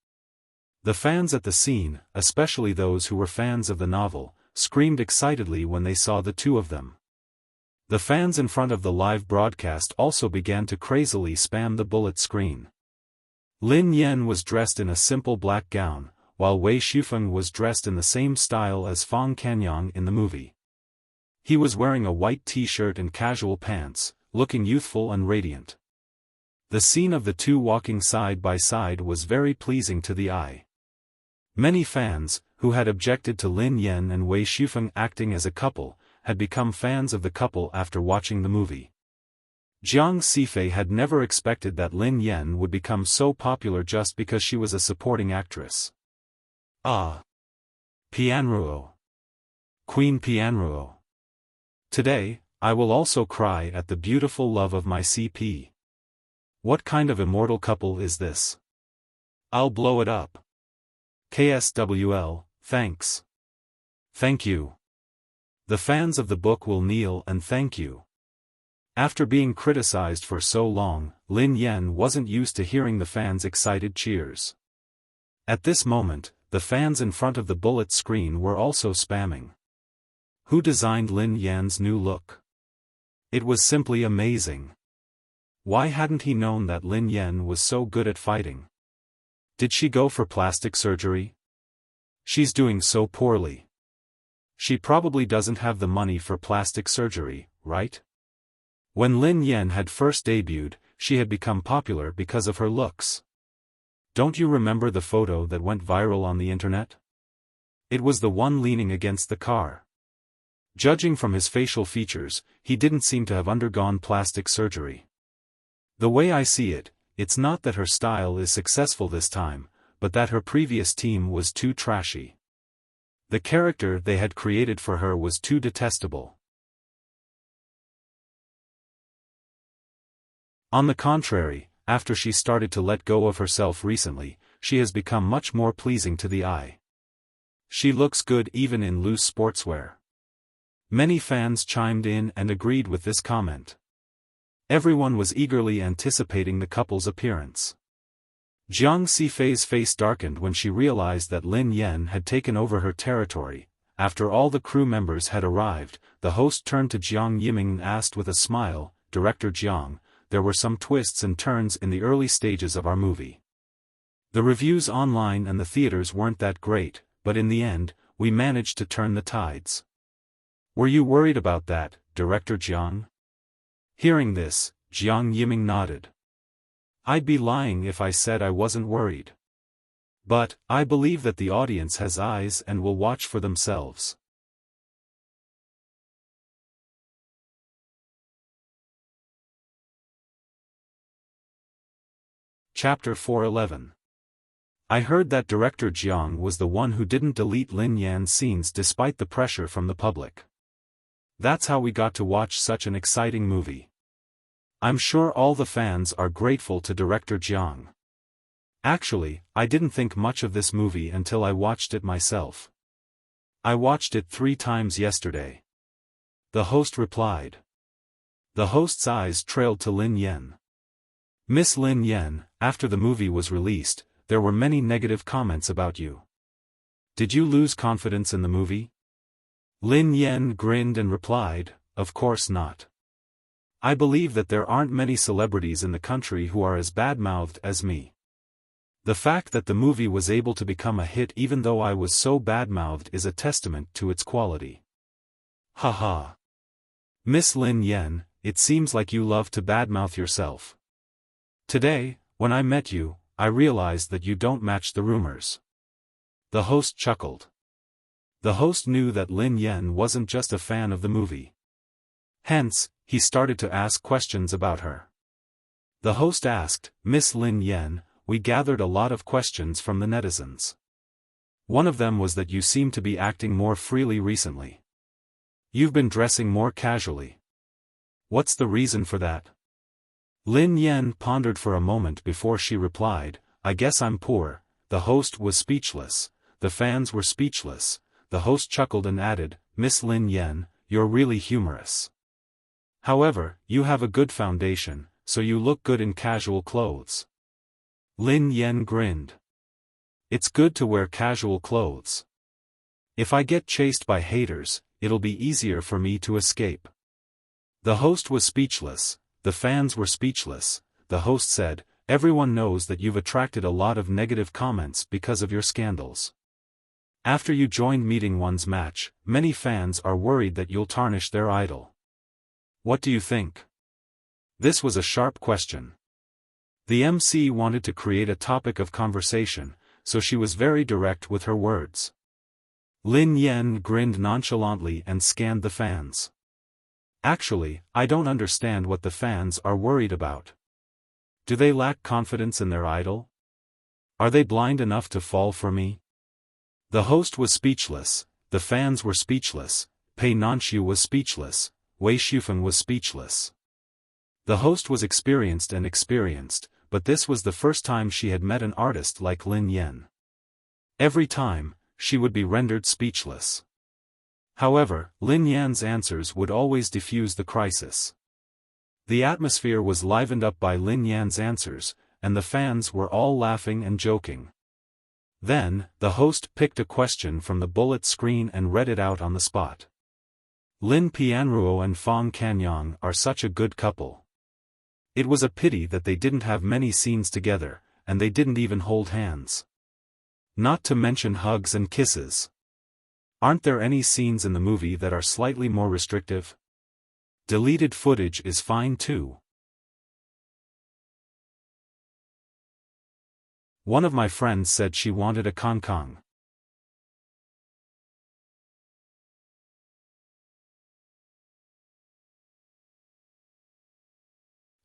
The fans at the scene, especially those who were fans of the novel, screamed excitedly when they saw the two of them. The fans in front of the live broadcast also began to crazily spam the bullet screen. Lin Yan was dressed in a simple black gown, while Wei Shufeng was dressed in the same style as Fang Canyang in the movie. He was wearing a white t-shirt and casual pants, looking youthful and radiant. The scene of the two walking side by side was very pleasing to the eye. Many fans, who had objected to Lin Yan and Wei Shufeng acting as a couple, had become fans of the couple after watching the movie. Jiang Xifei had never expected that Lin Yan would become so popular just because she was a supporting actress. Ah! Pianruo. Queen Pianruo. Today, I will also cry at the beautiful love of my CP. What kind of immortal couple is this? I'll blow it up. KSWL, thanks. Thank you. The fans of the book will kneel and thank you. After being criticized for so long, Lin Yan wasn't used to hearing the fans' excited cheers. At this moment, the fans in front of the bullet screen were also spamming. Who designed Lin Yan's new look? It was simply amazing. Why hadn't he known that Lin Yan was so good at fighting? Did she go for plastic surgery? She's doing so poorly. She probably doesn't have the money for plastic surgery, right? When Lin Yan had first debuted, she had become popular because of her looks. Don't you remember the photo that went viral on the internet? It was the one leaning against the car. Judging from his facial features, he didn't seem to have undergone plastic surgery. The way I see it, it's not that her style is successful this time, but that her previous team was too trashy. The character they had created for her was too detestable. On the contrary, after she started to let go of herself recently, she has become much more pleasing to the eye. She looks good even in loose sportswear. Many fans chimed in and agreed with this comment. Everyone was eagerly anticipating the couple's appearance. Jiang Sifei's face darkened when she realized that Lin Yan had taken over her territory. After all the crew members had arrived, the host turned to Jiang Yiming and asked with a smile, "Director Jiang, there were some twists and turns in the early stages of our movie. The reviews online and the theaters weren't that great, but in the end, we managed to turn the tides. Were you worried about that, Director Jiang?" Hearing this, Jiang Yiming nodded. "I'd be lying if I said I wasn't worried. But, I believe that the audience has eyes and will watch for themselves." Chapter 411. I heard that Director Jiang was the one who didn't delete Lin Yan's scenes despite the pressure from the public. That's how we got to watch such an exciting movie. I'm sure all the fans are grateful to Director Jiang. Actually, I didn't think much of this movie until I watched it myself. I watched it 3 times yesterday. The host replied. The host's eyes trailed to Lin Yan. "Miss Lin Yan, after the movie was released, there were many negative comments about you. Did you lose confidence in the movie?" Lin Yan grinned and replied, "Of course not. I believe that there aren't many celebrities in the country who are as bad-mouthed as me. The fact that the movie was able to become a hit even though I was so bad-mouthed is a testament to its quality." Haha. Miss Lin Yan, it seems like you love to badmouth yourself. Today, when I met you, I realized that you don't match the rumors. The host chuckled. The host knew that Lin Yan wasn't just a fan of the movie. Hence, he started to ask questions about her. The host asked, "Miss Lin Yan, we gathered a lot of questions from the netizens. One of them was that you seem to be acting more freely recently. You've been dressing more casually. What's the reason for that?" Lin Yan pondered for a moment before she replied, "I guess I'm poor." The host was speechless. The fans were speechless. The host chuckled and added, "Miss Lin Yan, you're really humorous. However, you have a good foundation, so you look good in casual clothes." Lin Yan grinned. "It's good to wear casual clothes. If I get chased by haters, it'll be easier for me to escape." The host was speechless. The fans were speechless. The host said, "Everyone knows that you've attracted a lot of negative comments because of your scandals. After you joined Meeting One's match, many fans are worried that you'll tarnish their idol. What do you think?" This was a sharp question. The MC wanted to create a topic of conversation, so she was very direct with her words. Lin Yan grinned nonchalantly and scanned the fans. "Actually, I don't understand what the fans are worried about. Do they lack confidence in their idol? Are they blind enough to fall for me?" The host was speechless, the fans were speechless, Pei Nanxiu was speechless, Wei Xiaofan was speechless. The host was experienced, but this was the first time she had met an artist like Lin Yan. Every time, she would be rendered speechless. However, Lin Yan's answers would always defuse the crisis. The atmosphere was livened up by Lin Yan's answers, and the fans were all laughing and joking. Then, the host picked a question from the bullet screen and read it out on the spot. "Lin Pianruo and Fang Canyang are such a good couple. It was a pity that they didn't have many scenes together, and they didn't even hold hands. Not to mention hugs and kisses. Aren't there any scenes in the movie that are slightly more restrictive? Deleted footage is fine too. One of my friends said she wanted a Kong.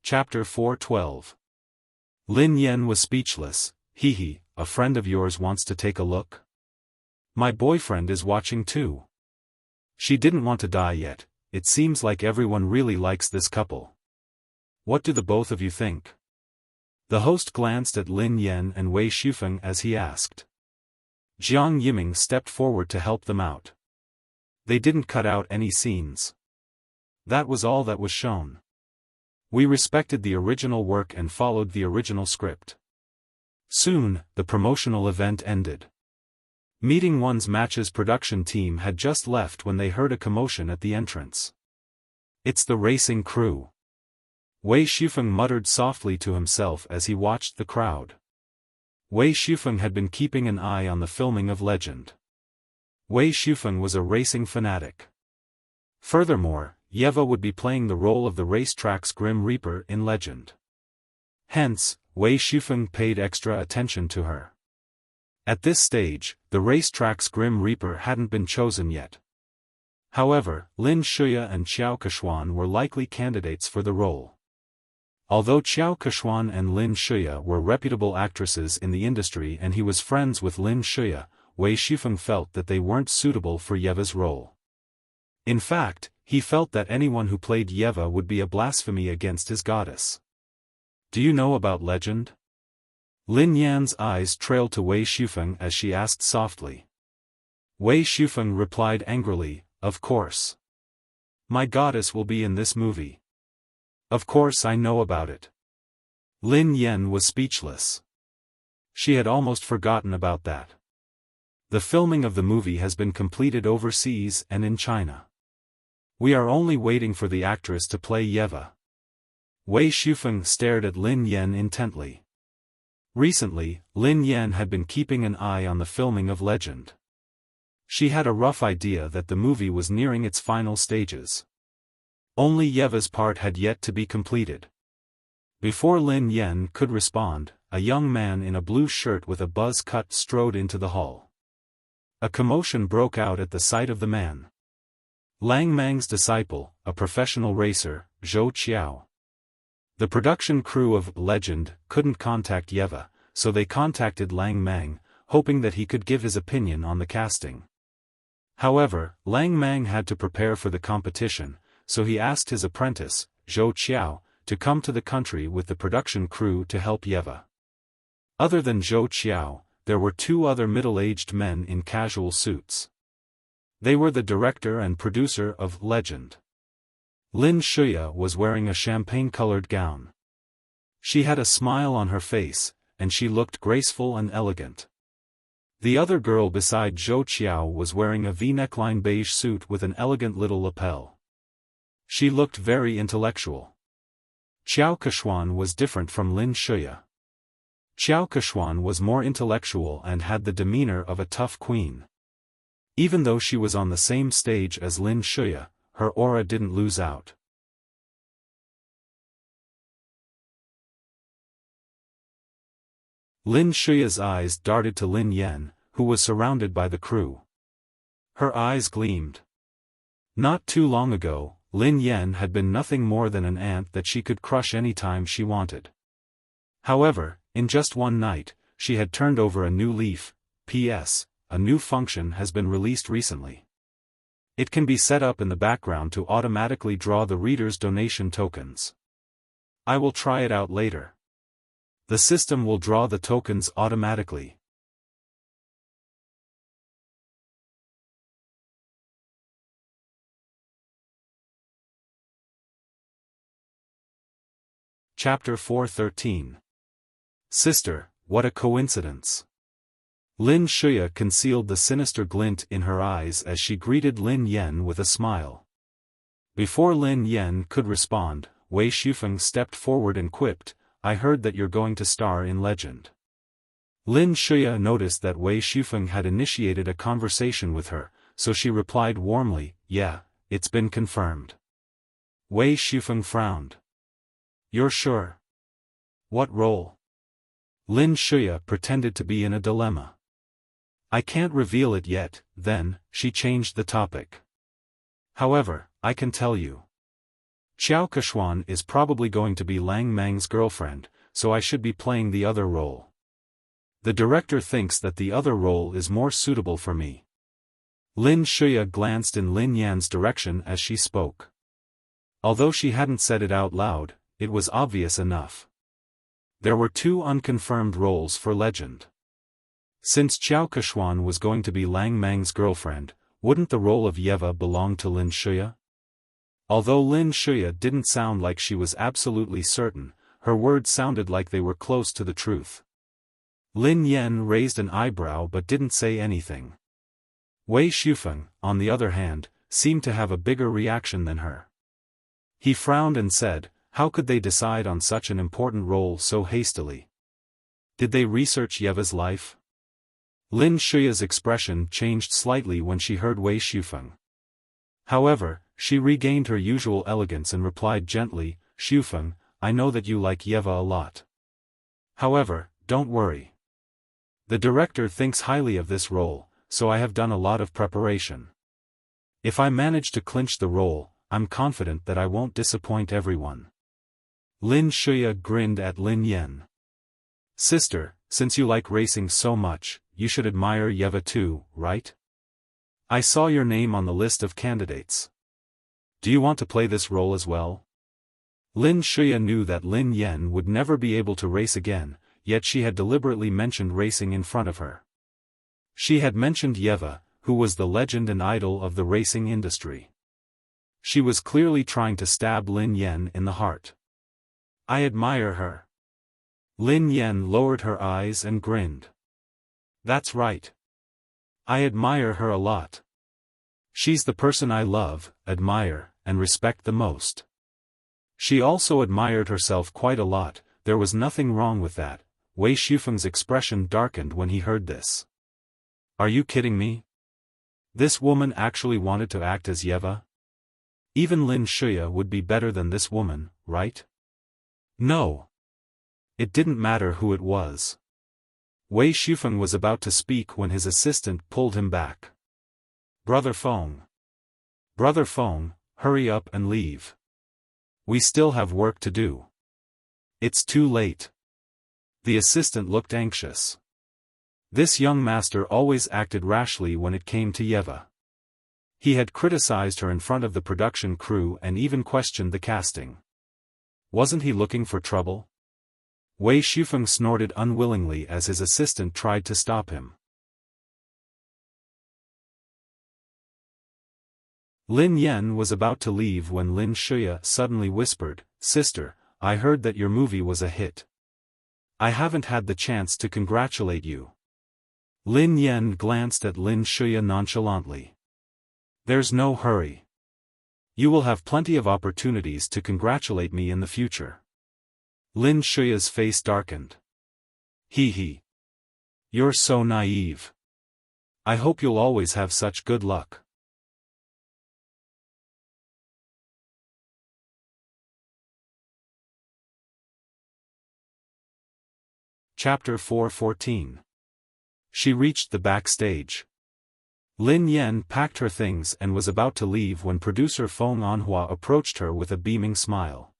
Chapter 4:12. Lin Yan was speechless. Hee, a friend of yours wants to take a look? My boyfriend is watching too. She didn't want to die yet. It seems like everyone really likes this couple. What do the both of you think? The host glanced at Lin Yan and Wei Xiufeng as he asked. Jiang Yiming stepped forward to help them out. They didn't cut out any scenes. That was all that was shown. We respected the original work and followed the original script. Soon, the promotional event ended. Meeting One's Match's production team had just left when they heard a commotion at the entrance. It's the racing crew. Wei Xiufeng muttered softly to himself as he watched the crowd. Wei Xiufeng had been keeping an eye on the filming of Legend. Wei Xiufeng was a racing fanatic. Furthermore, Yeva would be playing the role of the racetrack's Grim Reaper in Legend. Hence, Wei Xiufeng paid extra attention to her. At this stage, the racetrack's Grim Reaper hadn't been chosen yet. However, Lin Shuya and Qiao Keshuan were likely candidates for the role. Although Qiao Keshuan and Lin Shuya were reputable actresses in the industry and he was friends with Lin Shuya, Wei Xiufeng felt that they weren't suitable for Yeva's role. In fact, he felt that anyone who played Yeva would be a blasphemy against his goddess. Do you know about Legend? Lin Yan's eyes trailed to Wei Xiufeng as she asked softly. Wei Xiufeng replied angrily, of course. My goddess will be in this movie. Of course I know about it. Lin Yan was speechless. She had almost forgotten about that. The filming of the movie has been completed overseas and in China. We are only waiting for the actress to play Yeva. Wei Xiufeng stared at Lin Yan intently. Recently, Lin Yan had been keeping an eye on the filming of Legend. She had a rough idea that the movie was nearing its final stages. Only Yeva's part had yet to be completed. Before Lin Yan could respond, a young man in a blue shirt with a buzz cut strode into the hall. A commotion broke out at the sight of the man. Lang Mang's disciple, a professional racer, Zhou Qiao. The production crew of Legend couldn't contact Yeva, so they contacted Lang Mang, hoping that he could give his opinion on the casting. However, Lang Mang had to prepare for the competition, so he asked his apprentice, Zhou Qiao, to come to the country with the production crew to help Yeva. Other than Zhou Qiao, there were two other middle-aged men in casual suits. They were the director and producer of Legend. Lin Shuya was wearing a champagne-colored gown. She had a smile on her face, and she looked graceful and elegant. The other girl beside Zhou Qiao was wearing a V-neckline beige suit with an elegant little lapel. She looked very intellectual. Qiao Keshuan was different from Lin Shuya. Qiao Keshuan was more intellectual and had the demeanor of a tough queen. Even though she was on the same stage as Lin Shuya, her aura didn't lose out. Lin Shuya's eyes darted to Lin Yan, who was surrounded by the crew. Her eyes gleamed. Not too long ago, Lin Yan had been nothing more than an ant that she could crush any time she wanted. However, in just one night, she had turned over a new leaf. P.S. A new function has been released recently. It can be set up in the background to automatically draw the reader's donation tokens. I will try it out later. The system will draw the tokens automatically. Chapter 4:13. Sister, what a coincidence. Lin Shuya concealed the sinister glint in her eyes as she greeted Lin Yan with a smile. Before Lin Yan could respond, Wei Xiufeng stepped forward and quipped, I heard that you're going to star in Legend. Lin Shuya noticed that Wei Xiufeng had initiated a conversation with her, so she replied warmly, "Yeah, it's been confirmed." Wei Xiufeng frowned. "You're sure? What role?" Lin Shuya pretended to be in a dilemma. "I can't reveal it yet." Then, she changed the topic. "However, I can tell you. Xiao Keshuan is probably going to be Lang Mang's girlfriend, so I should be playing the other role. The director thinks that the other role is more suitable for me." Lin Shuya glanced in Lin Yan's direction as she spoke. Although she hadn't said it out loud, it was obvious enough. There were two unconfirmed roles for Legend. Since Xiao Keshuan was going to be Lang Mang's girlfriend, wouldn't the role of Yeva belong to Lin Shuya? Although Lin Shuya didn't sound like she was absolutely certain, her words sounded like they were close to the truth. Lin Yan raised an eyebrow but didn't say anything. Wei Xiufeng, on the other hand, seemed to have a bigger reaction than her. He frowned and said, "How could they decide on such an important role so hastily? Did they research Yeva's life?" Lin Shuya's expression changed slightly when she heard Wei Xiufeng. However, she regained her usual elegance and replied gently, "Xiufeng, I know that you like Yeva a lot. However, don't worry. The director thinks highly of this role, so I have done a lot of preparation. If I manage to clinch the role, I'm confident that I won't disappoint everyone." Lin Shuya grinned at Lin Yan. "Sister, since you like racing so much, you should admire Yeva too, right? I saw your name on the list of candidates. Do you want to play this role as well?" Lin Shuya knew that Lin Yan would never be able to race again, yet she had deliberately mentioned racing in front of her. She had mentioned Yeva, who was the legend and idol of the racing industry. She was clearly trying to stab Lin Yan in the heart. "I admire her." Lin Yan lowered her eyes and grinned. "That's right. I admire her a lot. She's the person I love, admire, and respect the most." She also admired herself quite a lot. There was nothing wrong with that. Wei Xiufeng's expression darkened when he heard this. "Are you kidding me? This woman actually wanted to act as Yeva? Even Lin Shuya would be better than this woman, right?" "No. It didn't matter who it was." Wei Xiufeng was about to speak when his assistant pulled him back. "Brother Feng. Brother Feng, hurry up and leave. We still have work to do. It's too late." The assistant looked anxious. This young master always acted rashly when it came to Yeva. He had criticized her in front of the production crew and even questioned the casting. Wasn't he looking for trouble? Wei Xiufeng snorted unwillingly as his assistant tried to stop him. Lin Yan was about to leave when Lin Shuya suddenly whispered, "Sister, I heard that your movie was a hit. I haven't had the chance to congratulate you." Lin Yan glanced at Lin Shuya nonchalantly. "There's no hurry. You will have plenty of opportunities to congratulate me in the future." Lin Shuya's face darkened. He. You're so naive. I hope you'll always have such good luck." Chapter 4:14. She reached the backstage. Lin Yan packed her things and was about to leave when producer Feng Anhua approached her with a beaming smile.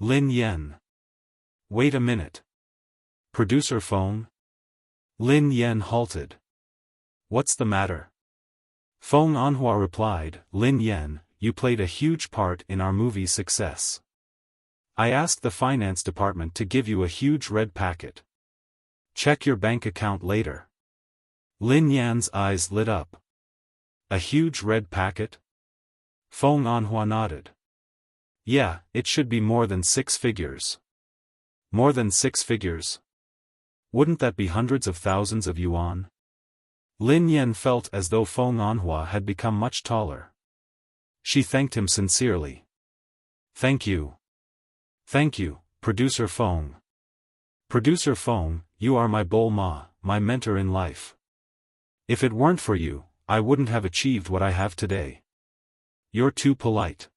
"Lin Yan. Wait a minute. Producer Feng?" Lin Yan halted. "What's the matter?" Feng Anhua replied, "Lin Yan, you played a huge part in our movie's success. I asked the finance department to give you a huge red packet. Check your bank account later." Lin Yan's eyes lit up. "A huge red packet?" Feng Anhua nodded. "Yeah, it should be more than 6 figures. More than 6 figures? Wouldn't that be hundreds of thousands of yuan?" Lin Yan felt as though Feng Anhua had become much taller. She thanked him sincerely. "Thank you. Thank you, Producer Feng. Producer Feng, you are my bol ma, my mentor in life. If it weren't for you, I wouldn't have achieved what I have today. You're too polite.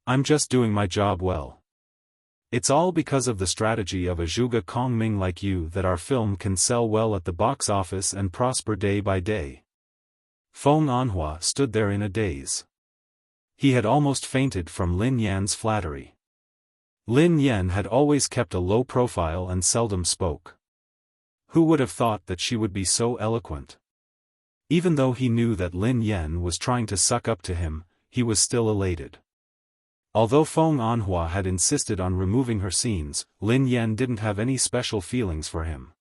I'm just doing my job well. It's all because of the strategy of a Zhuge Kongming like you that our film can sell well at the box office and prosper day by day. Feng Anhua stood there in a daze. He had almost fainted from Lin Yan's flattery. Lin Yan had always kept a low profile and seldom spoke. Who would have thought that she would be so eloquent? Even though he knew that Lin Yan was trying to suck up to him, he was still elated. Although Feng Anhua had insisted on removing her scenes, Lin Yan didn't have any special feelings for him.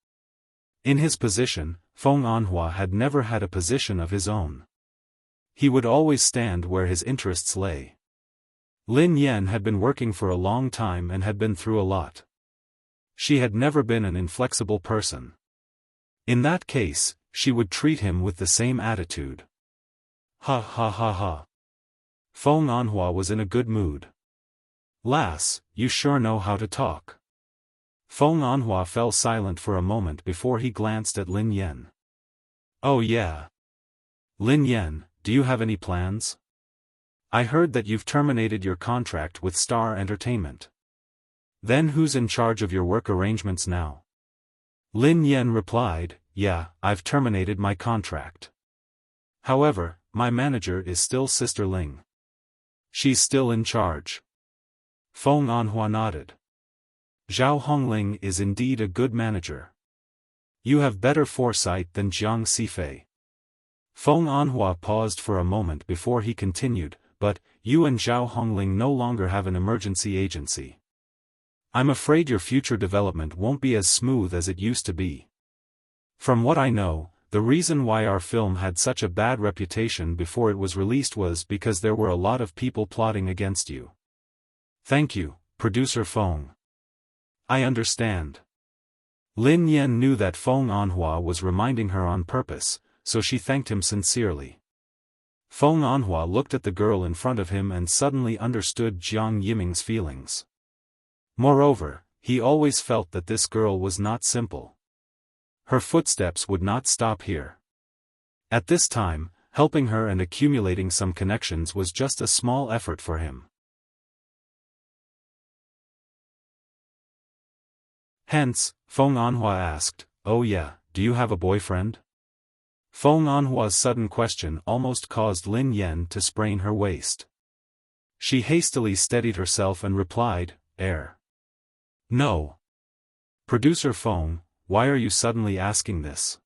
In his position, Feng Anhua had never had a position of his own. He would always stand where his interests lay. Lin Yan had been working for a long time and had been through a lot. She had never been an inflexible person. In that case, she would treat him with the same attitude. Ha ha ha ha. Feng Anhua was in a good mood. Lass, you sure know how to talk. Feng Anhua fell silent for a moment before he glanced at Lin Yan. Oh yeah. Lin Yan, do you have any plans? I heard that you've terminated your contract with Star Entertainment. Then who's in charge of your work arrangements now? Lin Yan replied, yeah, I've terminated my contract. However, my manager is still Sister Ling. She's still in charge. Feng Anhua nodded. Zhao Hongling is indeed a good manager. You have better foresight than Jiang Sifei. Feng Anhua paused for a moment before he continued, but, you and Zhao Hongling no longer have an emergency agency. I'm afraid your future development won't be as smooth as it used to be. From what I know, the reason why our film had such a bad reputation before it was released was because there were a lot of people plotting against you. Thank you, Producer Feng. I understand. Lin Yan knew that Feng Anhua was reminding her on purpose, so she thanked him sincerely. Feng Anhua looked at the girl in front of him and suddenly understood Jiang Yiming's feelings. Moreover, he always felt that this girl was not simple. Her footsteps would not stop here. At this time, helping her and accumulating some connections was just a small effort for him. Hence, Feng Anhua asked, oh yeah, do you have a boyfriend? Feng Anhua's sudden question almost caused Lin Yan to sprain her waist. She hastily steadied herself and replied, No. Producer Feng, why are you suddenly asking this?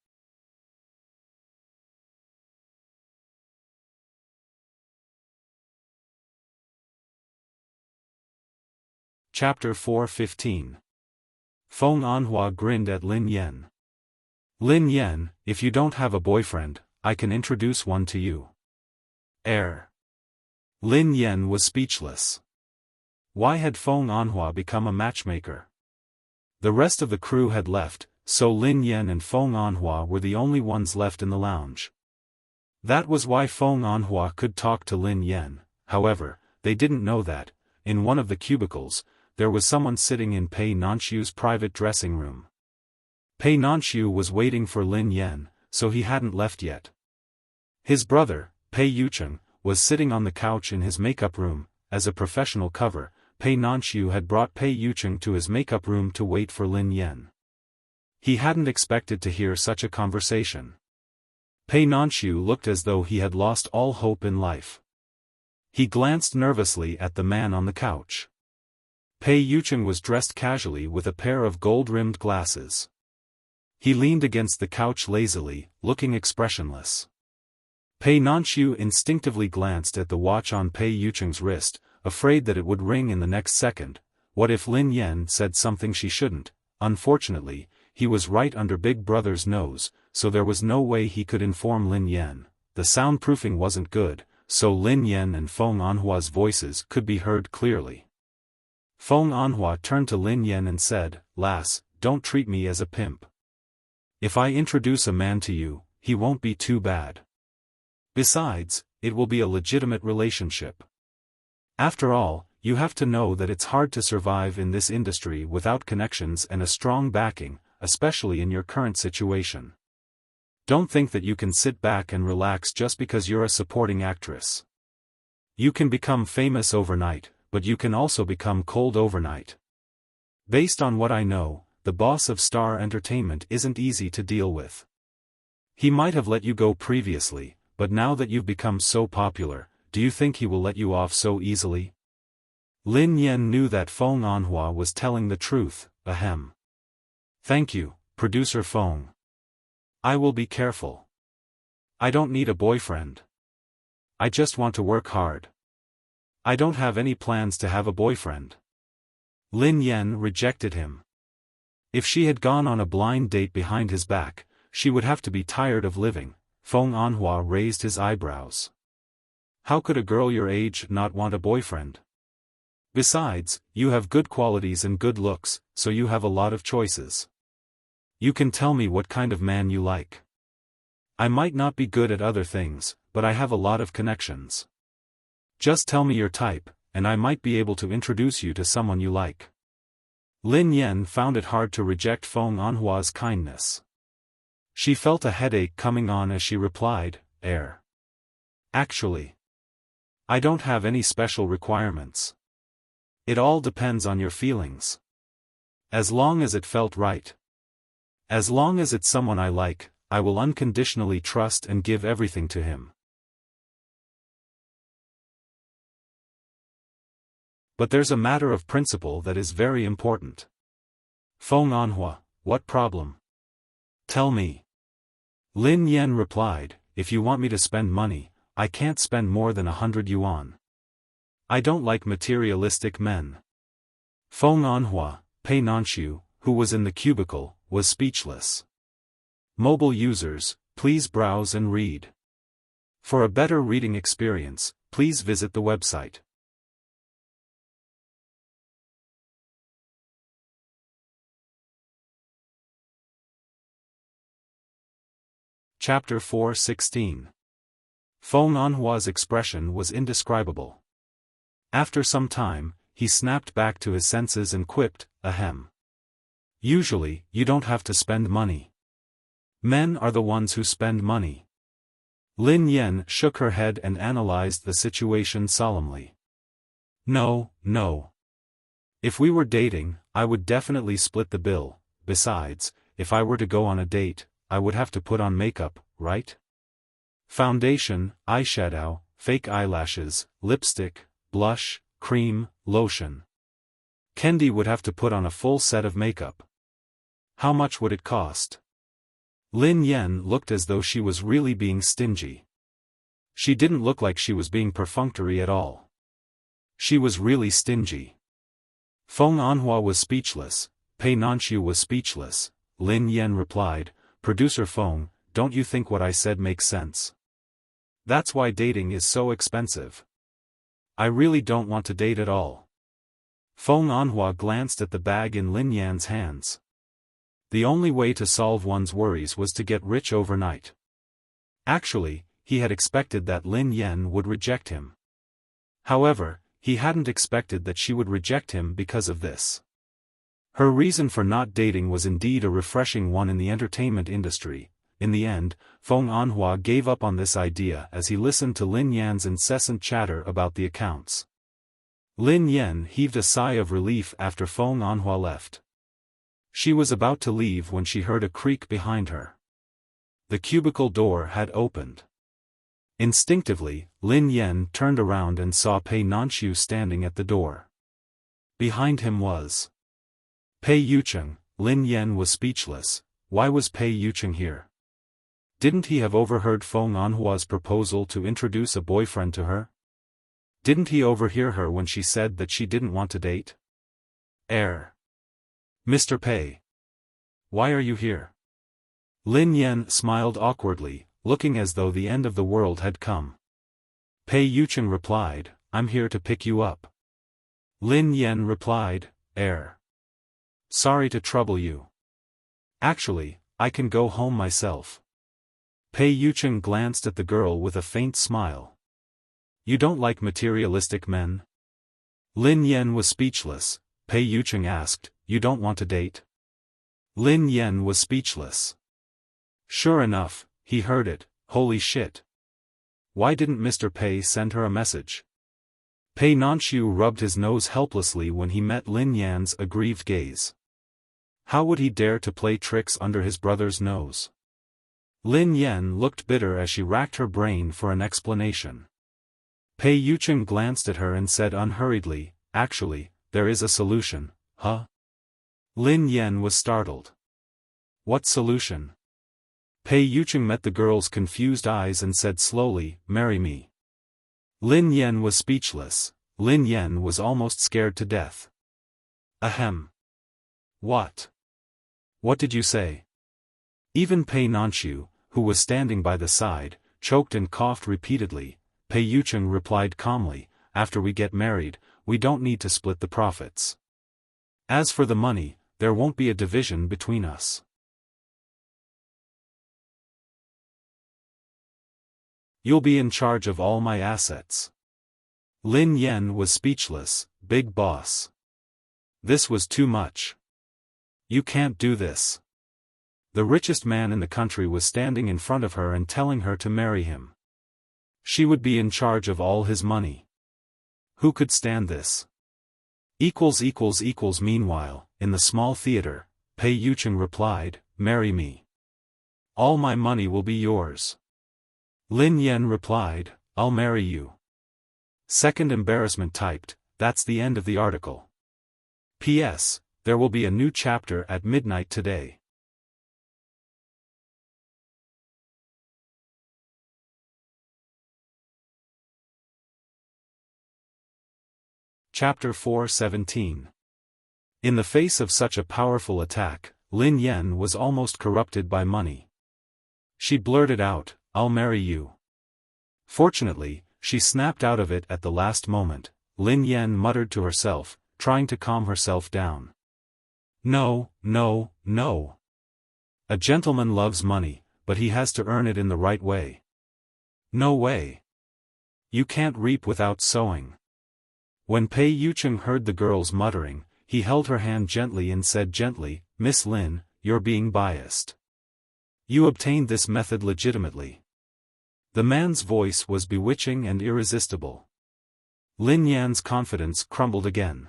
Chapter 4:15. Feng Anhua grinned at Lin Yan. Lin Yan, if you don't have a boyfriend, I can introduce one to you. Lin Yan was speechless. Why had Feng Anhua become a matchmaker? The rest of the crew had left, so Lin Yan and Feng Anhua were the only ones left in the lounge. That was why Feng Anhua could talk to Lin Yan. However, they didn't know that, in one of the cubicles, there was someone sitting in Pei Nanxiu's private dressing room. Pei Nanxiu was waiting for Lin Yan, so he hadn't left yet. His brother, Pei Yucheng, was sitting on the couch in his makeup room. As a professional cover, Pei Nanxiu had brought Pei Yucheng to his makeup room to wait for Lin Yan. He hadn't expected to hear such a conversation. Pei Nanxiu looked as though he had lost all hope in life. He glanced nervously at the man on the couch. Pei Yucheng was dressed casually with a pair of gold-rimmed glasses. He leaned against the couch lazily, looking expressionless. Pei Nanxiu instinctively glanced at the watch on Pei Yucheng's wrist, afraid that it would ring in the next second. What if Lin Yan said something she shouldn't? Unfortunately, he was right under Big Brother's nose, so there was no way he could inform Lin Yan. The soundproofing wasn't good, so Lin Yan and Feng Anhua's voices could be heard clearly. Feng Anhua turned to Lin Yan and said, Lass, don't treat me as a pimp. If I introduce a man to you, he won't be too bad. Besides, it will be a legitimate relationship. After all, you have to know that it's hard to survive in this industry without connections and a strong backing, especially in your current situation. Don't think that you can sit back and relax just because you're a supporting actress. You can become famous overnight, but you can also become cold overnight. Based on what I know, the boss of Star Entertainment isn't easy to deal with. He might have let you go previously, but now that you've become so popular, do you think he will let you off so easily? Lin Yan knew that Feng Anhua was telling the truth. Ahem. Thank you, Producer Feng. I will be careful. I don't need a boyfriend. I just want to work hard. I don't have any plans to have a boyfriend. Lin Yan rejected him. If she had gone on a blind date behind his back, she would have to be tired of living. Feng Anhua raised his eyebrows. How could a girl your age not want a boyfriend? Besides, you have good qualities and good looks, so you have a lot of choices. You can tell me what kind of man you like. I might not be good at other things, but I have a lot of connections. Just tell me your type, and I might be able to introduce you to someone you like. Lin Yan found it hard to reject Feng Anhua's kindness. She felt a headache coming on as she replied, Actually, I don't have any special requirements. It all depends on your feelings. As long as it felt right. As long as it's someone I like, I will unconditionally trust and give everything to him. But there's a matter of principle that is very important. Feng Anhua, what problem? Tell me. Lin Yan replied, if you want me to spend money, I can't spend more than 100 yuan. I don't like materialistic men. Feng Anhua, Pei Nanshu, who was in the cubicle, was speechless. Mobile users, please browse and read. For a better reading experience, please visit the website. Chapter 4:16. Feng Anhua's expression was indescribable. After some time, he snapped back to his senses and quipped, Ahem. Usually, you don't have to spend money. Men are the ones who spend money. Lin Yan shook her head and analyzed the situation solemnly. No. If we were dating, I would definitely split the bill. Besides, if I were to go on a date, I would have to put on makeup, right? Foundation, eyeshadow, fake eyelashes, lipstick, blush, cream, lotion. Kendi would have to put on a full set of makeup. How much would it cost? Lin Yan looked as though she was really being stingy. She didn't look like she was being perfunctory at all. She was really stingy. Feng Anhua was speechless, Pei Nanshu was speechless. Lin Yan replied, Producer Feng, don't you think what I said makes sense? That's why dating is so expensive. I really don't want to date at all. Feng Anhua glanced at the bag in Lin Yan's hands. The only way to solve one's worries was to get rich overnight. Actually, he had expected that Lin Yan would reject him. However, he hadn't expected that she would reject him because of this. Her reason for not dating was indeed a refreshing one in the entertainment industry. In the end, Feng Anhua gave up on this idea as he listened to Lin Yan's incessant chatter about the accounts. Lin Yan heaved a sigh of relief after Feng Anhua left. She was about to leave when she heard a creak behind her. The cubicle door had opened. Instinctively, Lin Yan turned around and saw Pei Nanshu standing at the door. Behind him was Pei Yucheng. Lin Yan was speechless. Why was Pei Yucheng here? Didn't he have overheard Feng Anhua's proposal to introduce a boyfriend to her? Didn't he overhear her when she said that she didn't want to date? Mr. Pei. Why are you here? Lin Yan smiled awkwardly, looking as though the end of the world had come. Pei Yucheng replied, I'm here to pick you up. Lin Yan replied, Sorry to trouble you. Actually, I can go home myself. Pei Yucheng glanced at the girl with a faint smile. You don't like materialistic men? Lin Yan was speechless. Pei Yucheng asked, You don't want to date? Lin Yan was speechless. Sure enough, He heard it. Holy shit. Why didn't Mr. Pei send her a message? Pei Nanxiu rubbed his nose helplessly when he met Lin Yan's aggrieved gaze. How would he dare to play tricks under his brother's nose? Lin Yan looked bitter as she racked her brain for an explanation. Pei Yucheng glanced at her and said unhurriedly, actually, there is a solution, huh? Lin Yan was startled. What solution? Pei Yucheng met the girl's confused eyes and said slowly, marry me. Lin Yan was speechless. Lin Yan was almost scared to death. Ahem. What? What did you say? Even Pei Nanxiu, who was standing by the side, choked and coughed repeatedly. Pei Yucheng replied calmly, after we get married, we don't need to split the profits. As for the money, there won't be a division between us. You'll be in charge of all my assets. Lin Yan was speechless. Big boss. This was too much. You can't do this. The richest man in the country was standing in front of her and telling her to marry him. She would be in charge of all his money. Who could stand this? Meanwhile, in the small theater, Pei Yucheng replied, marry me. All my money will be yours. Lin Yan replied, I'll marry you. Second embarrassment typed. That's the end of the article. P.S. There will be a new chapter at midnight today. Chapter 4:17. In the face of such a powerful attack, Lin Yan was almost corrupted by money. She blurted out, I'll marry you. Fortunately, she snapped out of it at the last moment. Lin Yan muttered to herself, trying to calm herself down. No. A gentleman loves money, but he has to earn it in the right way. No way. You can't reap without sowing. When Pei Yucheng heard the girl's muttering, he held her hand gently and said gently, Miss Lin, you're being biased. You obtained this method legitimately. The man's voice was bewitching and irresistible. Lin Yan's confidence crumbled again.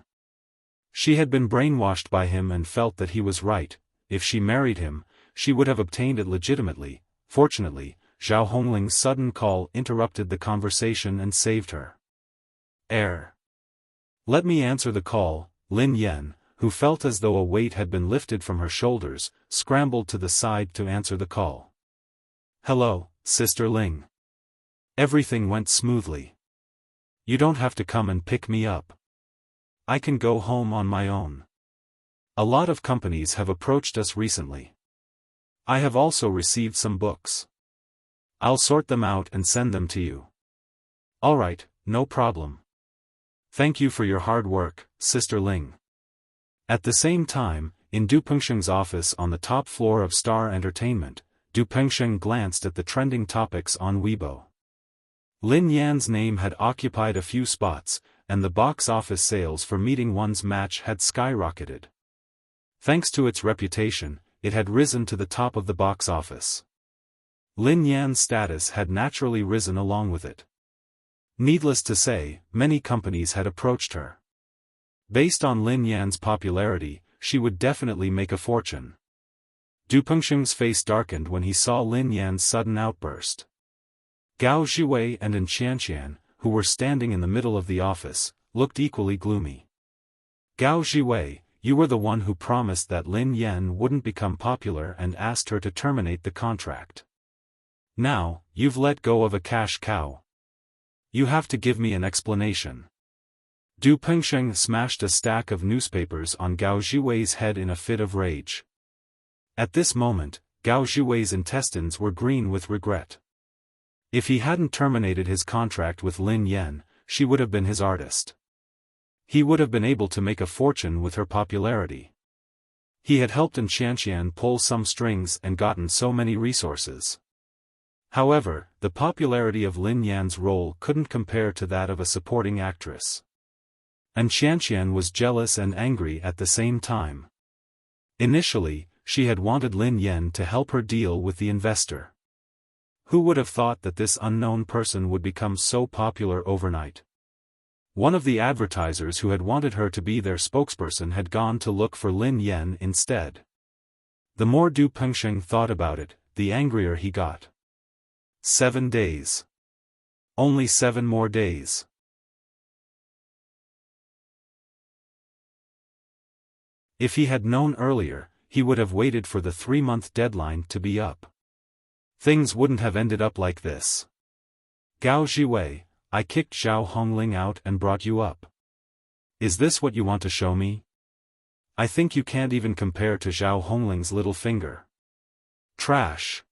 She had been brainwashed by him and felt that he was right. If she married him, she would have obtained it legitimately. Fortunately, Zhao Hongling's sudden call interrupted the conversation and saved her. Let me answer the call. Lin Yan, who felt as though a weight had been lifted from her shoulders, scrambled to the side to answer the call. Hello, Sister Ling. Everything went smoothly. You don't have to come and pick me up. I can go home on my own. A lot of companies have approached us recently. I have also received some books. I'll sort them out and send them to you. Alright, no problem. Thank you for your hard work, Sister Ling. At the same time, in Du Pengsheng's office on the top floor of Star Entertainment, Du Pengsheng glanced at the trending topics on Weibo. Lin Yan's name had occupied a few spots, and the box office sales for Meeting One's match had skyrocketed. Thanks to its reputation, it had risen to the top of the box office. Lin Yan's status had naturally risen along with it. Needless to say, many companies had approached her. Based on Lin Yan's popularity, she would definitely make a fortune. Du Pengsheng's face darkened when he saw Lin Yan's sudden outburst. Gao Zhiwei and An Qianqian, who were standing in the middle of the office, looked equally gloomy. Gao Zhiwei, you were the one who promised that Lin Yan wouldn't become popular and asked her to terminate the contract. Now, you've let go of a cash cow. You have to give me an explanation. Du Pengsheng smashed a stack of newspapers on Gao Zhiwei's head in a fit of rage. At this moment, Gao Zhiwei's intestines were green with regret. If he hadn't terminated his contract with Lin Yan, she would have been his artist. He would have been able to make a fortune with her popularity. He had helped An Qianqian pull some strings and gotten so many resources. However, the popularity of Lin Yan's role couldn't compare to that of a supporting actress. An Qianqian was jealous and angry at the same time. Initially, she had wanted Lin Yan to help her deal with the investor. Who would have thought that this unknown person would become so popular overnight? One of the advertisers who had wanted her to be their spokesperson had gone to look for Lin Yan instead. The more Du Pengsheng thought about it, the angrier he got. 7 days. Only 7 more days. If he had known earlier, he would have waited for the 3-month deadline to be up. Things wouldn't have ended up like this. Gao Zhiwei, I kicked Zhao Hongling out and brought you up. Is this what you want to show me? I think you can't even compare to Zhao Hongling's little finger. Trash.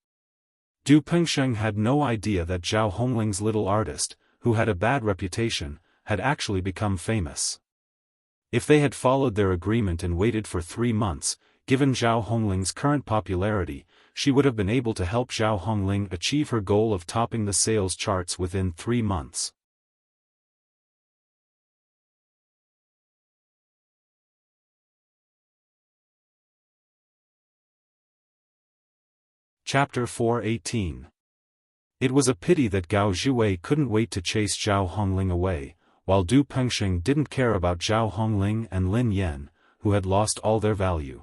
Du Pengsheng had no idea that Zhao Hongling's little artist, who had a bad reputation, had actually become famous. If they had followed their agreement and waited for 3 months, given Zhao Hongling's current popularity, she would have been able to help Zhao Hongling achieve her goal of topping the sales charts within 3 months. Chapter 418. It was a pity that Gao Zhiwei couldn't wait to chase Zhao Hongling away, while Du Pengsheng didn't care about Zhao Hongling and Lin Yan, who had lost all their value.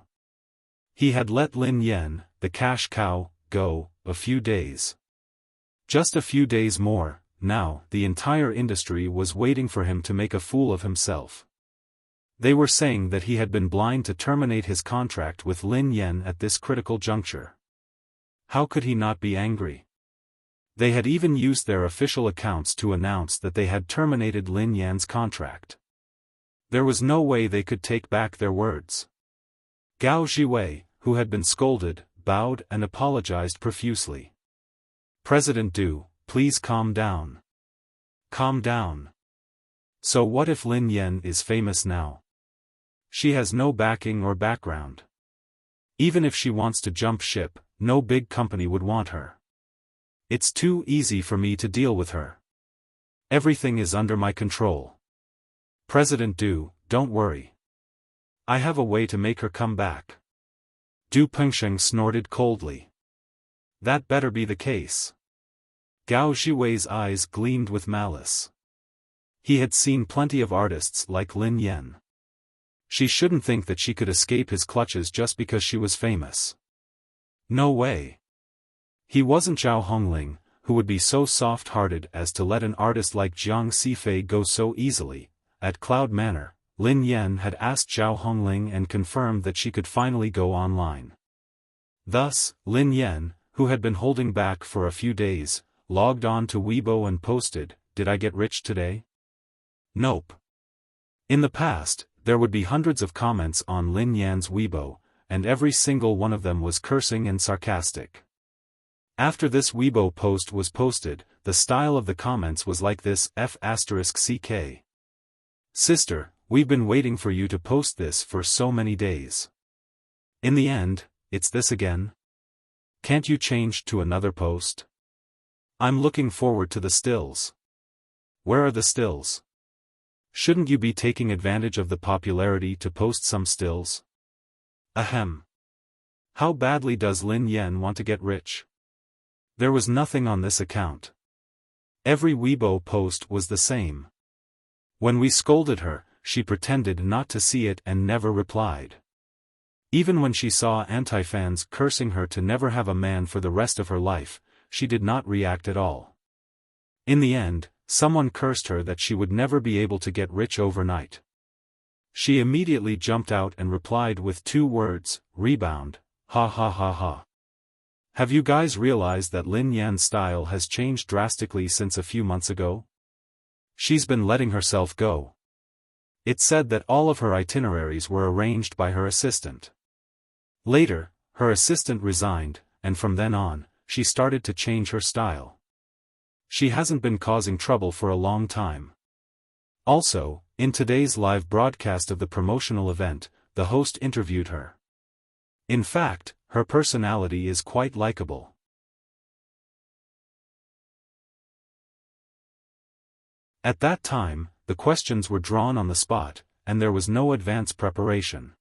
He had let Lin Yan, the cash cow, go a few days. Just a few days more. Now, the entire industry was waiting for him to make a fool of himself. They were saying that he had been blind to terminate his contract with Lin Yan at this critical juncture. How could he not be angry? They had even used their official accounts to announce that they had terminated Lin Yan's contract. There was no way they could take back their words. Gao Zhiwei, who had been scolded, bowed and apologized profusely. President Du, please calm down. Calm down. So what if Lin Yan is famous now? She has no backing or background. Even if she wants to jump ship, no big company would want her. It's too easy for me to deal with her. Everything is under my control. President Du, don't worry. I have a way to make her come back. Du Pengsheng snorted coldly. That better be the case. Gao Zhiwei's eyes gleamed with malice. He had seen plenty of artists like Lin Yan. She shouldn't think that she could escape his clutches just because she was famous. No way. He wasn't Zhao Hongling, who would be so soft-hearted as to let an artist like Jiang Xifei go so easily. At Cloud Manor, Lin Yan had asked Zhao Hongling and confirmed that she could finally go online. Thus, Lin Yan, who had been holding back for a few days, logged on to Weibo and posted, "Did I get rich today?" Nope. In the past, there would be hundreds of comments on Lin Yan's Weibo, and every single one of them was cursing and sarcastic. After this Weibo post was posted, the style of the comments was like this: F***ck. Sister, we've been waiting for you to post this for so many days. In the end, it's this again? Can't you change to another post? I'm looking forward to the stills. Where are the stills? Shouldn't you be taking advantage of the popularity to post some stills? Ahem. How badly does Lin Yan want to get rich? There was nothing on this account. Every Weibo post was the same. When we scolded her, she pretended not to see it and never replied. Even when she saw anti-fans cursing her to never have a man for the rest of her life, she did not react at all. In the end, someone cursed her that she would never be able to get rich overnight. She immediately jumped out and replied with 2 words, rebound, ha ha ha ha. Have you guys realized that Lin Yan's style has changed drastically since a few months ago? She's been letting herself go. It said that all of her itineraries were arranged by her assistant. Later, her assistant resigned, and from then on, she started to change her style. She hasn't been causing trouble for a long time. Also, in today's live broadcast of the promotional event, the host interviewed her. In fact, her personality is quite likable. At that time, the questions were drawn on the spot, and there was no advance preparation.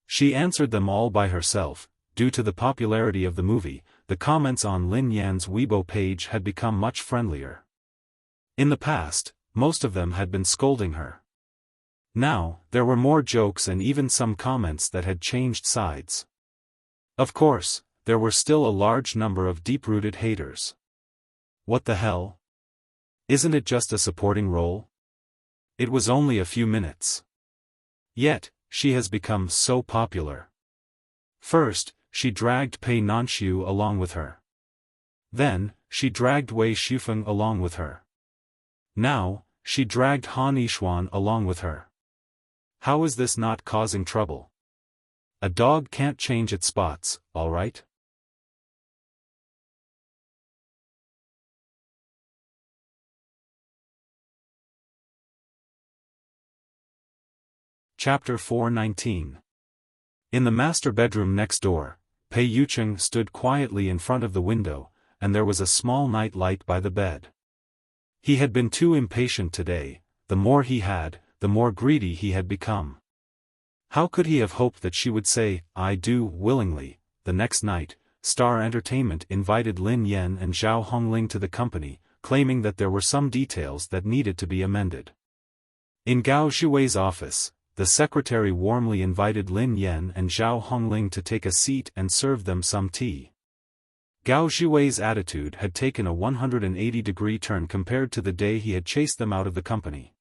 She answered them all by herself. Due to the popularity of the movie, the comments on Lin Yan's Weibo page had become much friendlier. In the past, most of them had been scolding her. Now, there were more jokes and even some comments that had changed sides. Of course, there were still a large number of deep-rooted haters. What the hell? Isn't it just a supporting role? It was only a few minutes. Yet, she has become so popular. First, she dragged Pei Nanxiu along with her. Then, she dragged Wei Xiaofan along with her. Now, she dragged Han Yishuan along with her. How is this not causing trouble? A dog can't change its spots, all right? Chapter 419. In the master bedroom next door, Pei Yucheng stood quietly in front of the window, and there was a small night light by the bed. He had been too impatient today. The more he had, the more greedy he had become. How could he have hoped that she would say, "I do," willingly? The next night, Star Entertainment invited Lin Yan and Zhao Hongling to the company, claiming that there were some details that needed to be amended. In Gao Zhuwei's office, the secretary warmly invited Lin Yan and Zhao Hongling to take a seat and serve them some tea. Gao Zhuwei's attitude had taken a 180-degree turn compared to the day he had chased them out of the company.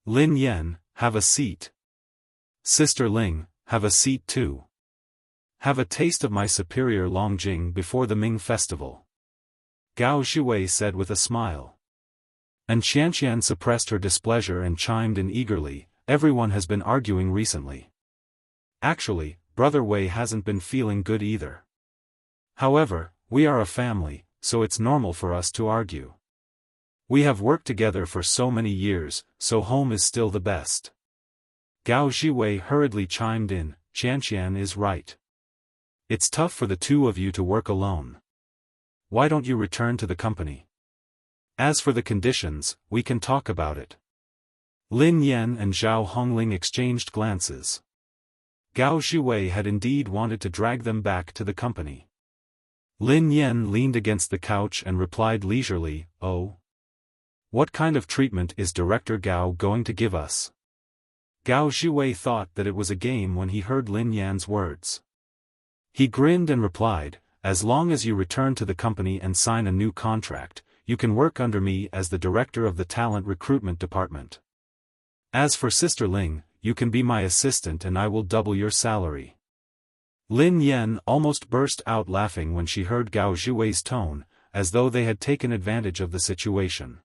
"Lin Yan, have a seat. Sister Ling, have a seat too. Have a taste of my superior Longjing before the Ming festival," Gao Zhuwei said with a smile. And Xianxian suppressed her displeasure and chimed in eagerly, "Everyone has been arguing recently. Actually, Brother Wei hasn't been feeling good either. However, we are a family, so it's normal for us to argue. We have worked together for so many years, so home is still the best." Gao Zhiwei hurriedly chimed in, "Xianxian is right. It's tough for the two of you to work alone. Why don't you return to the company? As for the conditions, we can talk about it." Lin Yan and Zhao Hongling exchanged glances. Gao Zhiwei had indeed wanted to drag them back to the company. Lin Yan leaned against the couch and replied leisurely, "Oh? What kind of treatment is Director Gao going to give us?" Gao Zhiwei thought that it was a game when he heard Lin Yan's words. He grinned and replied, "As long as you return to the company and sign a new contract, you can work under me as the director of the talent recruitment department. As for Sister Ling, you can be my assistant and I will double your salary." Lin Yan almost burst out laughing when she heard Gao Zhuwei's tone, as though they had taken advantage of the situation.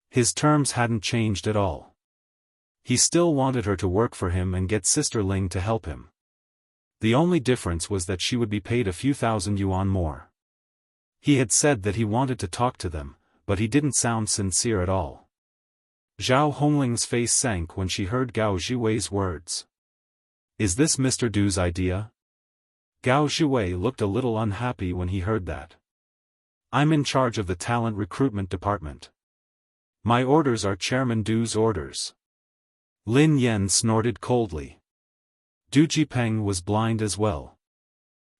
His terms hadn't changed at all. He still wanted her to work for him and get Sister Ling to help him. The only difference was that she would be paid a few thousand yuan more. He had said that he wanted to talk to them, but he didn't sound sincere at all. Zhao Hongling's face sank when she heard Gao Zhuwei's words. "Is this Mr. Du's idea?" Gao Zhuwei looked a little unhappy when he heard that. "I'm in charge of the talent recruitment department. My orders are Chairman Du's orders." Lin Yan snorted coldly. Du Jipeng was blind as well.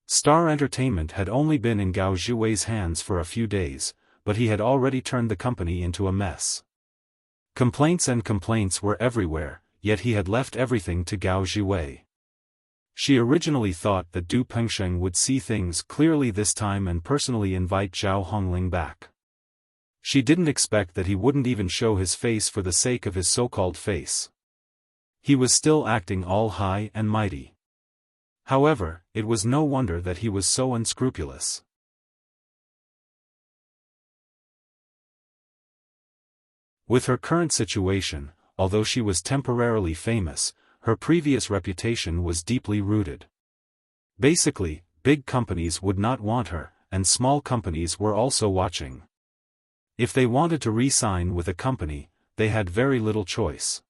Star Entertainment had only been in Gao Zhuwei's hands for a few days, but he had already turned the company into a mess. Complaints and complaints were everywhere, yet he had left everything to Gao Zhuwei. She originally thought that Du Pengsheng would see things clearly this time and personally invite Zhao Hongling back. She didn't expect that he wouldn't even show his face for the sake of his so-called face. He was still acting all high and mighty. However, it was no wonder that he was so unscrupulous. With her current situation, although she was temporarily famous, her previous reputation was deeply rooted. Basically, big companies would not want her, and small companies were also watching. If they wanted to re-sign with a company, they had very little choice.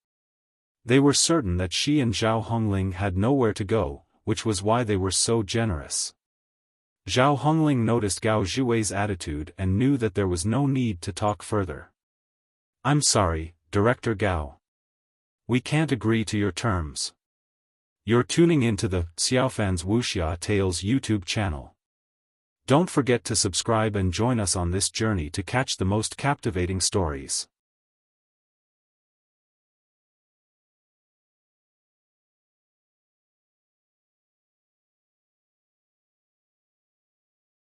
They were certain that she and Zhao Hongling had nowhere to go, which was why they were so generous. Zhao Hongling noticed Gao Zhuwei's attitude and knew that there was no need to talk further. "I'm sorry, Director Gao. We can't agree to your terms. You're tuning into the Xiaofan's Wuxia Tales YouTube channel. Don't forget to subscribe and join us on this journey to catch the most captivating stories.